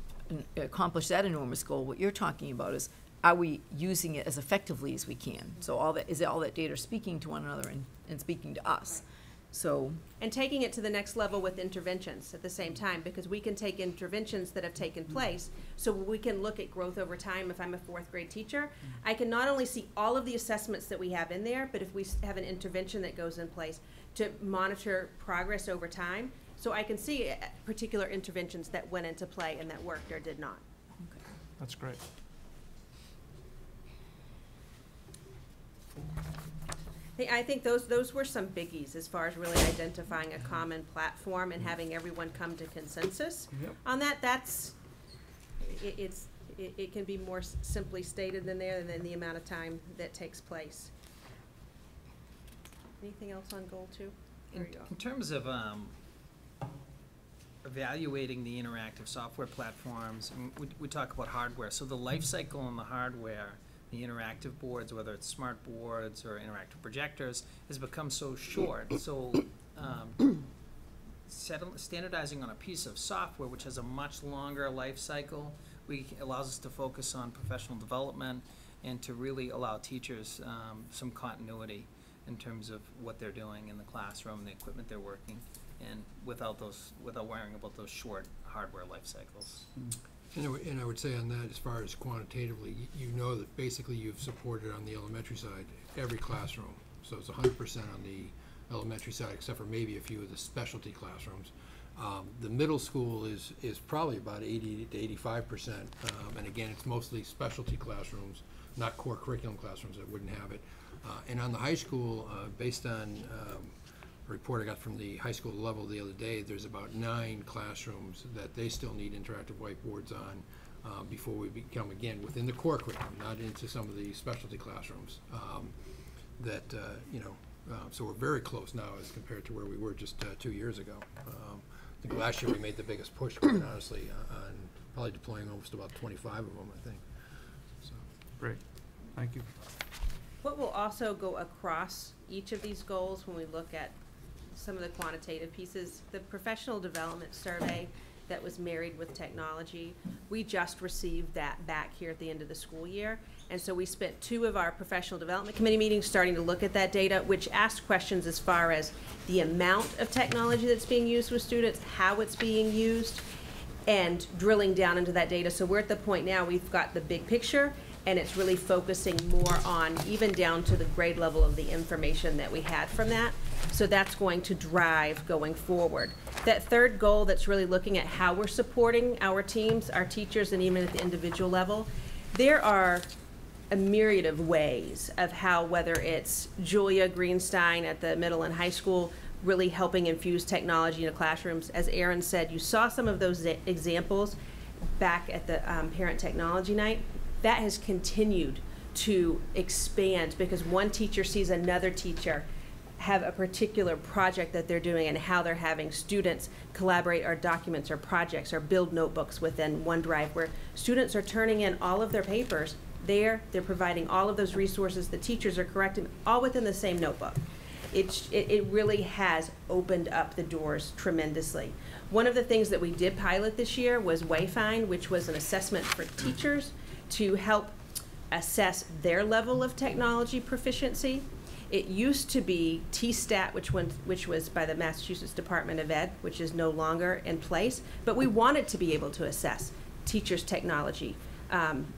accomplished that enormous goal, what you're talking about is, are we using it as effectively as we can? So all that data speaking to one another and speaking to us. So, and taking it to the next level with interventions at the same time, because we can take interventions that have taken place, so we can look at growth over time. If I'm a 4th grade teacher, I can not only see all of the assessments that we have in there, but if we have an intervention that goes in place to monitor progress over time, so I can see particular interventions that went into play and that worked or did not. Okay. That's great. I think those were some biggies as far as really identifying a common platform and having everyone come to consensus on that. It can be more simply stated than the amount of time that takes place. Anything else on goal 2? In terms of evaluating the interactive software platforms, we talk about hardware. So the life cycle on the hardware, the interactive boards, whether it's smart boards or interactive projectors, has become so short. So standardizing on a piece of software which has a much longer life cycle allows us to focus on professional development and to really allow teachers some continuity in terms of what they're doing in the classroom, the equipment they're working, and without worrying about those short hardware life cycles. And I would say on that, as far as quantitatively, you know that basically you've supported on the elementary side every classroom. So it's 100% on the elementary side, except for maybe a few of the specialty classrooms. The middle school is probably about 80 to 85%, and again, it's mostly specialty classrooms, not core curriculum classrooms that wouldn't have it. And on the high school, based on a report I got from the high school level the other day, there's about 9 classrooms that they still need interactive whiteboards on before we become, again, within the core curriculum, not into some of the specialty classrooms. So we're very close now as compared to where we were just 2 years ago. I think last year we made the biggest push, quite honestly, on probably deploying almost about 25 of them, I think. So. Great. Thank you. What will also go across each of these goals when we look at some of the quantitative pieces, the professional development survey that was married with technology, we just received that back here at the end of the school year. And so we spent 2 of our professional development committee meetings starting to look at that data, which asked questions as far as the amount of technology that's being used with students, how it's being used, and drilling down into that data. So we're at the point now we've got the big picture, and it's really focusing more on even down to the grade level of the information that we had from that. So that's going to drive going forward. That 3rd goal that's really looking at how we're supporting our teams, our teachers, and even at the individual level, there are a myriad of ways of how, whether it's Julia Greenstein at the middle and high school really helping infuse technology into classrooms. As Erin said, you saw some of those examples back at the Parent Technology Night. That has continued to expand because one teacher sees another teacher have a particular project that they're doing and how they're having students collaborate or documents or projects or build notebooks within OneDrive, where students are turning in all of their papers there. They're providing all of those resources. The teachers are correcting all within the same notebook. It really has opened up the doors tremendously. One of the things that we did pilot this year was Wayfind, which was an assessment for teachers to help assess their level of technology proficiency. It used to be TSTAT, which was by the Massachusetts Department of Ed, which is no longer in place, but we wanted to be able to assess teachers' technology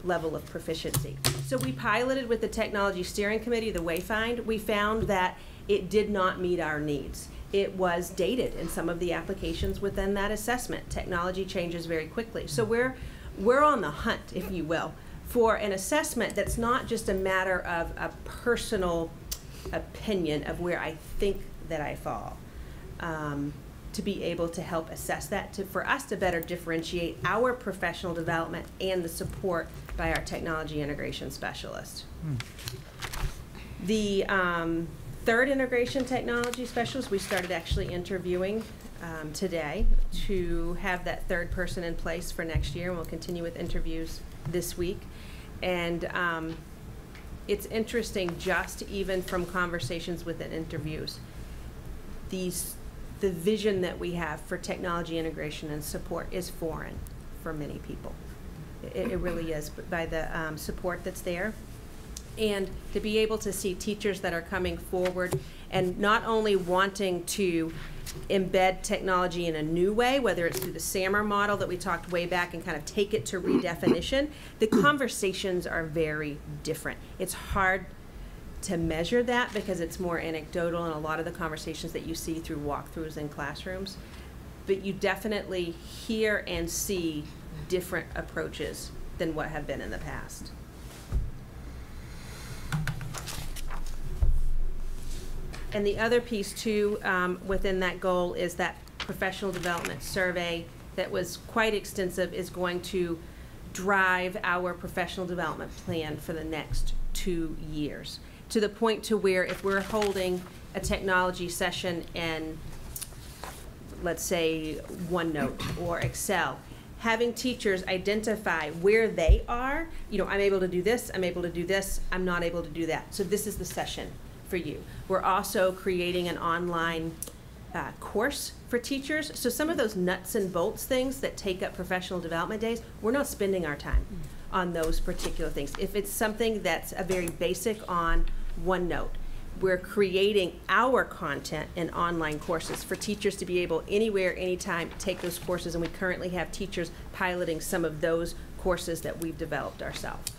level of proficiency. So we piloted with the Technology Steering Committee, the Wayfind. We found that it did not meet our needs. It was dated in some of the applications within that assessment. Technology changes very quickly. So we're on the hunt, if you will, for an assessment that's not just a matter of a personal opinion of where I think that I fall, to be able to help assess that, for us to better differentiate our professional development and the support by our technology integration specialist. The third integration technology specialist, we started actually interviewing today to have that third person in place for next year, and we'll continue with interviews this week. And it's interesting, just even from conversations within interviews, the vision that we have for technology integration and support is foreign for many people. It really is, by the support that's there. And to be able to see teachers that are coming forward and not only wanting to embed technology in a new way, whether it's through the SAMR model that we talked way back and kind of take it to redefinition, the conversations are very different. It's hard to measure that because it's more anecdotal in a lot of the conversations that you see through walkthroughs in classrooms. But you definitely hear and see different approaches than what have been in the past. And the other piece too within that goal is that professional development survey that was quite extensive is going to drive our professional development plan for the next 2 years, to the point to where if we're holding a technology session in, let's say, OneNote or Excel, having teachers identify where they are, you know, I'm able to do this, I'm able to do this, I'm not able to do that. So this is the session for you. We're also creating an online course for teachers. So some of those nuts and bolts things that take up professional development days, we're not spending our time on those particular things. If it's something that's a very basic on OneNote, we're creating our content in online courses for teachers to be able anywhere, anytime, take those courses, and we currently have teachers piloting some of those courses that we've developed ourselves.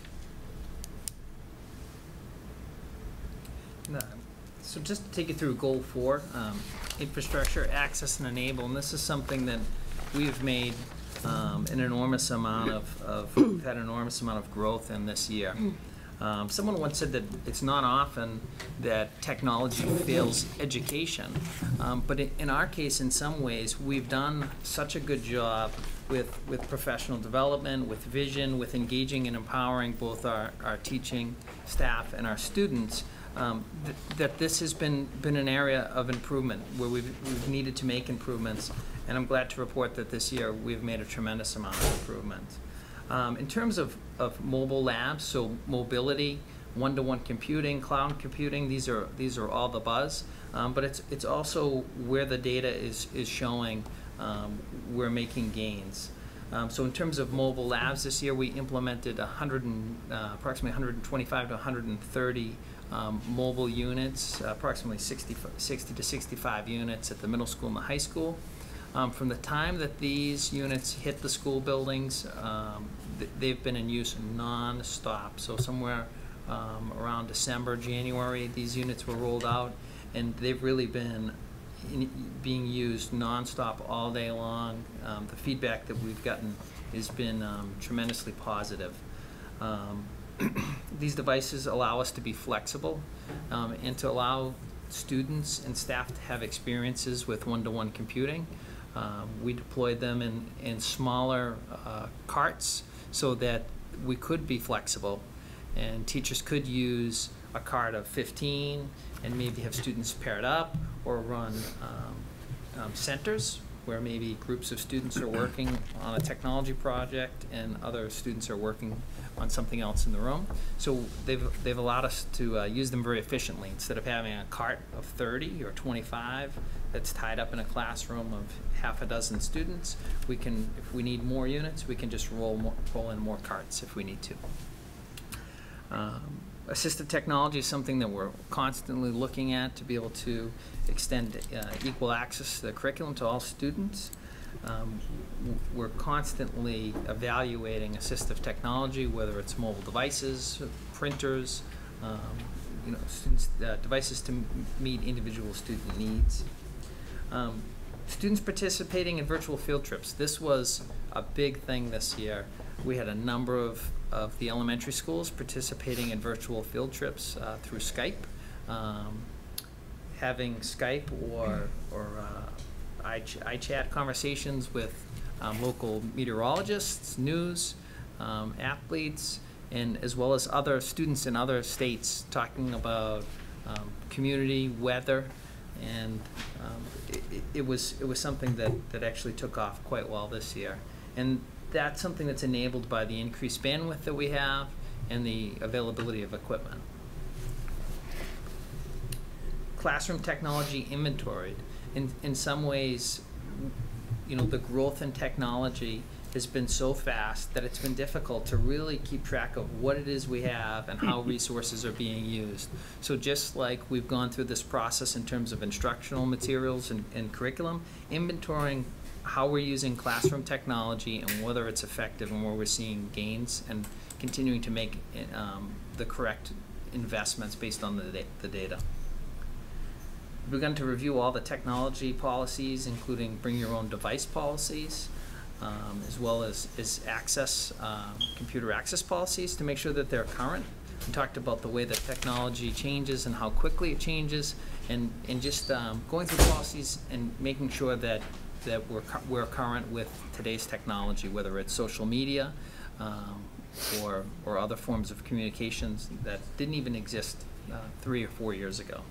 So just to take you through goal 4, infrastructure, access, and enable, and this is something that we've made an enormous amount we've had an enormous amount of growth in this year. Someone once said that it's not often that technology fails education, but in our case, in some ways, we've done such a good job with professional development, with vision, with engaging and empowering both our teaching staff and our students, that this has been an area of improvement where we've needed to make improvements, and I'm glad to report that this year we've made a tremendous amount of improvement. In terms of mobile labs, so mobility, one-to-one computing, cloud computing, these are all the buzz, but it's also where the data is showing we're making gains. So in terms of mobile labs this year, we implemented approximately 125 to 130 mobile units, approximately 60 to 65 units at the middle school and the high school. From the time that these units hit the school buildings, they've been in use non-stop. So somewhere around December, January, these units were rolled out, and they've really been being used non-stop all day long. The feedback that we've gotten has been tremendously positive. These devices allow us to be flexible and to allow students and staff to have experiences with one-to-one computing. We deployed them in smaller carts so that we could be flexible, and teachers could use a cart of 15 and maybe have students paired up or run centers where maybe groups of students are working on a technology project and other students are working on something else in the room. So they've allowed us to use them very efficiently. Instead of having a cart of 30 or 25 that's tied up in a classroom of half a dozen students, we can, if we need more units, we can just roll in more carts if we need to. Assistive technology is something that we're constantly looking at to be able to extend equal access to the curriculum to all students. We're constantly evaluating assistive technology, whether it's mobile devices, printers, students, devices to meet individual student needs. Students participating in virtual field trips. This was a big thing this year. We had a number of the elementary schools participating in virtual field trips through Skype. Having Skype or iChat conversations with local meteorologists, news, athletes, and as well as other students in other states talking about community, weather, and it was something that actually took off quite well this year. And that's something that's enabled by the increased bandwidth that we have and the availability of equipment. Classroom technology inventoried. In some ways, the growth in technology has been so fast that it's been difficult to really keep track of what it is we have and how resources are being used. So just like we've gone through this process in terms of instructional materials and curriculum, inventorying how we're using classroom technology and whether it's effective and where we're seeing gains and continuing to make the correct investments based on the data. We've begun to review all the technology policies, including bring your own device policies, as well as access, computer access policies to make sure that they're current. We talked about the way that technology changes and how quickly it changes, and just going through policies and making sure that we're current with today's technology, whether it's social media or other forms of communications that didn't even exist 3 or 4 years ago.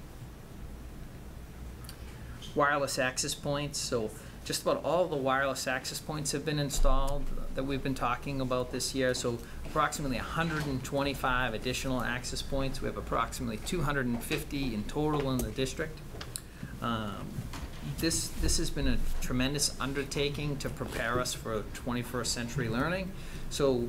Wireless access points. So just about all the wireless access points have been installed that we've been talking about this year. So approximately 125 additional access points. We have approximately 250 in total in the district. This has been a tremendous undertaking to prepare us for 21st century learning. So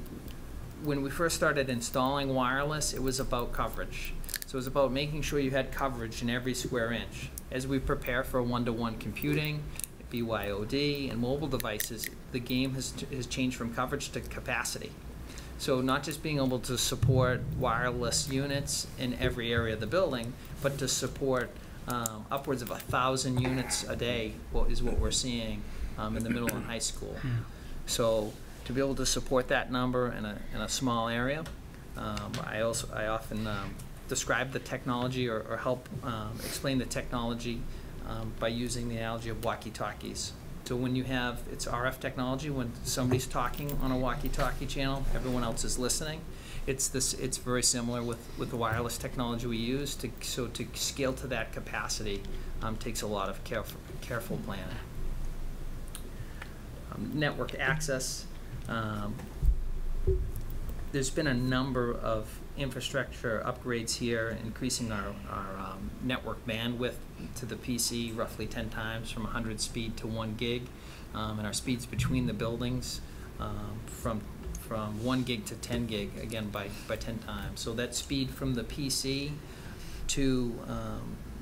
when we first started installing wireless, it was about coverage. So it was about making sure you had coverage in every square inch. As we prepare for one-to-one computing, BYOD, and mobile devices, the game has changed from coverage to capacity. So not just being able to support wireless units in every area of the building, but to support upwards of 1,000 units a day is what we're seeing in the middle and high school. So to be able to support that number in a small area, I often describe the technology or help explain the technology by using the analogy of walkie-talkies. So when you have, it's RF technology, when somebody's talking on a walkie-talkie channel, everyone else is listening. It's very similar with the wireless technology we use. So to scale to that capacity takes a lot of careful planning. Network access. There's been a number of infrastructure upgrades here, increasing our network bandwidth to the PC roughly 10 times from 100 speed to 1 gig, and our speeds between the buildings from 1 gig to 10 gig, again by 10 times. So that speed from the PC to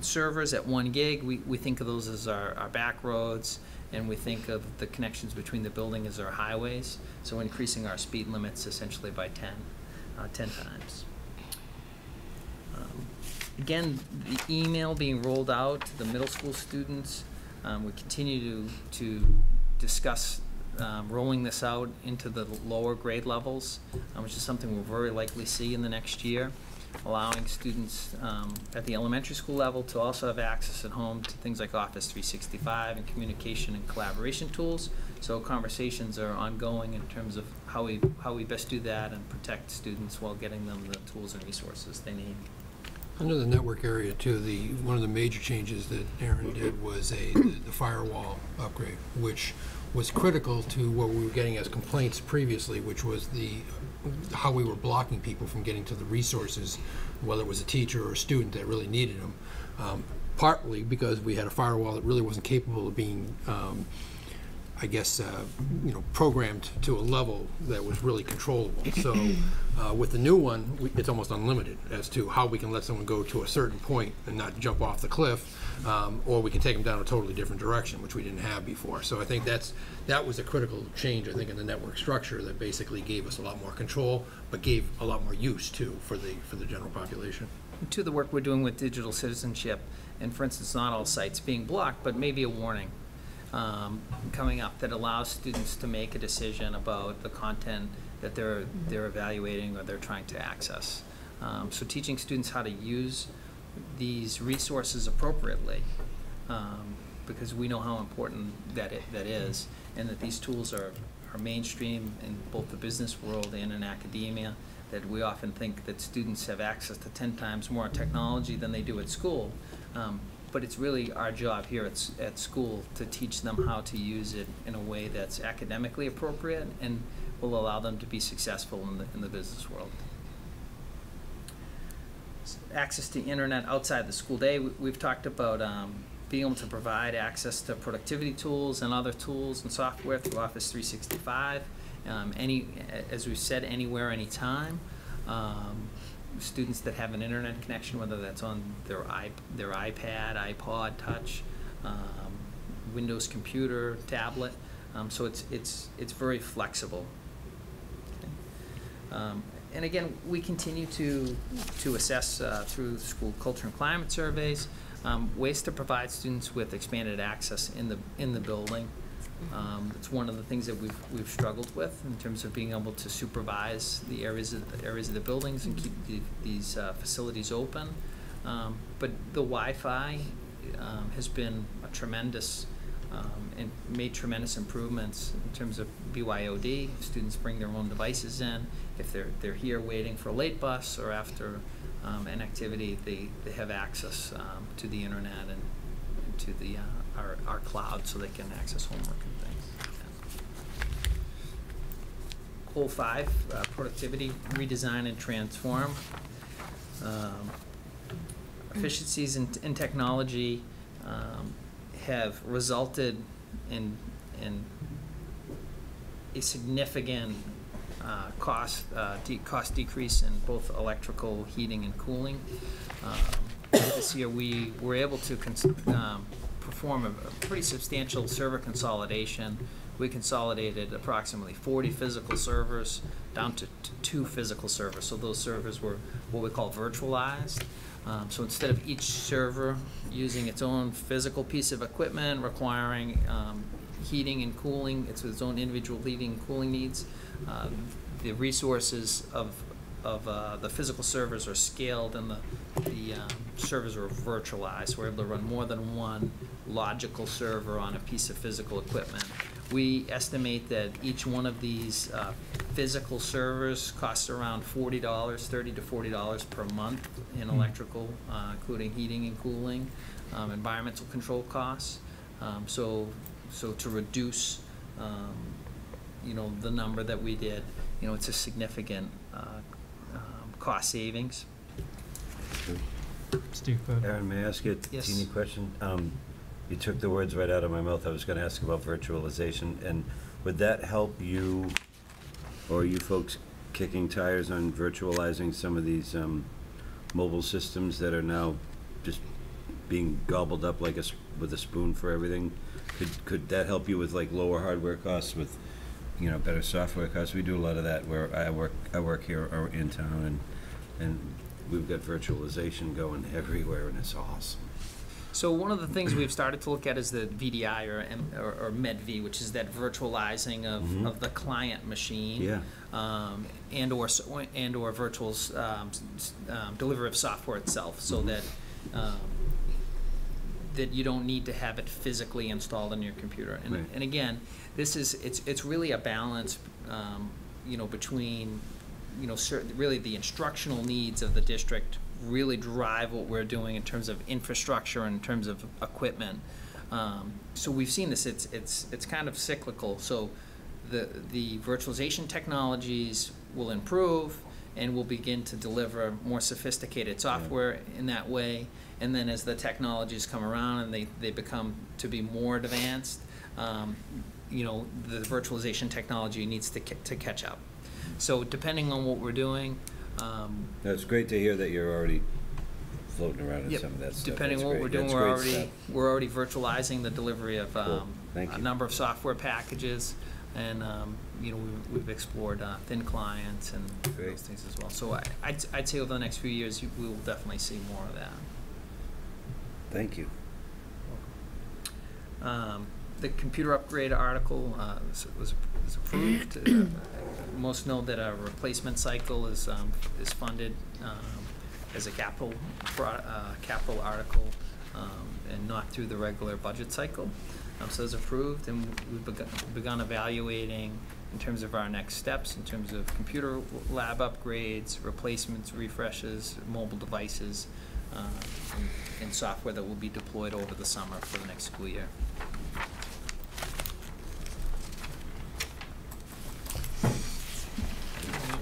servers at 1 gig, we think of those as our back roads, and we think of the connections between the building as our highways. So increasing our speed limits essentially by 10 times. Again, the email being rolled out to the middle school students. We continue to discuss rolling this out into the lower grade levels, which is something we'll very likely see in the next year, allowing students at the elementary school level to also have access at home to things like Office 365 and communication and collaboration tools. So conversations are ongoing in terms of how we best do that and protect students while getting them the tools and resources they need. Under the network area too, one of the major changes that Aaron did was the firewall upgrade, which was critical to what we were getting as complaints previously, which was how we were blocking people from getting to the resources, whether it was a teacher or a student that really needed them. Partly because we had a firewall that really wasn't capable of being I guess, programmed to a level that was really controllable. So with the new one, it's almost unlimited as to how we can let someone go to a certain point and not jump off the cliff, or we can take them down a totally different direction, which we didn't have before. So I think that was a critical change, I think, in the network structure that basically gave us a lot more control, but gave a lot more use, too, for the general population. To the work we're doing with digital citizenship, and for instance, not all sites being blocked, but maybe a warning coming up that allows students to make a decision about the content that they're evaluating or they're trying to access. So teaching students how to use these resources appropriately, because we know how important that is, and that these tools are mainstream in both the business world and in academia, that we often think that students have access to 10 times more technology than they do at school. But it's really our job here at school to teach them how to use it in a way that's academically appropriate and will allow them to be successful in the business world. Access to internet outside the school day, we've talked about being able to provide access to productivity tools and other tools and software through Office 365, as we've said, anywhere, anytime. Students that have an internet connection, whether that's on their iPad, iPod Touch, Windows computer, tablet, so it's very flexible. Okay. And again, we continue to assess through school culture and climate surveys ways to provide students with expanded access in the building. It's one of the things that we've struggled with in terms of being able to supervise the areas of the buildings and keep these facilities open. But the Wi-Fi has been a tremendous and made tremendous improvements in terms of BYOD. Students bring their own devices in. If they're here waiting for a late bus or after an activity, they have access to the internet and to the our cloud, so they can access homework and things. Yeah. Goal 5, productivity, redesign and transform. Efficiencies in technology have resulted in a significant cost decrease in both electrical, heating, and cooling. This year we were able to perform a pretty substantial server consolidation. We consolidated approximately 40 physical servers down to 2 physical servers. So those servers were what we call virtualized. So instead of each server using its own physical piece of equipment requiring heating and cooling, it's its own individual heating and cooling needs, the resources of the physical servers are scaled and the servers are virtualized. We're able to run more than one logical server on a piece of physical equipment. We estimate that each one of these physical servers costs around $40, $30 to $40 per month in electrical, including heating and cooling, environmental control costs. So to reduce, the number that we did, it's a significant cost savings. Steve, Aaron, may I ask you a teeny question? You took the words right out of my mouth. I was going to ask about virtualization, and would that help you, or you folks kicking tires on virtualizing some of these mobile systems that are now just being gobbled up like with a spoon for everything? Could that help you with like lower hardware costs, with better software costs? We do a lot of that where I work here in town, and we've got virtualization going everywhere, and it's awesome. So one of the things we've started to look at is the VDI or MedV, which is that virtualizing of the client machine. Yeah. And or virtual delivery of software itself, so that that you don't need to have it physically installed on your computer. And, Right. and again, it's really a balance, between, really the instructional needs of the district really drive what we're doing in terms of infrastructure and in terms of equipment. So we've seen this. It's kind of cyclical. So the virtualization technologies will improve, and we'll begin to deliver more sophisticated software in that way. And then as the technologies come around and they become to be more advanced, the virtualization technology needs to catch up. So depending on what we're doing. It's great to hear that you're already floating around in Yep. some of that stuff. Depending That's on what we're great. doing, That's great stuff. we're already virtualizing the delivery of Thank a you. number of software packages, and we've explored thin clients and those things as well. So I'd say over the next few years we will definitely see more of that. Thank you. The computer upgrade article was approved. Most know that a replacement cycle is funded as a capital article and not through the regular budget cycle. So it's approved, and we've begun evaluating in terms of our next steps, in terms of computer lab upgrades, replacements, refreshes, mobile devices, and software that will be deployed over the summer for the next school year.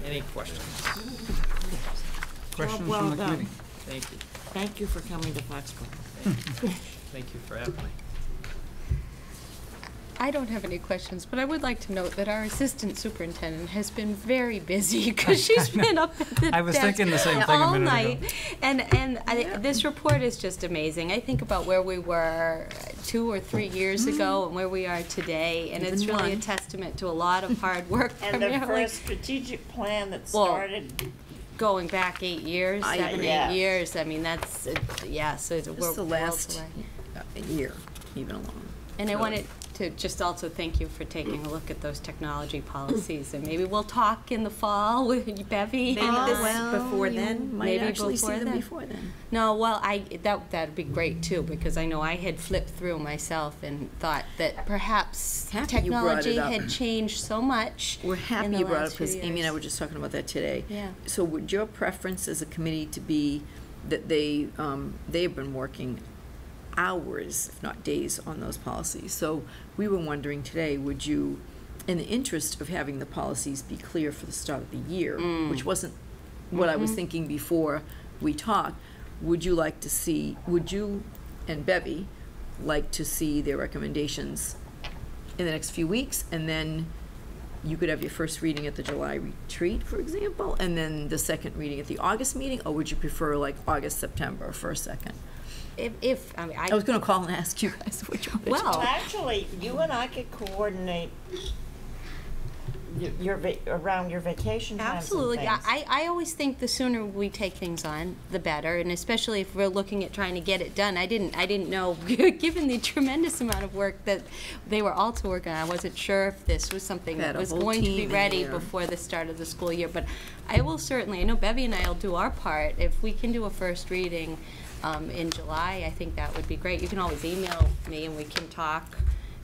Any questions? Questions well from the done. committee? Thank you. Thank you for coming to Foxborough. Thank you for having me. I don't have any questions, but I would like to note that our assistant superintendent has been very busy because she's been up at the I was desk thinking the same thing a all minute night. ago. And this report is just amazing. I think about where we were 2 or 3 years ago and where we are today, and it's Even really a one. testament to a lot of hard work. And the primarily first strategic plan that Well, started. going back 8 years, 7, yes. 8 years. I mean, that's yeah. So we're Just the worlds last away. year, even alone. And I wanted to just also thank you for taking a look at those technology policies, and maybe we'll talk in the fall with Bevy. Maybe before then? Might Maybe actually see before them then. before then. No, well, that'd be great too, because I know I had flipped through myself and thought that perhaps Happy you brought technology it up. had changed so much. We're in happy the you brought it last up, because few Amy and I years. were just talking about that today. Yeah. So would your preference as a committee to be that they have been working hours, if not days, on those policies? So we were wondering today, would you, in the interest of having the policies be clear for the start of the year, which wasn't what I was thinking before we talked, would you and Bevy like to see their recommendations in the next few weeks, and then you could have your first reading at the July retreat, for example, and then the second reading at the August meeting, or would you prefer like August, September for a second? I was going to call and ask you guys which one. Well, actually, you and I could coordinate around your vacation times. Absolutely. And things. I always think the sooner we take things on, the better, and especially if we're looking at trying to get it done. I didn't know, given the tremendous amount of work that they were also working on, I wasn't sure if this was something Had that a was whole going to be team in ready there. before the start of the school year. But I will certainly, I know Bevy and I will do our part. If we can do a first reading in July, I think that would be great. You can always email me and we can talk.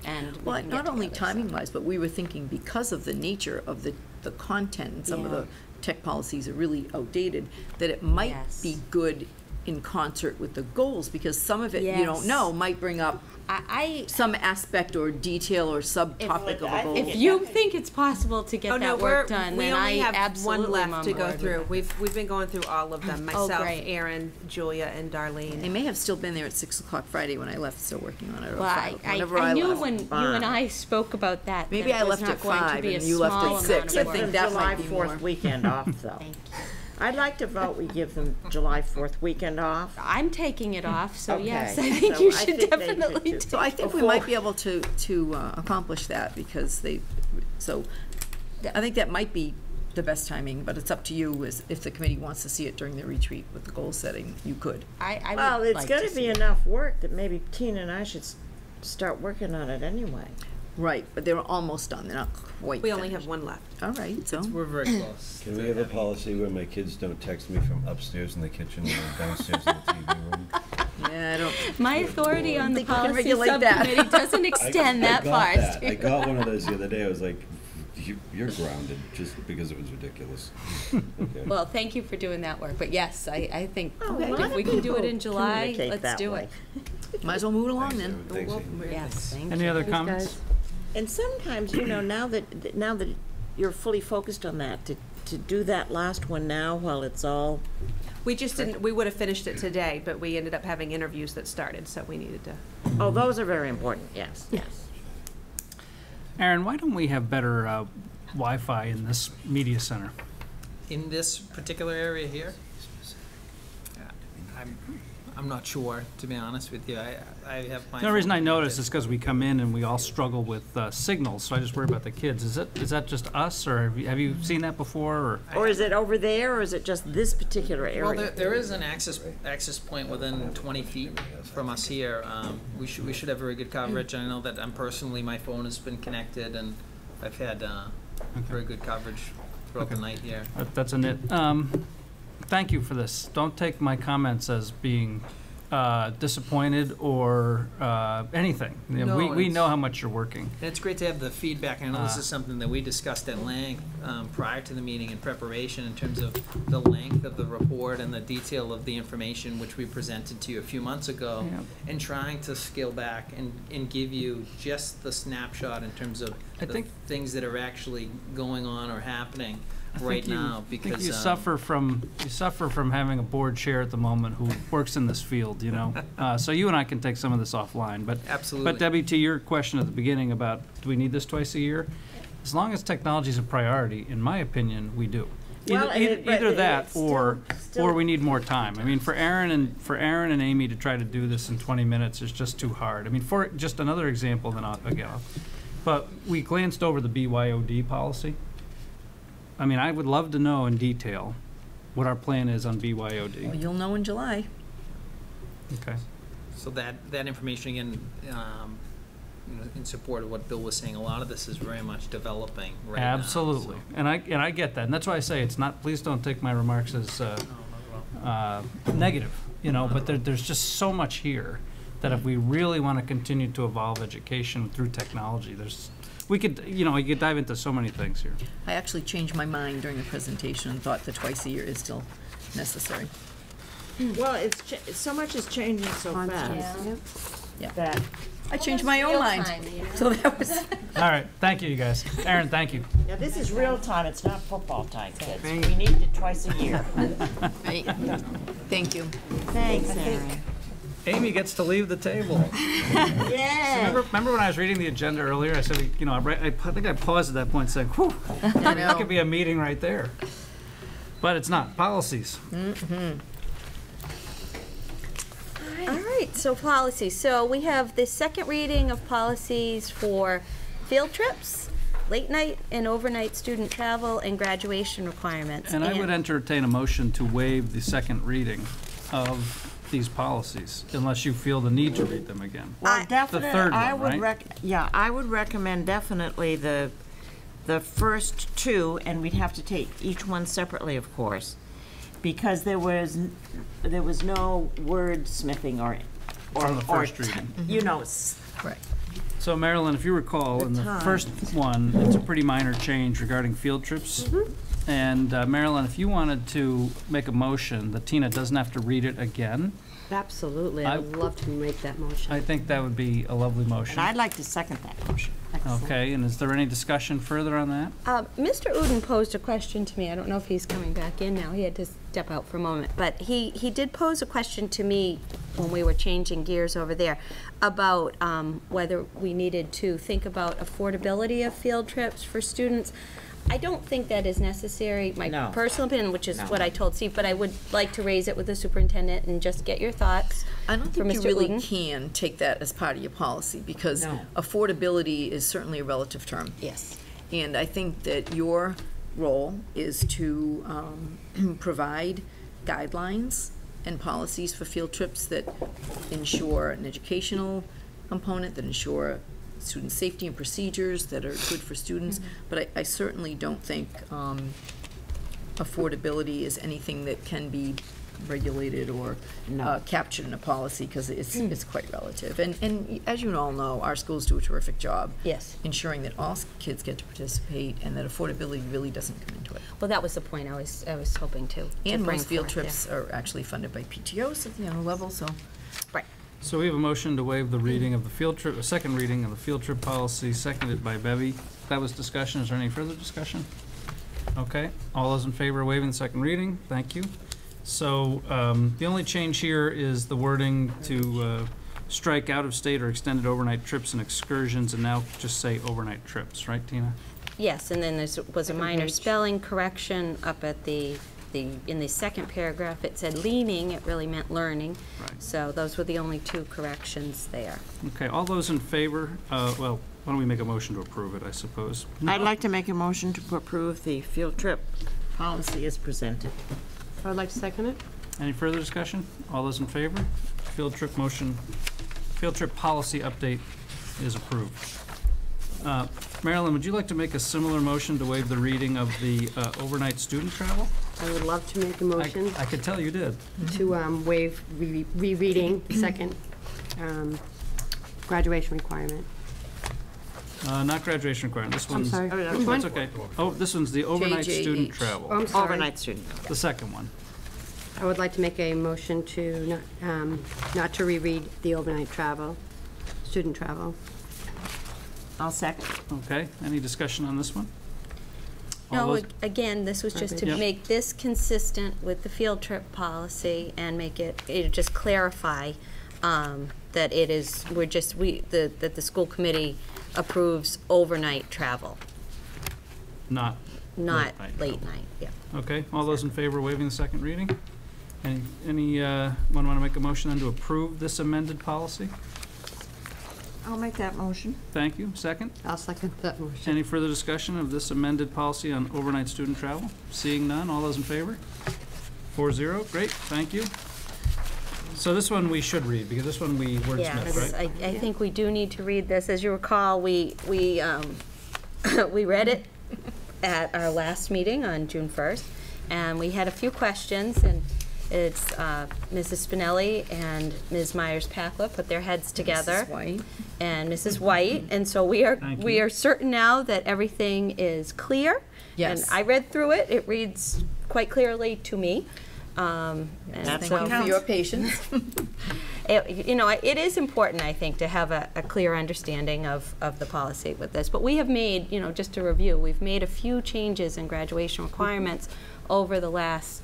And we Well, can not get only together, so. timing-wise, but we were thinking because of the nature of the content, and some of Yeah. the tech policies are really outdated, that it might Yes. be good in concert with the goals, because some of it, you don't Yes. know, might bring up some aspect or detail or subtopic of a goal. If you think it's possible to get that work done, we then only I have absolutely one am left on to go board with through. that. We've been going through all of them. Oh, Myself, great. Erin, Julia, and Darlene. They may have still been there at 6 o'clock Friday when I left, still working on it, or Well, 5, I whenever I knew left. when you and I spoke about that. Maybe that I it was left not at going to 5 be and a you left small at amount 6. of I work. think that July might be 4th more. weekend off, though. Thank you. I'd like to vote we give them July 4th weekend off. I'm taking it off, so Okay. yes, I think So you I should think they should definitely too. take So I think we Before- might be able to accomplish that, because I think that might be the best timing, but it's up to you. Is if the committee wants to see it during the retreat with the goal setting, you could. I Well, would it's like gonna to be see it. enough work that maybe Tina and I should start working on it anyway. Right, but they're almost done. They're not quite. We only finished. have one left. All right, so We're very close. Can we have a policy where my kids don't text me from upstairs in the kitchen or downstairs in the TV room? yeah, I don't. My authority on the think we can policy regulate that. subcommittee doesn't extend that far. I got one of those the other day. I was like, you're grounded, just because it was ridiculous. Okay. Well, thank you for doing that work, but yes, I think Oh, a lot if of we can do it people in July, communicate let's that do way. it. Might as well move it along then. Thanks, Amy. Yes, thank Any you. other Thanks, comments? guys. And sometimes, you know, now that you're fully focused on that, to do that last one now while it's all. We just didn't, we would have finished it today, but we ended up having interviews that started, so we needed to. Oh, those are very important, yes, yes. Aaron, why don't we have better Wi-Fi in this media center? In this particular area here? I'm not sure, to be honest with you. I have my. The only reason phone I notice connected. is because we come in and we all struggle with signals, so I just worry about the kids. Is that just us, or have you seen that before? Or is it over there, or is it just this particular area? Well, there is an access point within 20 feet from us here. We should have very good coverage. I know that personally, my phone has been connected, and I've had very good coverage throughout the night here. That's a nit. Thank you for this. Don't take my comments as being disappointed or anything. You know, No, we it's- know how much you're working. And it's great to have the feedback. I know this is something that we discussed at length prior to the meeting in preparation in terms of the length of the report and the detail of the information which we presented to you a few months ago, Yeah. and trying to scale back and give you just the snapshot in terms of the things that are actually going on or happening right now. Because I think you suffer from having a board chair at the moment who works in this field, you know. So you and I can take some of this offline. But Absolutely. But Debbie, to your question at the beginning about do we need this twice a year? As long as technology is a priority, in my opinion, we do. Well, Either that or still- we need more time. I mean, for Aaron and Amy to try to do this in 20 minutes is just too hard. I mean, for just another example, then I'll go. But we glanced over the BYOD policy. I mean, I would love to know in detail what our plan is on BYOD. Well, you'll know in July. Okay. So that information, again, you know, in support of what Bill was saying, a lot of this is very much developing right Absolutely. And I get that. And that's why I say it's not, please don't take my remarks as negative, you know, but there's just so much here that if we really want to continue to evolve education through technology, we could dive into so many things here. I actually changed my mind during the presentation and thought that twice a year is still necessary. Well, so much is changing so fast. Yeah. That I changed my own mind. So that was. All right. Thank you, you guys. Aaron, thank you. Now, this is real time, it's not football time, kids. We need it twice a year. Right. Thank you. Thanks, Aaron. Amy gets to leave the table. Yeah. Remember when I was reading the agenda earlier? I said, you know, I think I paused at that point saying, whew, that could be a meeting right there. But it's not. Policies. Mm-hmm. All right, so policies. So we have the second reading of policies for field trips, late night and overnight student travel, and graduation requirements. And I would entertain a motion to waive the second reading of these policies, unless you feel the need to read them again. Well, definitely, The third I one, would right? I would recommend definitely the first two, and we'd have to take each one separately, of course, because there was no wordsmithing or On the first reading. you know, right. So Marilyn, if you recall, in the time. first one, it's a pretty minor change regarding field trips. And Marilyn, if you wanted to make a motion that Tina doesn't have to read it again, Absolutely, I would love to make that motion. I think that would be a lovely motion. And I'd like to second that motion. Okay, and is there any discussion further on that? Mr. Uden posed a question to me. I don't know if he's coming back in now. He had to step out for a moment. But he did pose a question to me when we were changing gears over there about whether we needed to think about affordability of field trips for students. I don't think that is necessary, my No. personal opinion, which is No. what I told Steve, but I would like to raise it with the superintendent and just get your thoughts. I don't for think you Mr. really Uden. can take that as part of your policy because No. affordability is certainly a relative term. Yes. And I think that your role is to provide guidelines and policies for field trips that ensure an educational component, that ensure student safety and procedures that are good for students. But I certainly don't think affordability is anything that can be regulated or captured in a policy, because it's quite relative. And as you all know, our schools do a terrific job ensuring that all kids get to participate and that affordability really doesn't come into it. Well, that was the point I was hoping to And bring most field forth, trips are actually funded by PTOs at the other level, so. Right. So we have a motion to waive the reading of the field trip, a second reading of the field trip policy, seconded by Bevy. That was discussion. Is there any further discussion? Okay. All those in favor of waiving the second reading? Thank you. So the only change here is the wording to strike out-of-state or extended overnight trips and excursions, and now just say overnight trips, right, Tina? Yes, and then there was a minor spelling correction up at in the second paragraph. It said leaning, it really meant learning. Right. So those were the only two corrections there. Okay, all those in favor, well, why don't we make a motion to approve it, I suppose? I'd like to make a motion to approve the field trip policy as presented. I'd like to second it. Any further discussion? All those in favor? Field trip policy update is approved. Marilyn, would you like to make a similar motion to waive the reading of the overnight student travel? I would love to make a motion I could tell you did. to waive rereading the second graduation requirement. Not graduation requirement. This one's. sorry. Which That's one? okay. Oh, this one's the overnight student JJH. travel. Oh, I'm sorry. Overnight student. The second one. I would like to make a motion to not to reread the overnight travel, student travel. I'll second. Okay. Any discussion on this one? All No, those- again, this was just to Yep. make this consistent with the field trip policy and make it just clarify that it is, that the school committee approves overnight travel, Not. not night late night, yeah. Okay. All those in favor of waiving the second reading? Anyone want to make a motion then to approve this amended policy? I'll make that motion. Thank you. Second? I'll second that motion. Any further discussion of this amended policy on overnight student travel? Seeing none, all those in favor? 4-0, great, thank you. So this one we should read, because this one we wordsmithed, Yes, right? I think we do need to read this. As you recall, we we read it at our last meeting on June 1st, and we had a few questions, and it's Mrs. Spinelli and Ms. Myers-Packler put their heads together. Mrs. White. And Mrs. White, and so we are certain now that everything is clear. Yes. And I read through it. It reads quite clearly to me. And Thank so- you for your patience. It is important, I think, to have a clear understanding of the policy with this. But we have made, just to review, we've made a few changes in graduation requirements over the last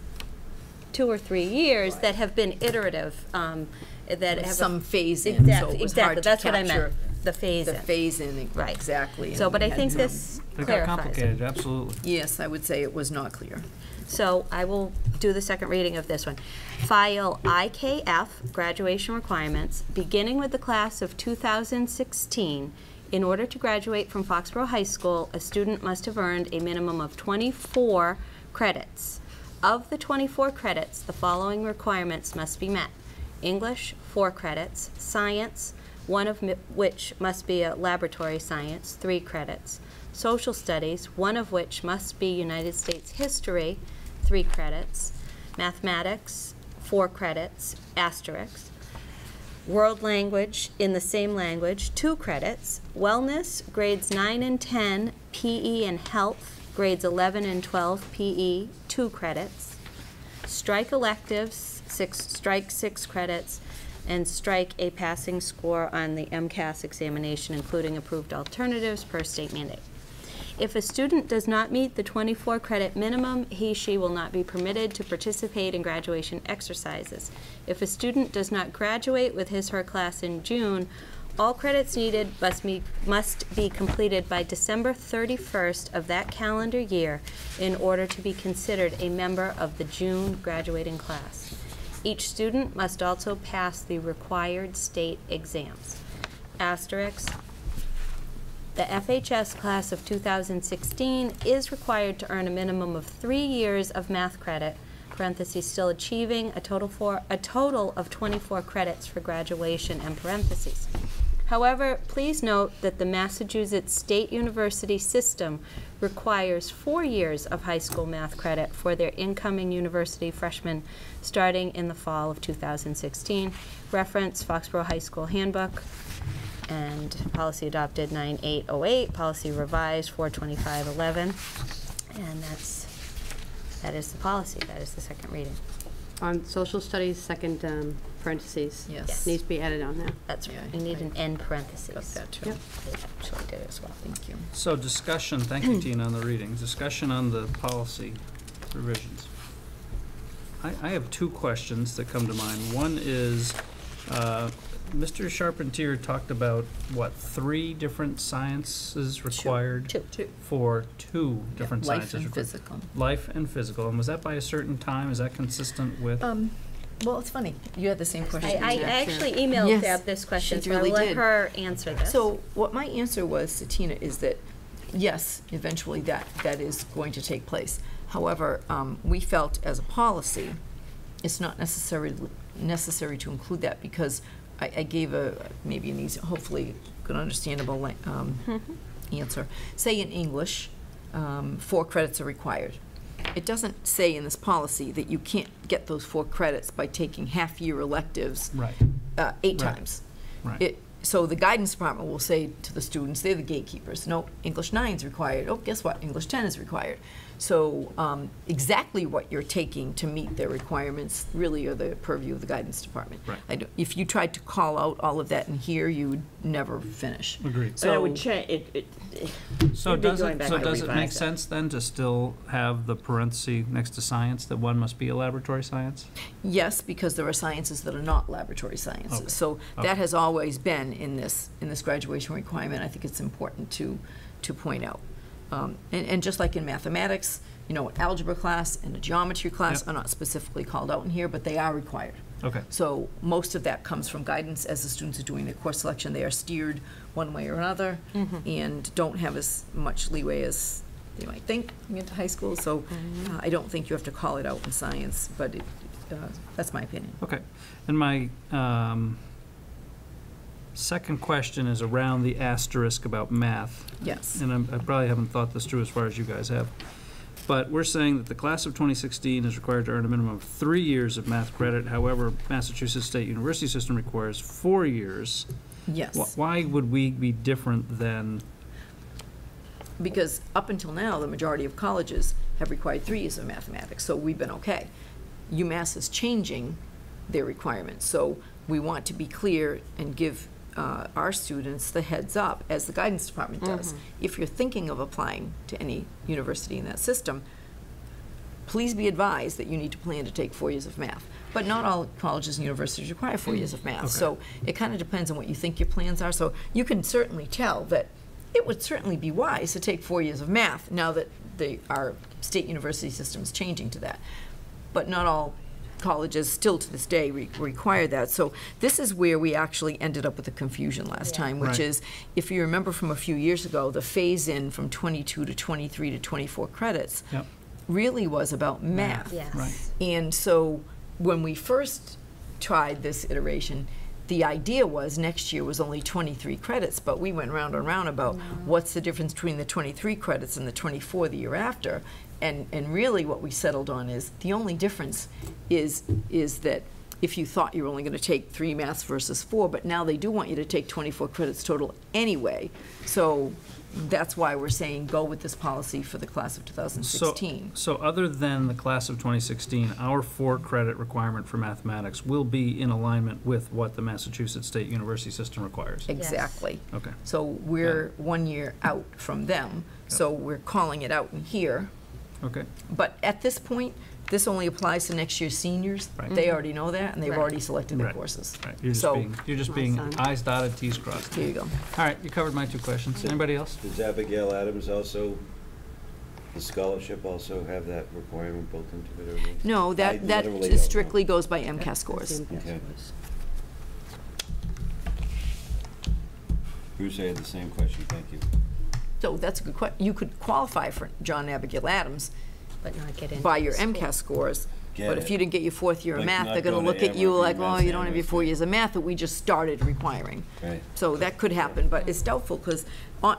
2 or 3 years that have been iterative. That With have some phase-in, so exactly, it was exactly. hard to That's what I capture meant. The phase-in. The phase-in, Right. exactly. So, and but we I had think to- this They got clarifies it. complicated, absolutely. Yes, I would say it was not clear. So I will do the second reading of this one. File IKF, graduation requirements, beginning with the class of 2016. In order to graduate from Foxborough High School, a student must have earned a minimum of 24 credits. Of the 24 credits, the following requirements must be met. English, 4 credits. Science, one of which must be a laboratory science, 3 credits. Social studies, one of which must be United States history, 3 credits. Mathematics, 4 credits, asterisk. World language, in the same language, 2 credits. Wellness, grades 9 and 10, PE and health, grades 11 and 12, PE, 2 credits. Strike electives, strike 6 credits, and strike a passing score on the MCAS examination, including approved alternatives per state mandate. If a student does not meet the 24 credit minimum, he/she will not be permitted to participate in graduation exercises. If a student does not graduate with his/her class in June, all credits needed must be completed by December 31st of that calendar year in order to be considered a member of the June graduating class. Each student must also pass the required state exams. Asterisk, The FHS class of 2016 is required to earn a minimum of 3 years of math credit, parentheses, still achieving a total of 24 credits for graduation, end parentheses. However, please note that the Massachusetts State University system requires 4 years of high school math credit for their incoming university freshmen starting in the fall of 2016. Reference Foxborough High School Handbook and policy adopted 9808, policy revised 42511. And that is the policy. That is the second reading. On social studies, second parentheses. Yes. Needs to be added on there. That's right. You need an end parentheses. Got that too. Yep. They actually did it as well. Thank you. So discussion, thank you, Tina, on the readings. Discussion on the policy revisions. I have two questions that come to mind. One is, Mr. Charpentier talked about, what, 3 different sciences required? Two. For 2 different life sciences and required. physical. Life and physical. And was that by a certain time? Is that consistent with? Well, it's funny. You had the same question. I actually emailed Yes, Deb this question, she so really I'll let did. her answer this. So what my answer was to Tina is that, yes, eventually that is going to take place. However, we felt as a policy, it's not necessary to include that because I gave maybe an easy, hopefully good understandable answer. Say in English, 4 credits are required. It doesn't say in this policy that you can't get those 4 credits by taking half-year electives 8 times. Right. So the guidance department will say to the students, they're the gatekeepers, no, English 9 is required. Oh, guess what? English 10 is required. So exactly what you're taking to meet their requirements really are the purview of the guidance department. Right. If you tried to call out all of that in here, you would never finish. Agreed. So it would change, So does it make sense then to still have the parenthesis next to science, that one must be a laboratory science? Yes, because there are sciences that are not laboratory sciences. Okay. So that has always been in this graduation requirement. I think it's important to point out. And just like in mathematics, you know, an algebra class and a geometry class are not specifically called out in here, but they are required. Okay. So most of that comes from guidance as the students are doing their course selection. They are steered one way or another and don't have as much leeway as they might think going into high school. So I don't think you have to call it out in science, but that's my opinion. Okay. And my second question is around the asterisk about math. Yes. And I probably haven't thought this through as far as you guys have. But we're saying that the class of 2016 is required to earn a minimum of 3 years of math credit. However, Massachusetts State University system requires 4 years. Yes. Why would we be different than? Because up until now, the majority of colleges have required 3 years of mathematics, so we've been okay. UMass is changing their requirements, so we want to be clear and give our students the heads up, as the guidance department does. If you're thinking of applying to any university in that system, please be advised that you need to plan to take 4 years of math. But not all colleges and universities require 4 years of math. Okay. So it kind of depends on what you think your plans are. So you can certainly tell that it would certainly be wise to take 4 years of math now that our state university system is changing to that. But not all colleges still to this day require that. So this is where we actually ended up with the confusion last time, which is, if you remember from a few years ago, the phase-in from 22 to 23 to 24 credits really was about math. Yes. Right. And so when we first tried this iteration, the idea was next year was only 23 credits, but we went round and round about what's the difference between the 23 credits and the 24 the year after. And really what we settled on is the only difference is that if you thought you were only going to take 3 maths versus 4, but now they do want you to take 24 credits total anyway. So that's why we're saying go with this policy for the class of 2016. So other than the class of 2016, our 4 credit requirement for mathematics will be in alignment with what the Massachusetts State University system requires? Exactly. Okay. So we're 1 year out from them, so we're calling it out in here. Okay. But at this point, this only applies to next year's seniors. Right. They already know that, and they've Right. already selected their Right. courses. Right. You're just being son. I's dotted, T's crossed. Here you go. All right, you covered my 2 questions. Anybody else? Does Abigail Adams also, the scholarship also have that requirement built into it? Or No, I that literally don't know. strictly goes by MCAS scores. Okay. Bruce, I had the same question, thank you. So that's a good question. You could qualify for John Abigail Adams But not get into by your the school. MCAS scores. Get But if it. you didn't get your 4th year of Like math, not they're gonna go to look at you Emory, like, oh, Mass you don't have your Amherst. 4 years of math that we just started requiring. Right. So that could happen, but it's doubtful, because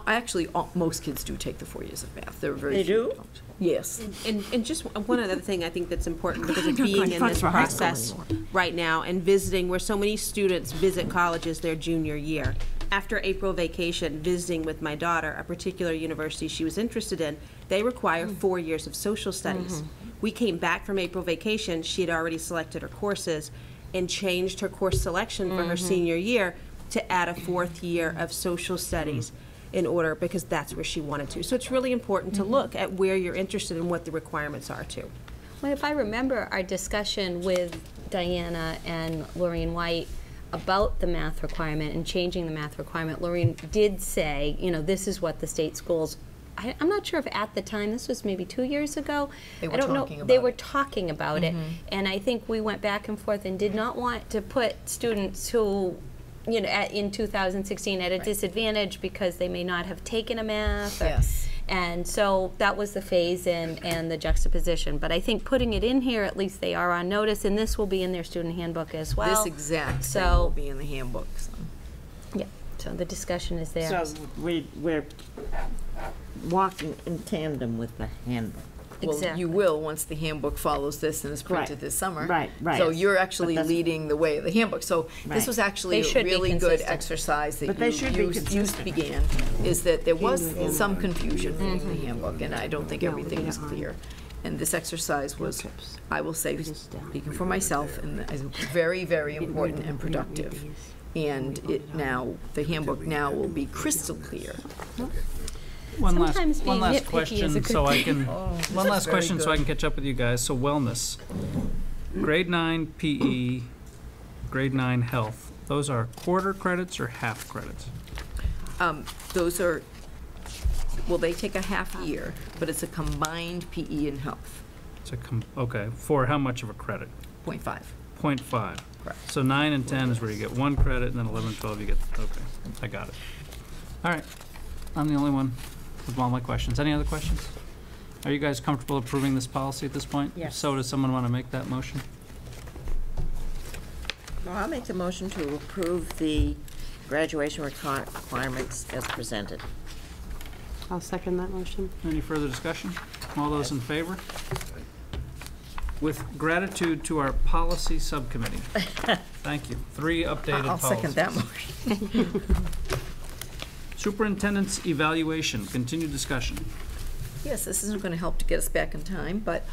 actually, most kids do take the 4 years of math. There are very They few do? who don't. Yes. And just one other thing I think that's important because of I'm not being going in to this Foxborough high school process right now and visiting where so many students visit colleges their junior year. After April vacation, visiting with my daughter, a particular university she was interested in, they require 4 years of social studies. We came back from April vacation, she had already selected her courses and changed her course selection for her senior year to add a 4th year of social studies in order, because that's where she wanted to. So it's really important to look at where you're interested and what the requirements are too. Well, if I remember our discussion with Diana and Lorraine White about the math requirement and changing the math requirement, Lorraine did say, you know, this is what the state schools, I'm not sure if at the time, this was maybe 2 years ago. They were I don't know. talking They about were it. talking about it. And I think we went back and forth and did not want to put students who, you know, in 2016 at a disadvantage because they may not have taken a math. Yes. And so that was the phase and the juxtaposition. But I think putting it in here, at least they are on notice, and this will be in their student handbook as well. This exact thing So- will be in the handbook, so. Yeah, so the discussion is there. So we're walking in tandem with the handbook. Well, Exactly. you will, once the handbook follows this and is printed Right. this summer. Right, right. So you're But actually that's- leading the way of the handbook. So this Right. was actually They a should be really good consistent. exercise that But they should be you consistent. began, is that there was some confusion reading the handbook, and I don't think everything was clear. And this exercise was, I will say, speaking for myself, and is very, very important and productive. And it now, the handbook now will be crystal clear. Sometimes being One last nitpicky is a question, good so I thing. can, one last very question so I good. can catch up with you guys. So wellness, grade 9 PE, grade 9 health, those are quarter credits or half credits? Those are, well, they take a half year, but it's a combined PE and health, It's a, okay, for how much of a credit? 0.5. 0.5. Correct. So 9 and 10 is where you get 1 credit, and then 11 and 12 you get, okay, I got it. All right, I'm the only one with all my questions. Any other questions? Are you guys comfortable approving this policy at this point? If Yes. so, does someone want to make that motion? Well, I'll make the motion to approve the graduation requirements as presented. I'll second that motion. Any further discussion? All those in favor? With gratitude to our policy subcommittee. Thank you. 3 updated I'll policies. second that motion. Superintendent's evaluation, continued discussion. Yes, this isn't going to help to get us back in time, but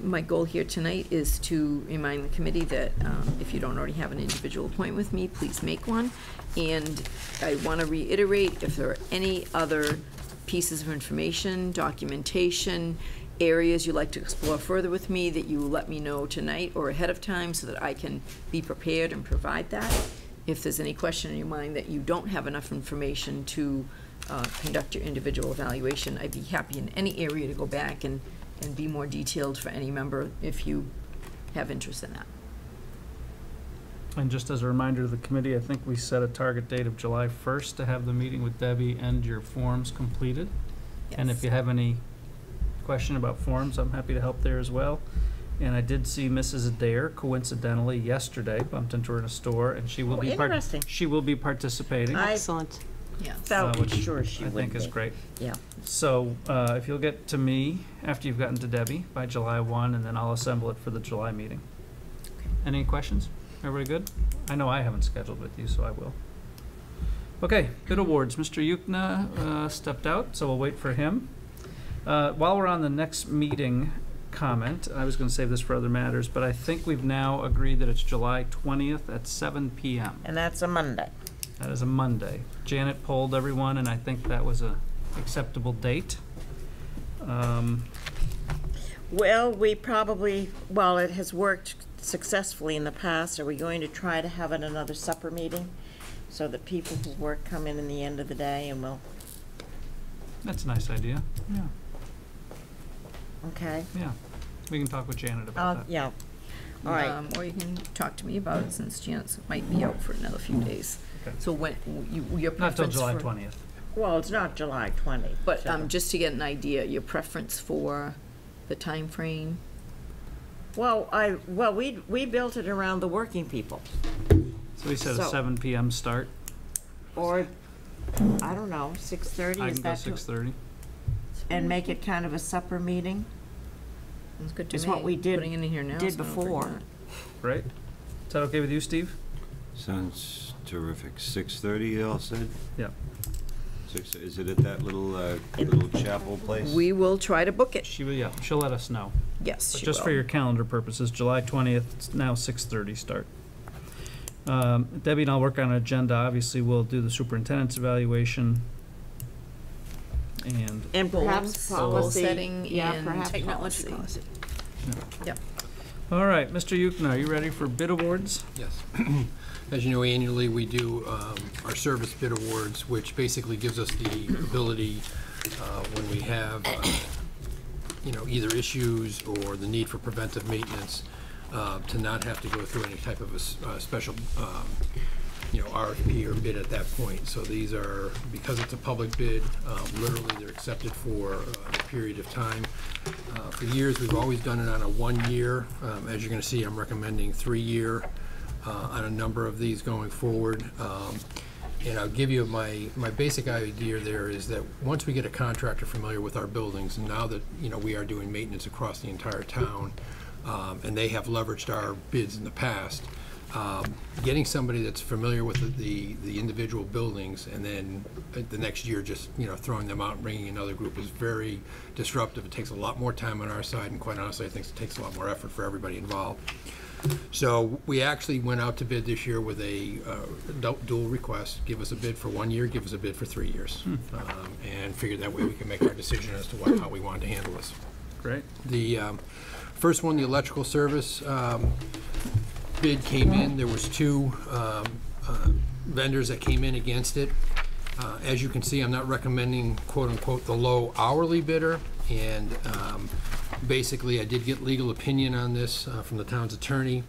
my goal here tonight is to remind the committee that if you don't already have an individual appointment with me, please make one. And I want to reiterate, if there are any other pieces of information, documentation, areas you'd like to explore further with me, that you let me know tonight or ahead of time so that I can be prepared and provide that. If there's any question in your mind that you don't have enough information to conduct your individual evaluation, I'd be happy in any area to go back and be more detailed for any member if you have interest in that. And just as a reminder to the committee, I think we set a target date of July 1st to have the meeting with Debbie and your forms completed. And if Yes. you have any question about forms, I'm happy to help there as well. And I did see Mrs. Adair coincidentally yesterday, bumped into her in a store, and she will be interesting. she will be participating. Excellent. Yeah. Felt which sure she I would think is be. great. Yeah. So if you'll get to me after you've gotten to Debbie by July 1, and then I'll assemble it for the July meeting. Any questions? Everybody good? I know I haven't scheduled with you, so I will. Okay, bid awards. Mr. Yukna stepped out, so we'll wait for him. While we're on the next meeting comment, I was going to save this for other matters, but I think we've now agreed that it's July 20th at 7 p.m. And that's a Monday. That is a Monday. Janet polled everyone, and I think that was a acceptable date. Well, we probably, well, it has worked successfully in the past. Are we going to try to have it another supper meeting so that people who work come in the end of the day and we'll, That's a nice idea. Yeah, okay? yeah. We can talk with Janet about that. Yeah. All right. Or you can talk to me about it since Janice might be out for another few days. Okay. So when, your Not till preference July for- 20th. Well, it's not July 20. But just to get an idea, your preference for the time frame? Well, we built it around the working people. So we said a So- 7 PM start. Or, I don't know, 6:30, I is can go that too? 6:30. And make it kind of a supper meeting? That's good to Is me. what we Putting it in here now. did so I don't forget. before. Right? Is that okay with you, Steve? Sounds terrific. 6:30, you all said? Yeah. Is it at that little chapel place? We will try to book it. She'll let us know. Yes, But she just for will. your calendar purposes, July 20th, it's now 6:30 start. Debbie and I'll work on an agenda. Obviously, we'll do the superintendent's evaluation and perhaps Goal policy. setting Yeah, and perhaps technology. policy. Yep. All right, Mr. Yukna, are you ready for bid awards? Yes. As you know, annually, we do our service bid awards, which basically gives us the ability, when we have, either issues or the need for preventive maintenance, to not have to go through any type of a special, RFP or bid at that point. So these are, because it's a public bid, literally they're accepted for a period of time. For years, we've always done it on a 1 year. As you're going to see, I'm recommending 3-year on a number of these going forward. And I'll give you my basic idea there is that once we get a contractor familiar with our buildings, and now that, we are doing maintenance across the entire town, and they have leveraged our bids in the past, getting somebody that's familiar with the individual buildings and then the next year just, throwing them out and bringing another group is very disruptive. It takes a lot more time on our side, and quite honestly, I think it takes a lot more effort for everybody involved. So we actually went out to bid this year with a dual request: give us a bid for 1 year, give us a bid for 3 years, and figured that way we can make our decision as to how we wanted to handle this. Great. The first one, the electrical service bid came in. There was 2 vendors that came in against it. As you can see, I'm not recommending quote-unquote the low hourly bidder, and basically I did get legal opinion on this from the town's attorney.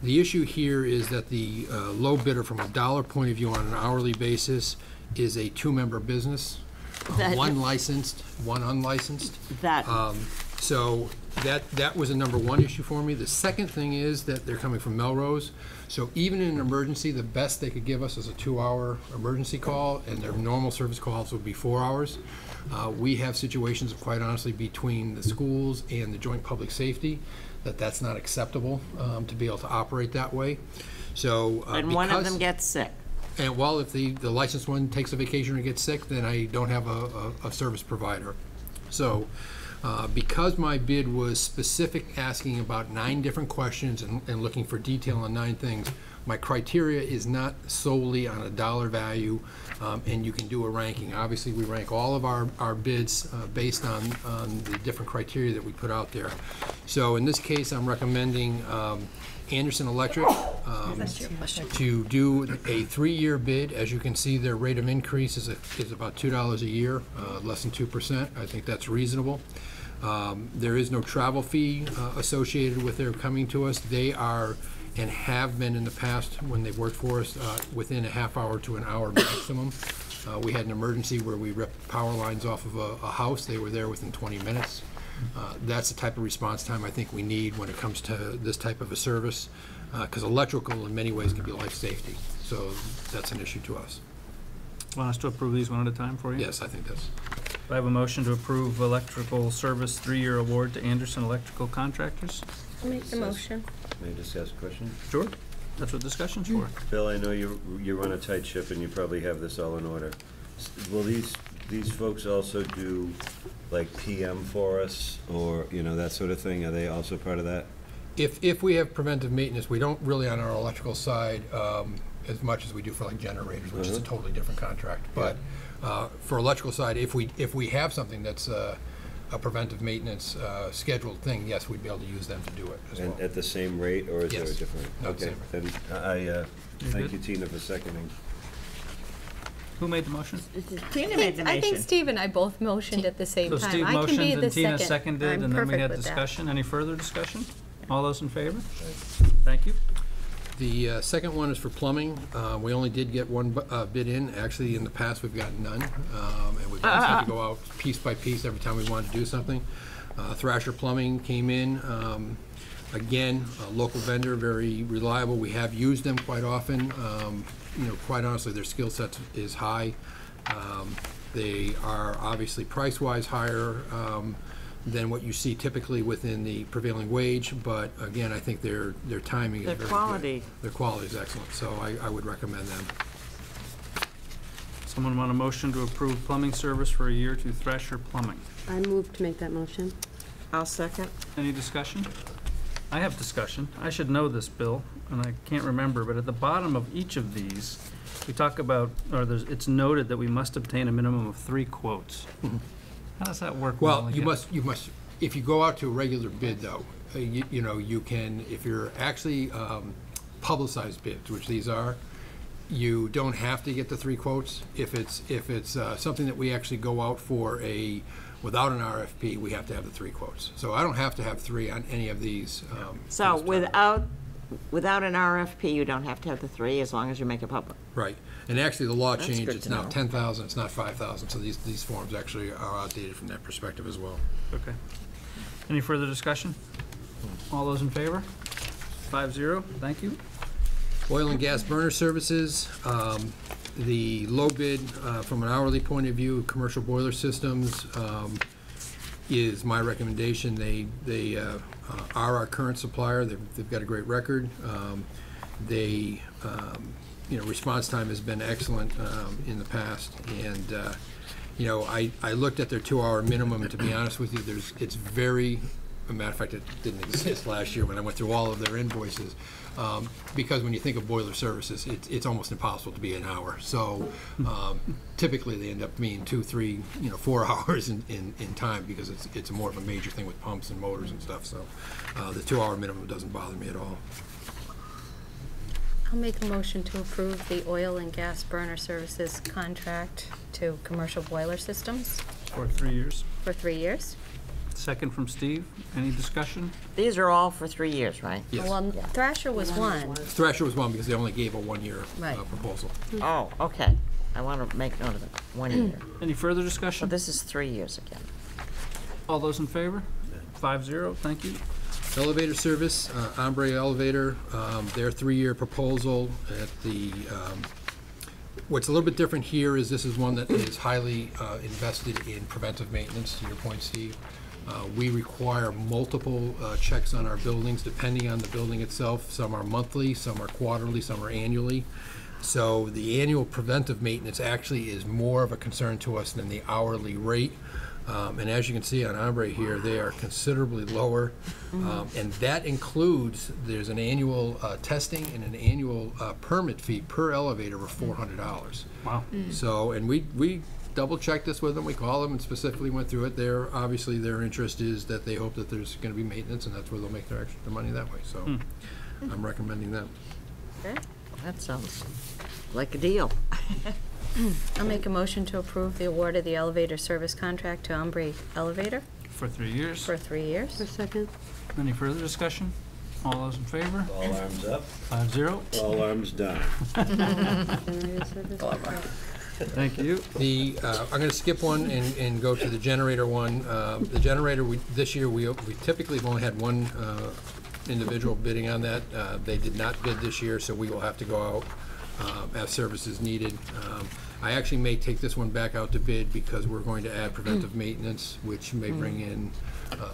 The issue here is that the low bidder from a dollar point of view on an hourly basis is a 2-member business, one licensed, one unlicensed. So that was a number 1 issue for me. The second thing is that they're coming from Melrose. So even in an emergency, the best they could give us is a 2-hour emergency call, and their normal service calls would be 4 hours. We have situations, quite honestly, between the schools and the joint public safety, that's not acceptable to be able to operate that way. So And one of them gets sick. And well, if the licensed one takes a vacation or gets sick, then I don't have a service provider. So because my bid was specific, asking about 9 different questions and looking for detail on 9 things, my criteria is not solely on a dollar value, and you can do a ranking. Obviously, we rank all of our bids based on the different criteria that we put out there. So in this case, I'm recommending Anderson Electric to do a 3-year bid. As you can see, their rate of increase is about $2 a year, less than 2%. I think that's reasonable. There is no travel fee associated with their coming to us. They are and have been in the past when they've worked for us within a half hour to an hour maximum. We had an emergency where we ripped power lines off of a house. They were there within 20 minutes. That's the type of response time I think we need when it comes to this type of a service, because electrical in many ways can be life safety. So that's an issue to us. Want us to approve these one at a time for you? Yes, I think that's. I have a motion to approve electrical service 3-year award to Anderson Electrical Contractors. I'll make the motion. May I just ask a question? Sure. That's what discussion's for. Bill, I know you run a tight ship and you probably have this all in order. Will these folks also do like PM for us, or that sort of thing? Are they also part of that? If we have preventive maintenance, we don't really on our electrical side as much as we do for like generators, which is a totally different contract. But for electrical side, if we have something that's a preventive maintenance scheduled thing, yes, we'd be able to use them to do it as well. At the same rate, or is there a Yes. different? No, Okay, same rate. then I thank you, Tina, for seconding. Who made the motion? Tina made the motion. I think Steve and I both motioned at the same So time. Steve I can be motioned the and Tina second. seconded, I'm and then we perfect had with that. discussion. Any further discussion? All those in favor? Thank you. The second one is for plumbing. We only did get one bid in. Actually, in the past, we've gotten none. And we've always had to go out piece by piece every time we wanted to do something. Thrasher Plumbing came in. Again, a local vendor, very reliable. We have used them quite often. You know, quite honestly, their skill set is high. They are obviously price-wise higher than what you see typically within the prevailing wage, but again, I think their timing is very good. Their quality is excellent, so I would recommend them. Someone want a motion to approve plumbing service for a year to Thrasher Plumbing? I move to make that motion. I'll second. Any discussion? I have discussion. I should know this, Bill, and I can't remember, but at the bottom of each of these, we talk about, or it's noted that we must obtain a minimum of 3 quotes. How does that work? Well, you must, if you go out to a regular bid though, you know, you can, if you're actually publicized bids, which these are, you don't have to get the 3 quotes. If it's something that we actually go out for without an RFP, we have to have the 3 quotes. So I don't have to have 3 on any of these. So without an RFP, you don't have to have the 3 as long as you make it public. Right. And actually, the law That's changed. good It's to now know. 10,000. It's not 5,000. So these forms actually are outdated from that perspective as well. Okay. Any further discussion? All those in favor? 5-0. Thank you. Oil and gas burner services. The low bid from an hourly point of view, commercial boiler systems, is my recommendation. They are our current supplier. They've got a great record. You know, response time has been excellent in the past, and you know, I looked at their 2-hour minimum, and to be honest with you, it's very. As a matter of fact, it didn't exist last year when I went through all of their invoices, because when you think of boiler services, it's almost impossible to be an hour. So typically they end up being 2, 3, 4 hours in time, because it's more of a major thing with pumps and motors and stuff. So the 2-hour minimum doesn't bother me at all. I'll make a motion to approve the oil and gas burner services contract to Commercial Boiler Systems. For 3 years. For 3 years. Second from Steve. Any discussion? These are all for 3 years, right? Yes. Well, Thrasher was one. Thrasher was one because they only gave a 1-year Right. proposal. Oh, okay. I want to make note of it. 1 year. Any further discussion? So this is 3 years again. All those in favor? 5-0. Thank you. Elevator service, Ombre Elevator, their 3-year proposal at the, what's a little bit different here is this is one that is highly invested in preventive maintenance, to your point, Steve. We require multiple checks on our buildings depending on the building itself. Some are monthly, some are quarterly, some are annually. So the annual preventive maintenance actually is more of a concern to us than the hourly rate. And as you can see on Ombre here, they are considerably lower. And that includes, there's an annual testing and an annual permit fee per elevator of $400. Wow. So, and we double-checked this with them. We called them and specifically went through it. Obviously, their interest is that they hope that there's going to be maintenance, and that's where they'll make their money that way. So I'm recommending that. Okay. That sounds like a deal. I'll make a motion to approve the award of the elevator service contract to Ombre Elevator. For 3 years. For 3 years. For a second. Any further discussion? All those in favor? All arms up. 5-0. All arms down. Thank you. I'm going to skip one and go to the generator one. The generator, this year, we typically have only had one individual bidding on that. They did not bid this year, so we will have to go out as services needed. I actually may take this one back out to bid because we're going to add preventive maintenance, which may bring in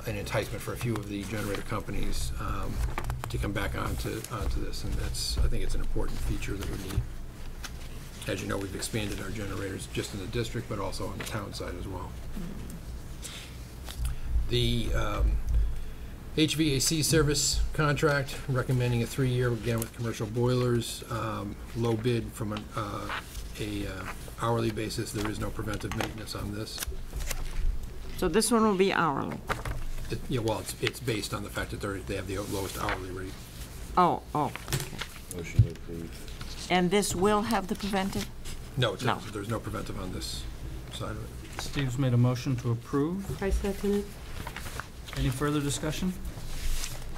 an enticement for a few of the generator companies to come back onto this, and I think it's an important feature that we need. As you know, we've expanded our generators just in the district, but also on the town side as well. The HVAC service contract, recommending a 3-year, again with commercial boilers, low bid from an hourly basis. There is no preventive maintenance on this. So this one will be hourly? Yeah, well, it's based on the fact that they have the lowest hourly rate. Oh, okay. Motion approved. And this will have the preventive? No, there's no preventive on this side of it. Steve's made a motion to approve. I second it. Any further discussion?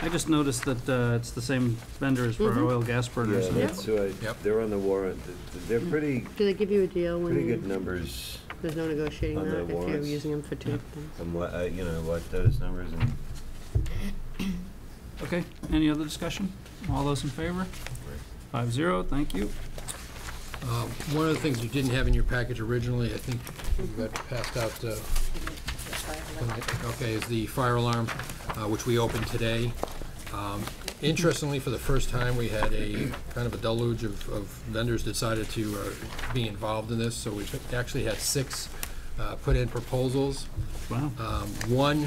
I just noticed that it's the same vendors for our oil gas burners. Yeah, that's who they're on the warrant. They're pretty, Do they give you a deal when pretty you, good numbers there's no negotiating on that the if you're warrants. using them for two things? And what, you know, what those numbers and. Okay, any other discussion? All those in favor? 5-0, thank you. One of the things you didn't have in your package originally, I think you got passed out, okay, is the fire alarm, which we opened today. Interestingly, for the first time, we had a kind of a deluge of vendors decided to be involved in this, so we actually had 6 put in proposals. Wow. One,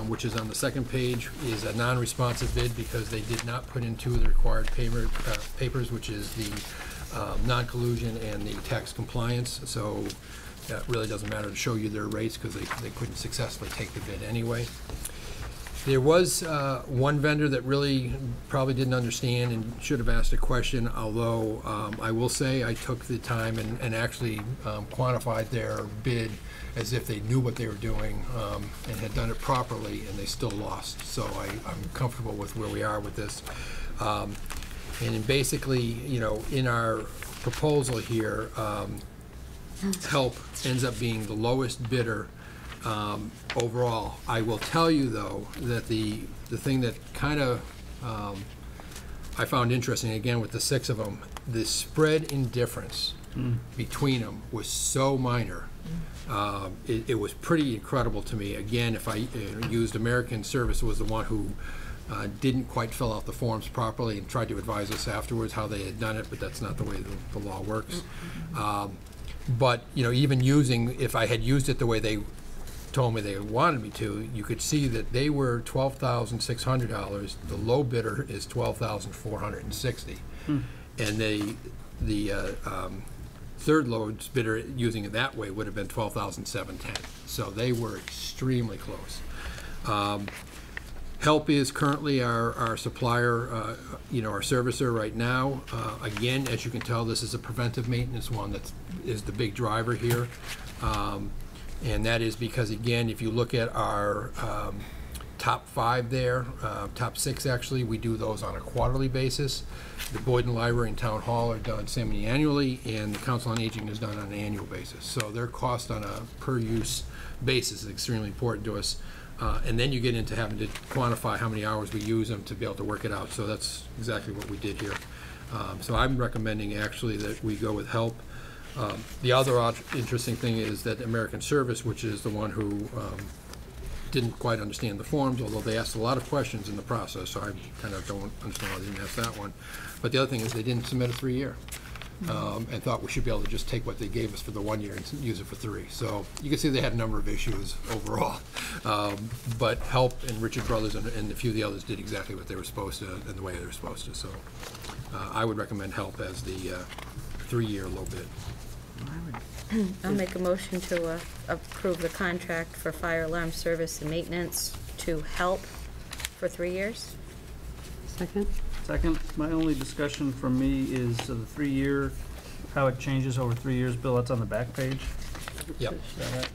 which is on the second page, is a non-responsive bid because they did not put in 2 of the required papers, which is the non-collusion and the tax compliance. So that really doesn't matter to show you their rates because they couldn't successfully take the bid anyway. There was one vendor that really probably didn't understand and should have asked a question, although I will say I took the time and actually quantified their bid as if they knew what they were doing and had done it properly, and they still lost. So I'm comfortable with where we are with this. And basically, you know, in our proposal here, HELP ends up being the lowest bidder overall. I will tell you, though, that the thing that kind of I found interesting, again, with the 6 of them, the spread in difference between them was so minor. It was pretty incredible to me. Again, if I used American Service, was the one who didn't quite fill out the forms properly and tried to advise us afterwards how they had done it, but that's not the way the law works. But, you know, even using, if I had used it the way they told me they wanted me to, you could see that they were $12,600. The low bidder is $12,460. And the third lowest bidder, using it that way, would have been $12,710. So they were extremely close. HELP is currently our supplier, you know, our servicer right now. Again, as you can tell, this is a preventive maintenance one that is the big driver here. And that is because, again, if you look at our top 5 there, top 6 actually, we do those on a quarterly basis. The Boyden Library and Town Hall are done semi-annually, and the Council on Aging is done on an annual basis. So their cost on a per-use basis is extremely important to us. And then you get into having to quantify how many hours we use them to be able to work it out. So that's exactly what we did here. So I'm recommending actually that we go with HELP. The other interesting thing is that American Service, which is the one who didn't quite understand the forms, although they asked a lot of questions in the process, so I kind of don't understand why they didn't ask that one. But the other thing is they didn't submit a 3-year. And thought we should be able to just take what they gave us for the 1 year and use it for 3. So you can see they had a number of issues overall. But HELP and Richard Brothers and a few of the others did exactly what they were supposed to and the way they were supposed to. So I would recommend HELP as the 3-year low bid. I'll make a motion to approve the contract for fire alarm service and maintenance to HELP for 3 years. Second. Second, my only discussion from me is the 3-year, how it changes over 3 years. Bill, that's on the back page. Yep. Is that right?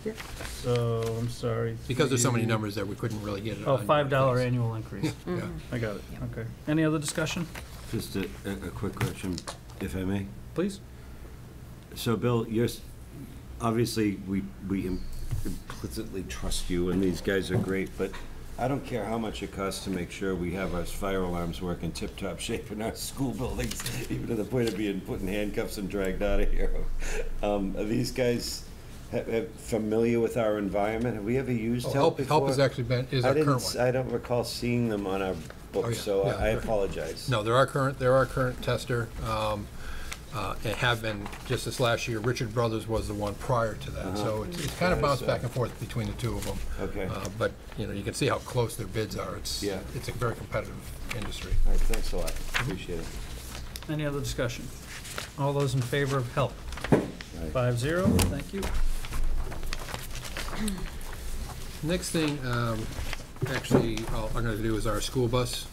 Yeah. So, I'm sorry. Because there's so many numbers there, we couldn't really get it Oh, on. $5 annual increase. Yeah. I got it, okay. Any other discussion? Just a quick question, if I may. Please. So, Bill, obviously, we implicitly trust you, and these guys are great, but I don't care how much it costs to make sure we have our fire alarms work in tip-top shape in our school buildings, even to the point of being put in handcuffs and dragged out of here. Are these guys familiar with our environment? Have we ever used HELP before? HELP has actually is our current one. I don't recall seeing them on our books, so yeah. I apologize. No, they're our current tester. And have been just this last year. Richard Brothers was the one prior to that, so it's kind of bounced back and forth between the 2 of them. Okay. But you know, you can see how close their bids are. It's a very competitive industry. All right, thanks a lot. Appreciate it. Any other discussion? All those in favor of HELP? 5-0, thank you. Next thing, actually, I'm going to do is our school bus.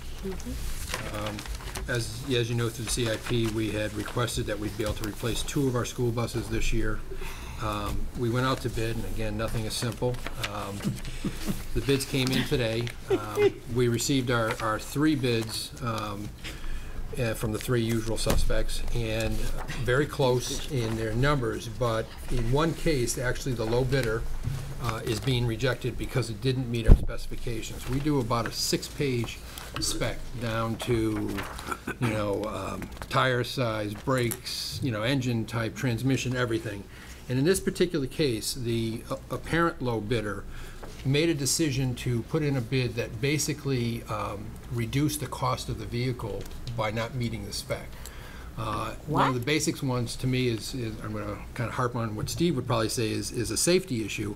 As you know, through the CIP, we had requested that we'd be able to replace 2 of our school buses this year. We went out to bid, and again, nothing is simple. The bids came in today. We received our 3 bids from the 3 usual suspects, and very close in their numbers, but in one case, actually the low bidder is being rejected because it didn't meet our specifications. We do about a 6-page spec down to, tire size, brakes, engine type, transmission, everything. And in this particular case, the apparent low bidder made a decision to put in a bid that basically reduced the cost of the vehicle by not meeting the spec. One of the basics ones to me is I'm going to kind of harp on what Steve would probably say is a safety issue.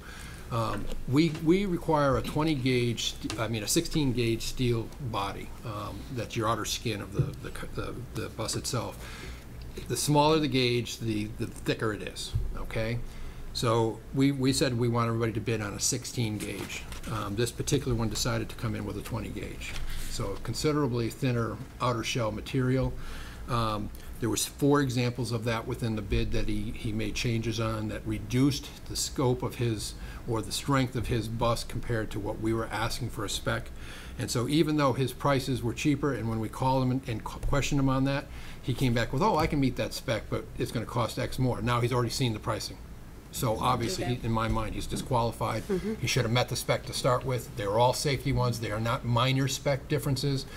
We require a 16 gauge steel body. That's your outer skin of the bus itself. The smaller the gauge, the thicker it is, okay? So we said we want everybody to bid on a 16 gauge. This particular one decided to come in with a 20 gauge. So considerably thinner outer shell material. There was 4 examples of that within the bid that he made changes on that reduced the scope of his, or the strength of his bus compared to what we were asking for a spec. And so even though his prices were cheaper, and when we called him and questioned him on that, he came back with, oh, I can meet that spec, but it's going to cost X more. Now he's already seen the pricing. So obviously, in my mind, he's disqualified. He should have met the spec to start with. They were all safety ones. They are not minor spec differences.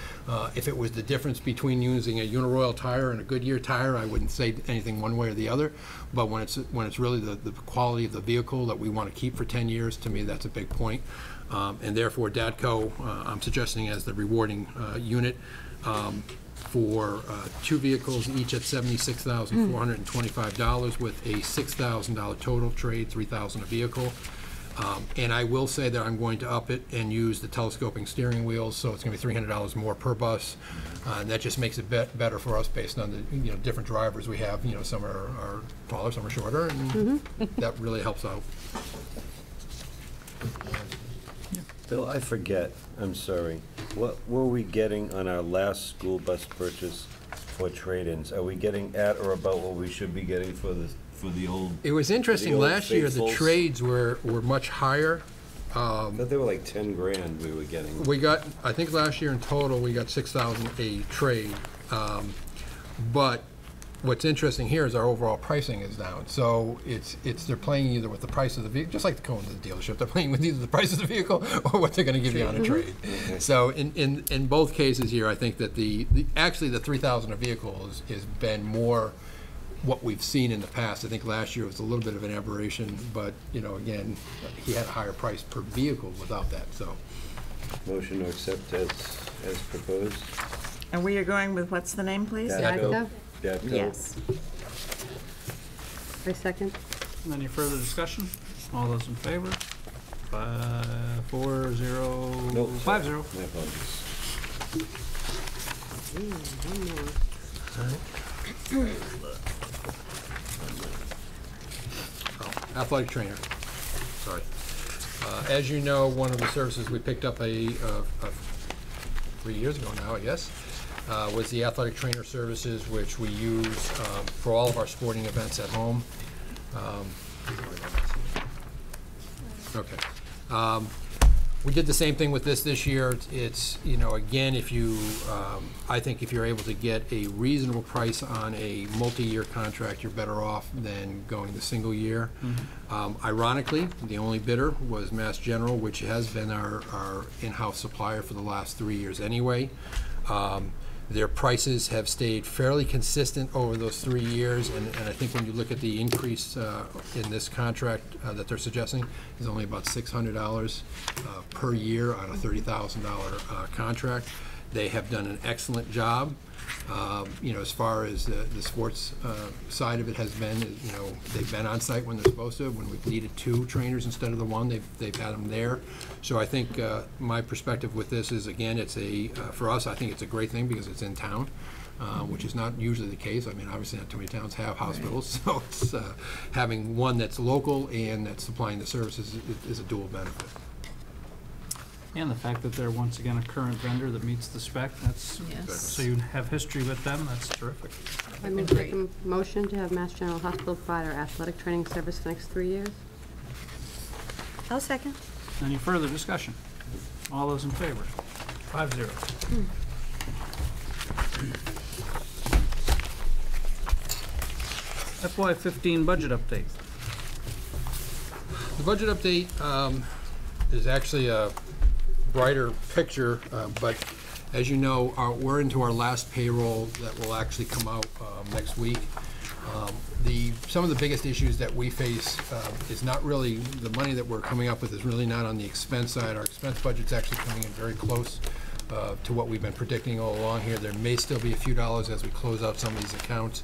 If it was the difference between using a Uniroyal tire and a Goodyear tire, I wouldn't say anything one way or the other. But when it's really the quality of the vehicle that we want to keep for 10 years, to me, that's a big point. And therefore, DATCO, I'm suggesting as the rewarding unit, for 2 vehicles, each at $76,425 with a $6,000 total trade, $3,000 a vehicle. And I will say that I'm going to up it and use the telescoping steering wheels, so it's going to be $300 more per bus. And that just makes it better for us based on the different drivers we have. Some are taller, some are shorter, and that really helps out. Bill, I forget, I'm sorry. What were we getting on our last school bus purchase for trade-ins? Are we getting at or about what we should be getting for the old? It was interesting, last year the trades were much higher. I thought they were like 10 grand we were getting. We got, I think last year in total, we got 6,000 a trade. But what's interesting here is our overall pricing is down. So they're playing either with the price of the vehicle, just like the going to the dealership, they're playing with either the price of the vehicle or what they're going to give you on a trade. Okay. So in both cases here, I think that actually the $3,000 a vehicle has been more what we've seen in the past. I think last year was a little bit of an aberration, but again, he had a higher price per vehicle without that. So, motion to accept as proposed. And we are going with, what's the name, please? DATCO. Yes. I second. Any further discussion? All those in favor? 4-0. Nope. 5-0. My apologies. One more. Athletic trainer. Sorry. As you know, one of the services we picked up 3 years ago now, I guess, was the athletic trainer services, which we use for all of our sporting events at home. Okay. We did the same thing with this year. It's again, I think if you're able to get a reasonable price on a multi-year contract, you're better off than going the single year. Ironically, the only bidder was Mass General, which has been our in-house supplier for the last 3 years anyway. Their prices have stayed fairly consistent over those 3 years, and I think when you look at the increase in this contract that they're suggesting, is only about $600 per year on a $30,000 contract. They have done an excellent job. As far as the sports side of it has been, they've been on site when they're supposed to. When we've needed 2 trainers instead of the 1, they've had them there. So I think my perspective with this is, again, it's for us, I think it's a great thing because it's in town, which is not usually the case. I mean, obviously not too many towns have hospitals, so it's having one that's local and that's supplying the services is a dual benefit. And the fact that they're once again a current vendor that meets the spec, that's, Yes. so you have history with them, that's terrific. I move to make a motion to have Mass General Hospital provide our athletic training service for the next 3 years. I'll second. Any further discussion? All those in favor? 5-0. FY15 budget update. The budget update is actually a brighter picture, but as you know, we're into our last payroll that will actually come out next week. Some of the biggest issues that we face is not really, the money that we're coming up with is really not on the expense side. Our expense budget's actually coming in very close to what we've been predicting all along here. There may still be a few dollars as we close out some of these accounts.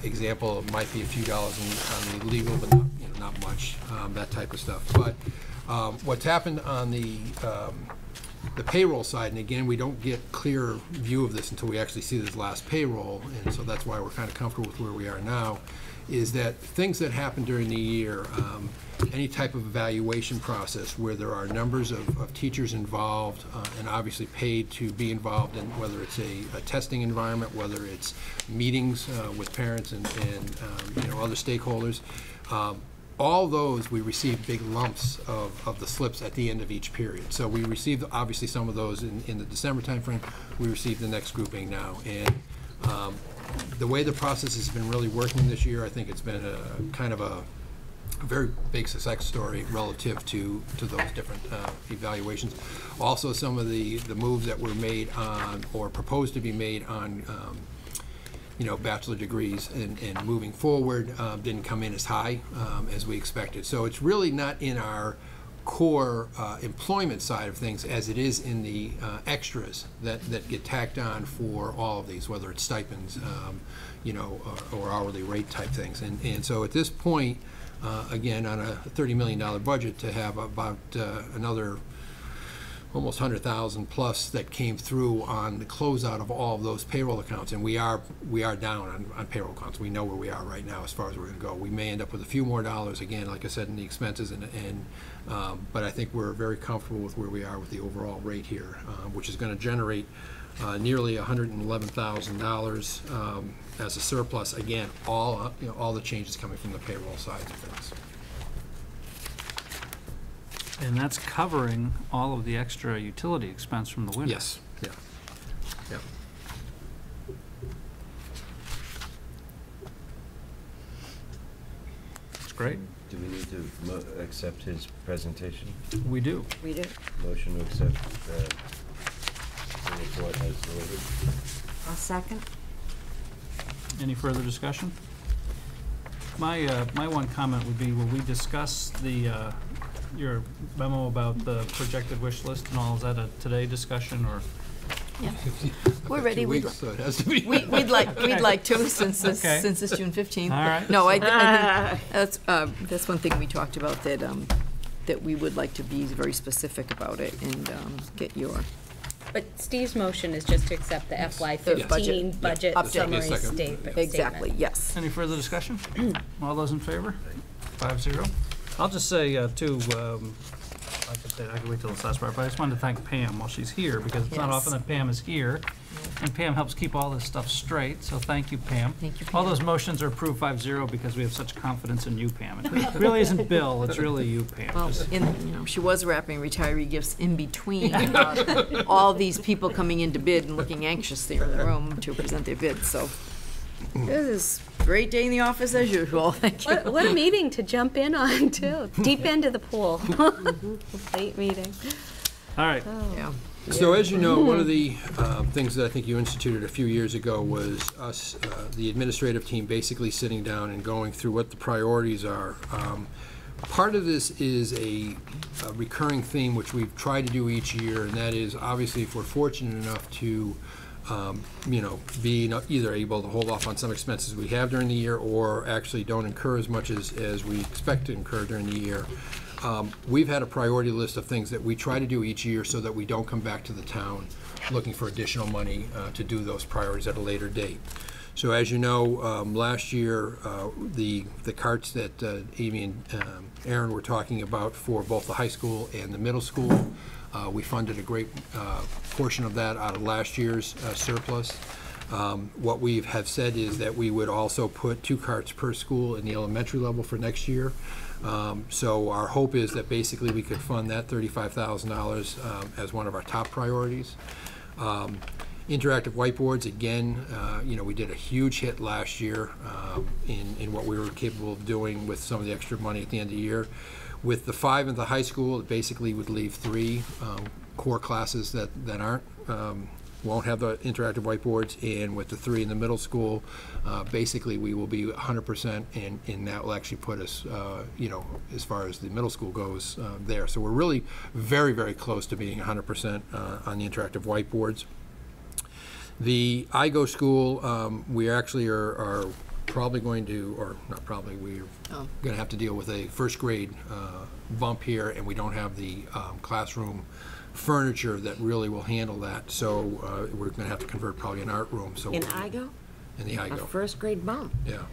Example, it might be a few dollars on the legal, but not, not much, that type of stuff. But what's happened on the payroll side, and again, we don't get clear view of this until we actually see this last payroll, and so that's why we're kind of comfortable with where we are now, is that things that happen during the year, any type of evaluation process where there are numbers of teachers involved and obviously paid to be involved in, whether it's a testing environment, whether it's meetings with parents and other stakeholders, all those we receive big lumps of the slips at the end of each period. So we received obviously some of those in the December timeframe. We received the next grouping now, and the way the process has been really working this year, I think it's been a kind of a very big success story relative to those different evaluations. Also, some of the moves that were made on, or proposed to be made on, bachelor degrees and moving forward didn't come in as high as we expected. So it's really not in our core employment side of things as it is in the extras that get tacked on for all of these, whether it's stipends, or hourly rate type things. And so at this point, again, on a $30 million budget, to have about another almost 100,000 plus that came through on the closeout of all of those payroll accounts, and we are down on payroll accounts. We know where we are right now as far as we're going to go. We may end up with a few more dollars, again, like I said, in the expenses, but I think we're very comfortable with where we are with the overall rate here, which is going to generate nearly $111,000 as a surplus. Again, all the changes coming from the payroll side of things. And that's covering all of the extra utility expense from the winter. Yes. Yeah. Yeah. That's great. Do we need to accept his presentation? We do. We do. Motion to accept the report as delivered. I'll second. Any further discussion? My one comment would be, will we discuss your memo about the projected wish list and all? Is that a today discussion, or? Yeah, we're ready. We'd like to since it's June 15th. All right. No, I think that's one thing we talked about, that we would like to be very specific about it and get your. But Steve's motion is just to accept the FY15 budget summary statement. Exactly, yes. Any further discussion? All those in favor? 5-0. I'll just say, too, I could wait till this last part, but I just wanted to thank Pam while she's here, because it's not often that Pam is here, and Pam helps keep all this stuff straight, so thank you, Pam. Thank you, Pam. All those motions are approved 5-0 because we have such confidence in you, Pam. It really isn't Bill, it's really you, Pam. Well, she was wrapping retiree gifts in between all these people coming in to bid and looking anxiously in the room to present their bids, so. This is a great day in the office as usual. Thank you. What a meeting to jump in on, too. Deep end of the pool. Late meeting. All right. Oh. Yeah. So as you know, one of the things that I think you instituted a few years ago was us, the administrative team, basically sitting down and going through what the priorities are. Part of this is a recurring theme which we've tried to do each year, and that is, obviously, if we're fortunate enough to be either able to hold off on some expenses we have during the year, or actually don't incur as much as we expect to incur during the year. We've had a priority list of things that we try to do each year so that we don't come back to the town looking for additional money to do those priorities at a later date. So as you know, last year, the carts that Amy and Aaron were talking about for both the high school and the middle school, we funded a great portion of that out of last year's surplus. What we have said is that we would also put 2 carts per school in the elementary level for next year. So our hope is that basically we could fund that $35,000 as one of our top priorities. Interactive whiteboards, again, we did a huge hit last year in what we were capable of doing with some of the extra money at the end of the year. With the 5 in the high school, it basically would leave 3 core classes that aren't won't have the interactive whiteboards, and with the 3 in the middle school, basically we will be 100%, and that will actually put us, as far as the middle school goes, there. So we're really very, very close to being 100% on the interactive whiteboards. The IGO school, we actually are probably going to, or not probably, we're going to have to deal with a first grade bump here, and we don't have the classroom furniture that really will handle that. So we're going to have to convert probably an art room. So in IGO? In the IGO. A first grade bump? Yeah,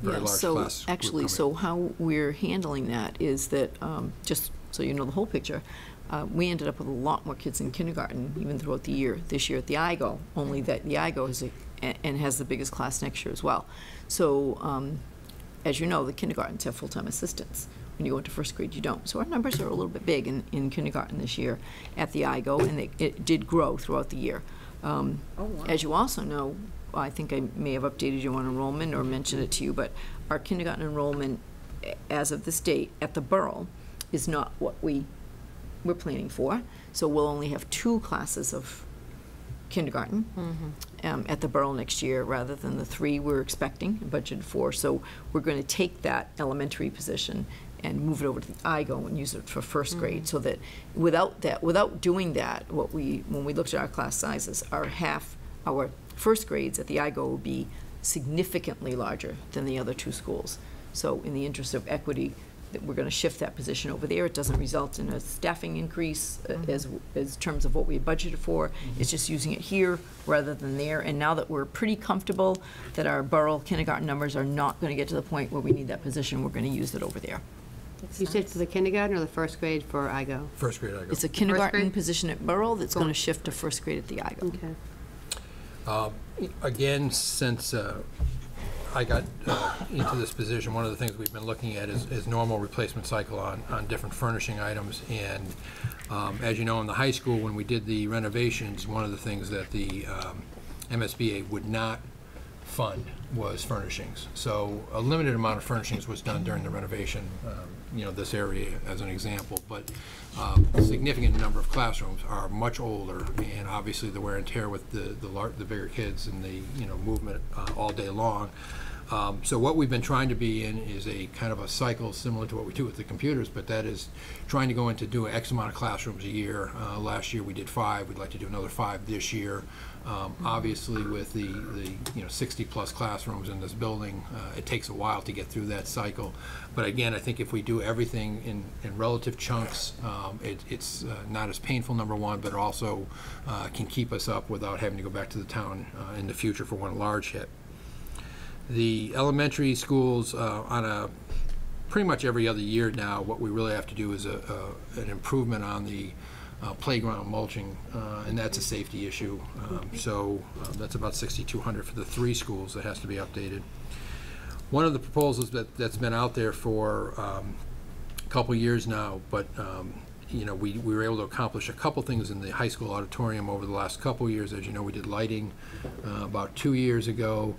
very large class. Actually, so how we're handling that is that, just so you know the whole picture, we ended up with a lot more kids in kindergarten even throughout the year, this year at the IGO, only that the IGO is and has the biggest class next year as well. So as you know, the kindergartens have full-time assistants. When you go into first grade, you don't. So our numbers are a little bit big in kindergarten this year at the IGO, and it did grow throughout the year. Wow. As you also know, I think I may have updated you on enrollment or mentioned it to you, but our kindergarten enrollment as of this date at the borough is not what we're planning for. So we'll only have 2 classes of kindergarten at the borough next year rather than the 3 we're expecting and budgeted for. So we're going to take that elementary position and move it over to the IGO and use it for first grade, so that without doing that, when we looked at our class sizes, our first grades at the IGO would be significantly larger than the other 2 schools. So in the interest of equity, that we're going to shift that position over there. It doesn't result in a staffing increase as terms of what we had budgeted for. It's just using it here rather than there. And now that we're pretty comfortable that our borough kindergarten numbers are not going to get to the point where we need that position, we're going to use it over there. You said for the kindergarten or the first grade for IGO? First grade IGO. It's a kindergarten position at borough that's going to shift to first grade at the IGO. Okay. Again, since I got into this position, one of the things we've been looking at is normal replacement cycle on different furnishing items. And as you know, in the high school, when we did the renovations, one of the things that the MSBA would not fund was furnishings. So a limited amount of furnishings was done during the renovation, this area as an example. But a significant number of classrooms are much older, and obviously the wear and tear with the bigger kids and the movement all day long. So what we've been trying to be in is a kind of a cycle similar to what we do with the computers, but that is trying to go into doing X amount of classrooms a year. Last year we did 5. We'd like to do another 5 this year. Obviously with the 60 plus classrooms in this building, it takes a while to get through that cycle. But again, I think if we do everything in relative chunks, it's not as painful, number one, but also can keep us up without having to go back to the town in the future for one large hit. The elementary schools, on a pretty much every other year now, what we really have to do is an improvement on the playground mulching, and that's a safety issue. So that's about $6,200 for the 3 schools that has to be updated. One of the proposals that's been out there for a couple years now, but we were able to accomplish a couple things in the high school auditorium over the last couple years. As you know, we did lighting about 2 years ago.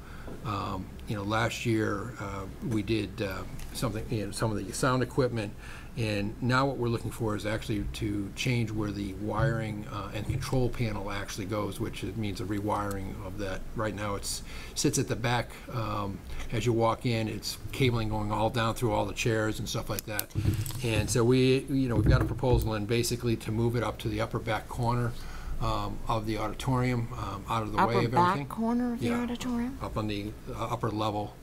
Last year we did something, some of the sound equipment, and now what we're looking for is actually to change where the wiring and control panel actually goes, which means a rewiring of that. Right now it sits at the back. As you walk in, it's cabling going all down through all the chairs and stuff like that. And so we've got a proposal in basically to move it up to the upper back corner of the auditorium, out of the way of everything. Upper back corner of the auditorium? Up on the upper level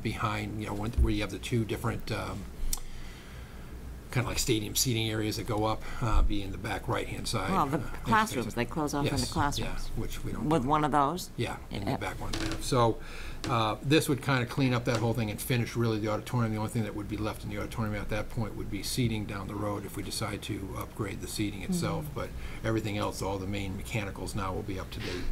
behind, where you have the 2 different kind of like stadium seating areas that go up, be in the back right-hand side. Well, the classrooms, they close off in the Yes, classrooms. yeah, which we don't. With one of those? Yeah, in the Yep. back one there. So this would kind of clean up that whole thing and finish really the auditorium. The only thing that would be left in the auditorium at that point would be seating down the road if we decide to upgrade the seating itself. But everything else, all the main mechanicals now will be up to date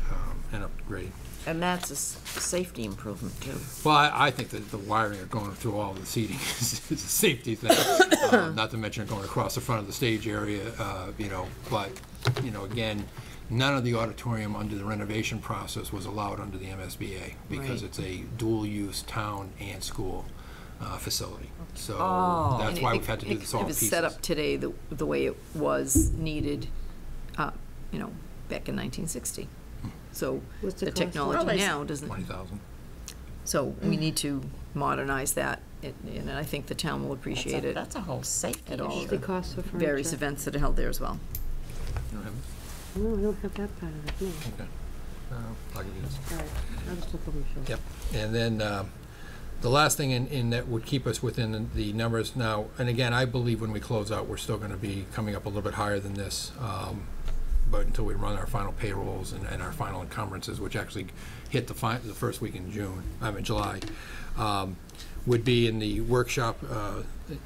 and upgraded. And that's a safety improvement too. Well, I think that the wiring of going through all the seating is a safety thing, not to mention going across the front of the stage area, you know, but, you know, again, none of the auditorium under the renovation process was allowed under the MSBA because Right. it's a dual-use town and school facility. So that's And why we've had to do this all It was pieces. set up today the way it was needed, you know, back in 1960. So What's the the cost? technology Well, now doesn't. 20,000. So we need to modernize that, and I think the town will appreciate it That's a whole safety at all issue. the The cost of various furniture. events that are held there as well. You don't have it? No, I don't have that part of it, no. Okay. I'll give you this. All right, I'll just look over my shoulder. Yep, and then the last thing in that would keep us within the numbers now, and again, I believe when we close out, we're still gonna be coming up a little bit higher than this, but until we run our final payrolls and our final encumbrances, which actually hit the first week in July, would be in the workshop,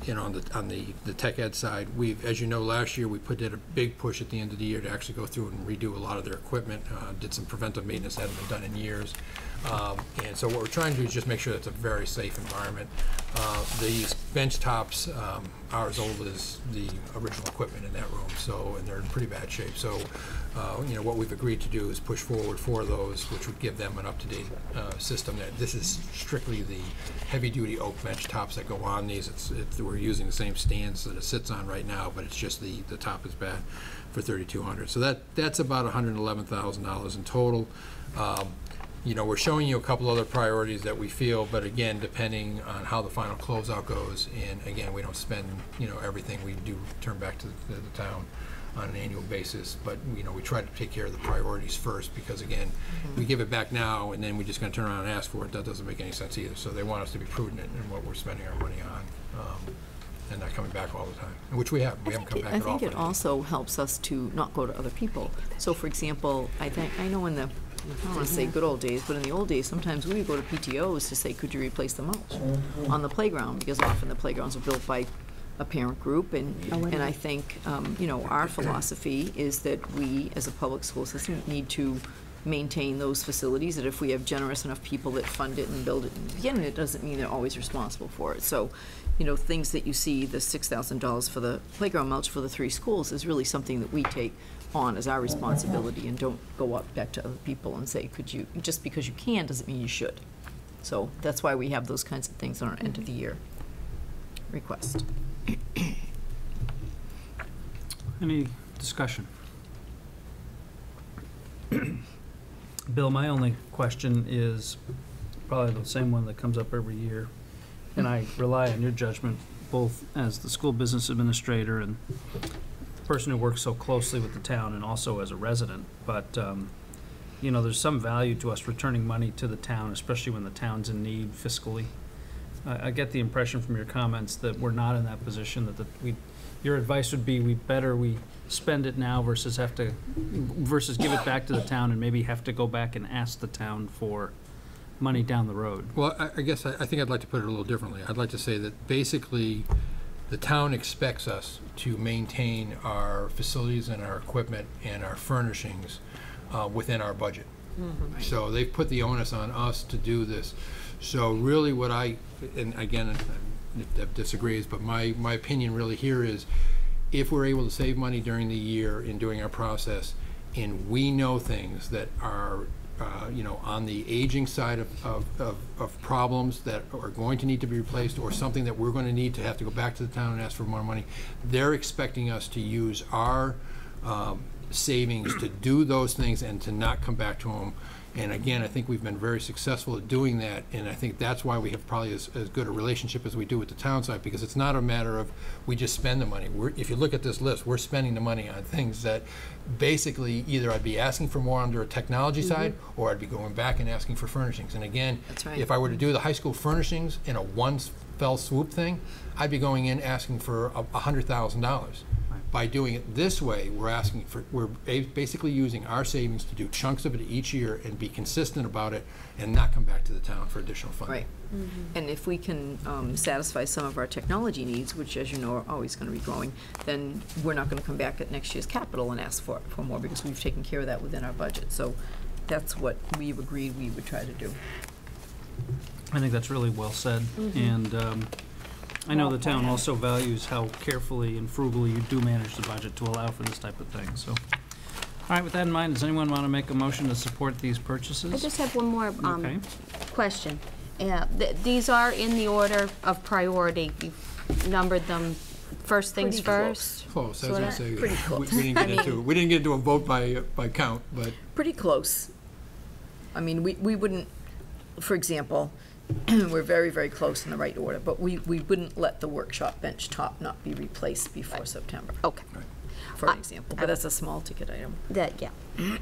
you know, on the tech ed side. As you know, last year we did a big push at the end of the year to actually go through and redo a lot of their equipment, did some preventive maintenance that hadn't been done in years. And so what we're trying to do is just make sure it's a very safe environment. These bench tops are as old as the original equipment in that room, and they're in pretty bad shape. So, you know, what we've agreed to do is push forward for those, which would give them an up-to-date system. That this is strictly the heavy-duty oak bench tops that go on these. We're using the same stands that it sits on right now, but it's just the top is bad for $3,200. So that's about $111,000 in total. You know, we're showing you a couple other priorities that we feel, but again, depending on how the final closeout goes, and again, we don't spend, you know, everything. We do turn back to the town on an annual basis, but, you know, we try to take care of the priorities first, because again, we give it back now, and then we're just gonna turn around and ask for it. That doesn't make any sense either. So they want us to be prudent in what we're spending our money on, and not coming back all the time, which we haven't. We haven't come back I at all. think it also helps us to not go to other people. So for example, I know in the, I don't want to say good old days, but in the old days, sometimes we would go to PTOs to say, could you replace the mulch on the playground? Because often the playgrounds are built by a parent group, and I think, you know, our philosophy is that we, as a public school system, need to maintain those facilities, that if we have generous enough people that fund it and build it in the beginning, it doesn't mean they're always responsible for it. So, you know, things that you see, the $6,000 for the playground mulch for the 3 schools is really something that we take on as our responsibility, and don't go up back to other people and say, could you, just because you can doesn't mean you should. So that's why we have those kinds of things on our end of the year request. Any discussion? Bill, my only question is probably the same one that comes up every year, and I rely on your judgment, both as the school business administrator and person who works so closely with the town, and also as a resident. But, you know, there's some value to us returning money to the town, especially when the town's in need fiscally. I get the impression from your comments that we're not in that position, that your advice would be we spend it now versus give it back to the town, and maybe have to go back and ask the town for money down the road. Well, I guess I think I'd like to put it a little differently. I'd like to say that basically the town expects us to maintain our facilities and our equipment and our furnishings within our budget. Mm-hmm. So they've put the onus on us to do this. So really what and again, Deb disagrees, but my opinion really here is, if we're able to save money during the year in doing our process, and we know things that are you know, on the aging side of problems that are going to need to be replaced, or something that we're going to need to have to go back to the town and ask for more money, they're expecting us to use our savings to do those things and to not come back to them. And again, I think we've been very successful at doing that, and I think that's why we have probably as good a relationship as we do with the town side, because it's not a matter of we just spend the money. If you look at this list, we're spending the money on things that basically either I'd be asking for more under a technology side, or I'd be going back and asking for furnishings. And again, That's right. if I were to do the high school furnishings in a one fell swoop thing, I'd be going in asking for $100,000. By doing it this way, we're basically using our savings to do chunks of it each year and be consistent about it and not come back to the town for additional funding. Right. And if we can satisfy some of our technology needs, which, as you know, are always going to be growing, then we're not going to come back at next year's capital and ask for more, because we've taken care of that within our budget. So that's what we've agreed we would try to do. I think that's really well said. And I know the town also values how carefully and frugally you do manage the budget to allow for this type of thing. So, all right, with that in mind, does anyone want to make a motion to support these purchases? I just have one more Okay. question. These are in the order of priority. You've numbered them first things first. Close, I was going to say. Pretty close. We didn't get into a vote by count, but. Pretty close. I mean, we wouldn't, for example, we're very, very close in the right order, but we wouldn't let the workshop bench top not be replaced before September. Okay. For an example, but that's a small ticket item. Yeah.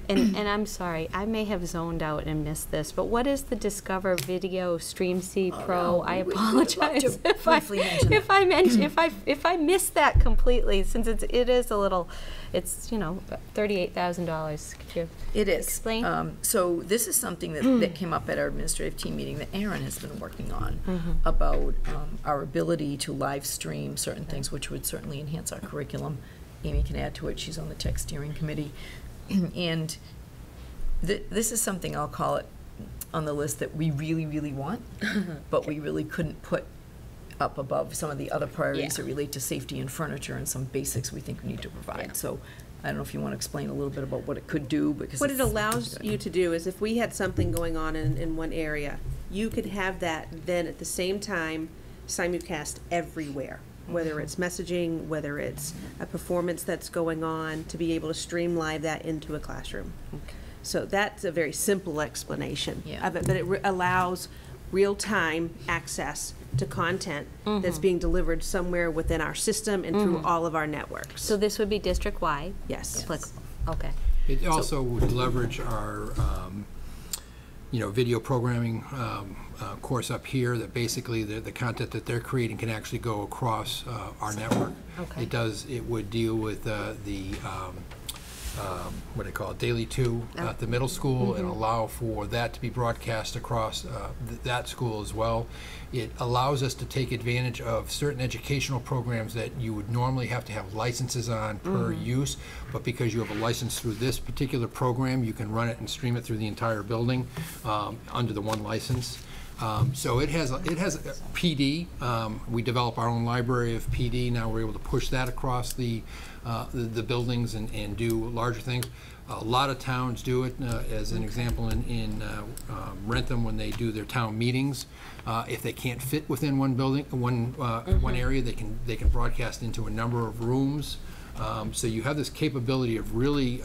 And I'm sorry, I may have zoned out and missed this, but what is the Discover Video Stream C Pro? I apologize if I missed that completely, since it is a little, it's $38,000. Could you explain? So this is something that came up at our administrative team meeting that Aaron has been working on about our ability to live stream certain things, which would certainly enhance our curriculum. Amy can add to it. She's on the tech steering committee. And this is something, I'll call it, on the list that we really, really want, but we really couldn't put up above some of the other priorities that relate to safety and furniture and some basics we think we need to provide. So I don't know if you want to explain a little bit about what it could do, because what it allows you to do is, if we had something going on in one area, you could have that then at the same time simulcast everywhere. Whether it's messaging, whether it's a performance that's going on, to be able to stream live that into a classroom. So that's a very simple explanation of it, but it allows real-time access to content that's being delivered somewhere within our system and through all of our networks. So this would be district-wide? Yes. Okay. It also would leverage our video programming course up here, that basically the content that they're creating can actually go across our network. Okay. It would deal with what do they call it, Daily 2 at the middle school, and allow for that to be broadcast across that school as well. It allows us to take advantage of certain educational programs that you would normally have to have licenses on per use, but because you have a license through this particular program, you can run it and stream it through the entire building under the one license. So it has PD. We develop our own library of PD. Now we're able to push that across the buildings and do larger things. A lot of towns do it. As an example, in Rentham, when they do their town meetings, if they can't fit within one building, one area, they can broadcast into a number of rooms. So you have this capability of really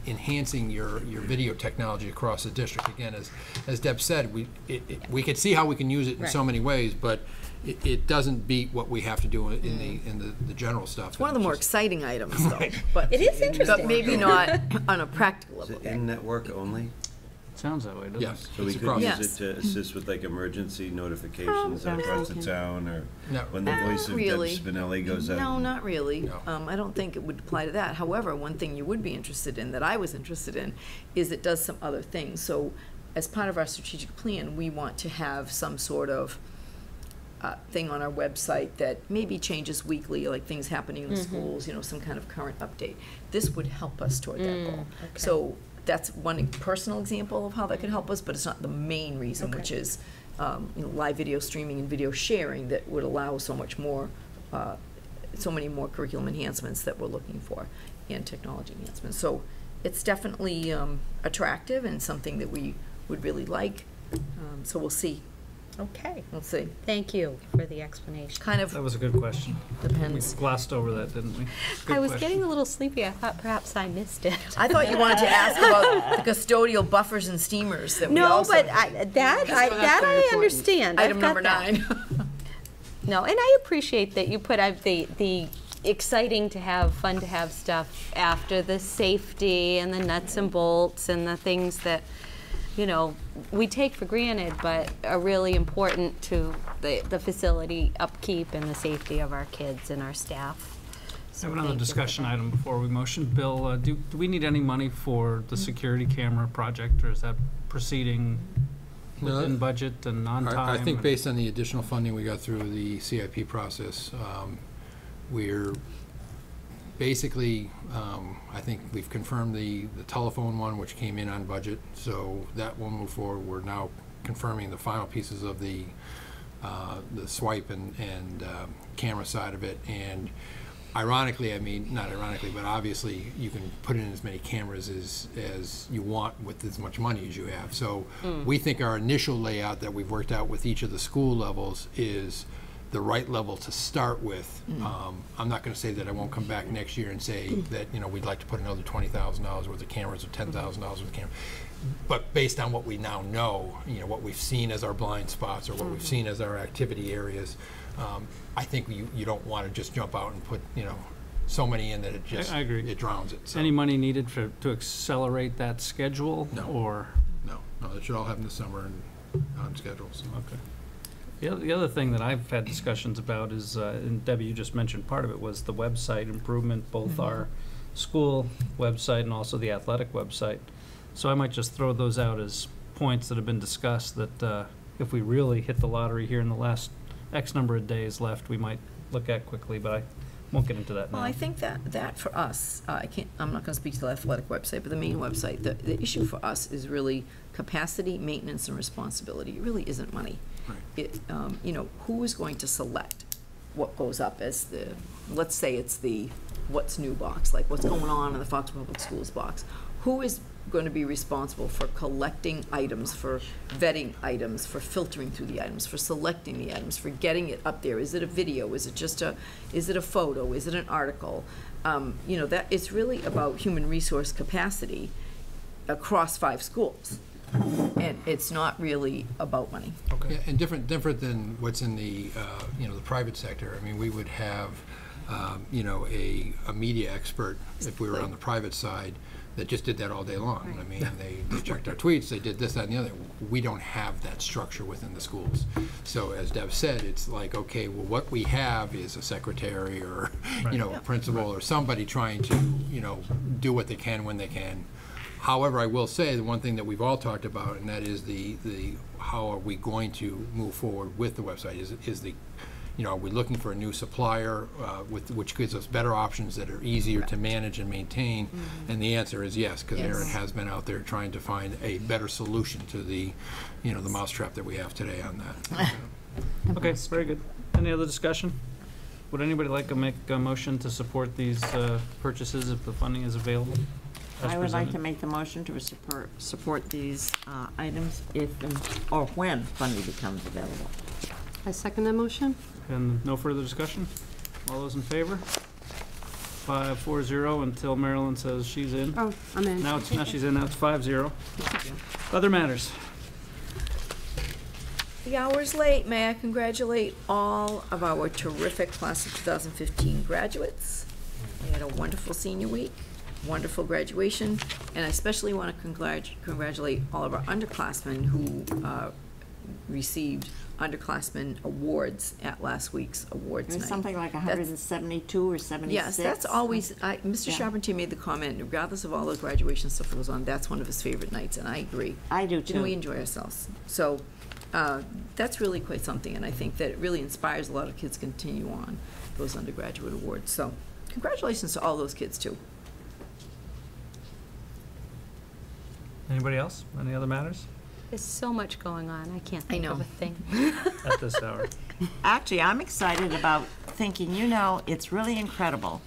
enhancing your video technology across the district. Again, as Deb said, we could see how we can use it in so many ways, but it doesn't beat what we have to do in the general stuff. It's one of the more exciting items, though. But it is interesting. But maybe not on a practical level. Is it in-network only? Sounds that way, doesn't Yes. So we could use it to assist with like emergency notifications across the town, or when the voice of Deb Spinelli goes out? No, not really. I don't think it would apply to that. However, one thing you would be interested in, that I was interested in, is it does some other things. So as part of our strategic plan, we want to have some sort of thing on our website that maybe changes weekly, like things happening in the schools, some kind of current update. This would help us toward that goal. So that's one personal example of how that could help us, but it's not the main reason, which is live video streaming and video sharing that would allow so much more, so many more curriculum enhancements that we're looking for, and technology enhancements. So it's definitely attractive and something that we would really like. So we'll see. Okay. We'll see. Thank you for the explanation. That was a good question. Depends. We glossed over that, didn't we? Good I was question. getting a little sleepy. I thought perhaps I missed it. I thought you wanted to ask about the custodial buffers and steamers that we also. No, but I understand. Item I've got number 9. No, and I appreciate that you put out the exciting to have, fun to have stuff after the safety and the nuts and bolts and the things that you know, we take for granted, but are really important to the facility upkeep and the safety of our kids and our staff. I have another discussion item before we motion. Bill, do we need any money for the security camera project, or is that proceeding within budget and on time? I think based on the additional funding we got through the CIP process, we're basically, I think we've confirmed the telephone one, which came in on budget, so that will move forward. We're now confirming the final pieces of the swipe and camera side of it, and ironically, I mean, not ironically, but obviously you can put in as many cameras as you want with as much money as you have. So we think our initial layout that we've worked out with each of the school levels is the right level to start with. I'm not going to say that I won't come back next year and say that, you know, we'd like to put another $20,000 worth of cameras or $10,000 worth of cameras. But based on what we now know, you know, what we've seen as our blind spots or what we've seen as our activity areas, I think you don't want to just jump out and put, you know, so many in that it just, I agree. it drowns it. So. Any money needed to accelerate that schedule? No. Or? No, it should all happen this summer and on schedule. So. Okay. The other thing that I've had discussions about is, and Debbie, you just mentioned part of it, was the website improvement, both our school website and also the athletic website. So I might just throw those out as points that have been discussed that if we really hit the lottery here in the last X number of days left, we might look at quickly, but I won't get into that now. Well, I think that for us, I'm not going to speak to the athletic website, but the main website, the issue for us is really capacity, maintenance, and responsibility. It really isn't money. Right. You know, who is going to select what goes up as the, let's say it's the what's new box, like what's going on in the Foxborough Public Schools box. Who is going to be responsible for collecting items, for vetting items, for filtering through the items, for selecting the items, for getting it up there? Is it a video? Is it just is it a photo? Is it an article? You know, that it's really about human resource capacity across 5 schools. And it's not really about money. Okay. Yeah, and different than what's in the you know, the private sector. I mean, we would have you know, a media expert if we were on the private side that just did that all day long. Right. I mean, they checked our tweets, they did this, that, and the other. We don't have that structure within the schools. So as Deb said, it's like, okay, well, what we have is a secretary or you know, a principal or somebody trying to, you know, do what they can when they can. However, I will say the one thing that we've all talked about, and that is the how are we going to move forward with the website? Is the, you know, are we looking for a new supplier which gives us better options that are easier to manage and maintain? And the answer is yes, because Aaron has been out there trying to find a better solution to the, you know, the mousetrap that we have today on that. Okay, very good. Any other discussion? Would anybody like to make a motion to support these purchases if the funding is available? I would like to make the motion to support these items if or when funding becomes available. I second that motion. And no further discussion? All those in favor? 5-4-0 until Marilyn says she's in. Oh, I'm in. Now she's in. Now it's 5-0. Other matters. The hour's late. May I congratulate all of our terrific class of 2015 graduates. They had a wonderful senior week, wonderful graduation, and I especially want to congratulate all of our underclassmen who received underclassmen awards at last week's awards night. Something like 172 or 76. Yes, that's always, Mr. Charpentier made the comment, regardless of all the graduation stuff that was on, that's one of his favorite nights, and I agree. I do too. And we enjoy ourselves. So that's really quite something, and I think that it really inspires a lot of kids to continue on those undergraduate awards. So congratulations to all those kids too. Anybody else? Any other matters? There's so much going on. I can't think of a thing. At this hour. Actually, I'm excited about thinking, you know, it's really incredible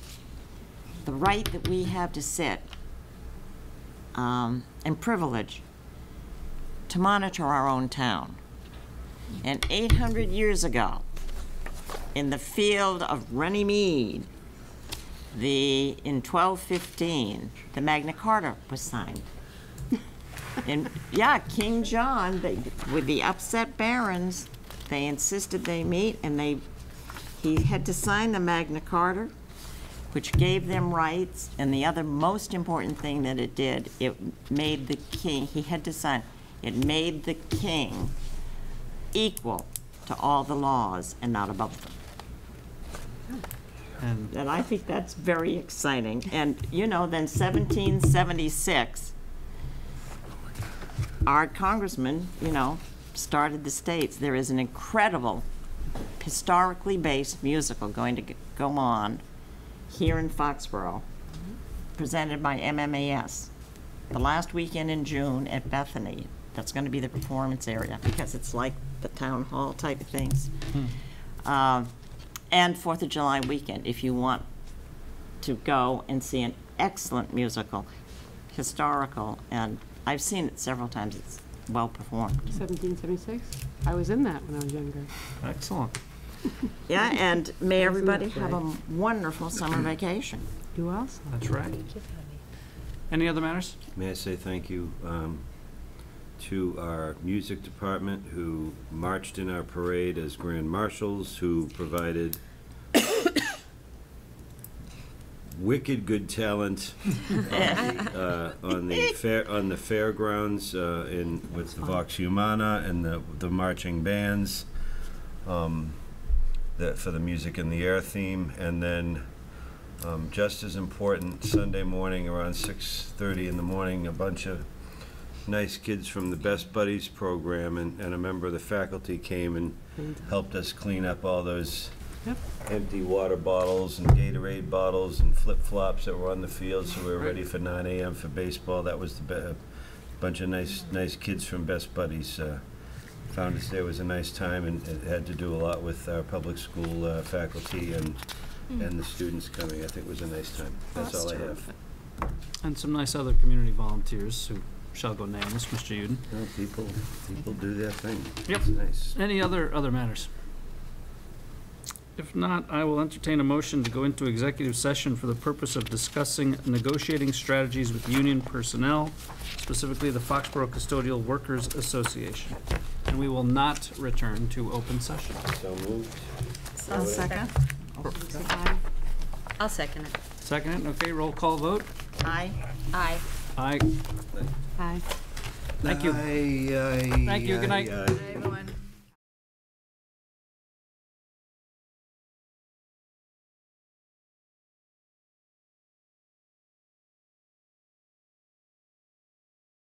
the right that we have to sit and privilege to monitor our own town. And 800 years ago, in the field of Runnymede, in 1215, the Magna Carta was signed. And yeah, King John, with the upset barons, they insisted they meet, and he had to sign the Magna Carta, which gave them rights. And the other most important thing that it did, it made the king, he had to sign, It made the king equal to all the laws and not above them. And I think that's very exciting. And, you know, then 1776, our congressman, you know, started the states. There is an incredible, historically based musical going to go on here in Foxborough, presented by MMAS, the last weekend in June at Bethany. That's going to be the performance area because it's like the town hall type of things. And 4th of July weekend, if you want to go and see an excellent musical, historical, and I've seen it several times. It's well performed. 1776? I was in that when I was younger. Excellent. Yeah, and may everybody have a wonderful summer vacation. You also. That's right. Any other matters? May I say thank you to our music department who marched in our parade as grand marshals, who provided wicked good talent on the fairgrounds with the Vox Humana and the marching bands for the Music in the Air theme, and then just as important, Sunday morning around 6:30 in the morning, a bunch of nice kids from the Best Buddies program and a member of the faculty came and helped us clean up all those empty water bottles and Gatorade bottles and flip-flops that were on the field, so we were ready for 9 a.m. for baseball. That was the bunch of nice kids from Best Buddies. Founders Day was a nice time, and it had to do a lot with our public school faculty and the students coming. I think it was a nice time. That's all I have. And some nice other community volunteers who shall go nameless, Mr. Uden. No, people do their thing. Yep. It's nice. Any other matters? If not, I will entertain a motion to go into executive session for the purpose of discussing negotiating strategies with union personnel, specifically the Foxborough Custodial Workers Association. And we will not return to open session. So moved. I'll second. I'll second it. Second it, okay, roll call vote. Aye. Aye. Aye. Aye. Thank you. Aye, aye, Thank you, good night. aye, aye.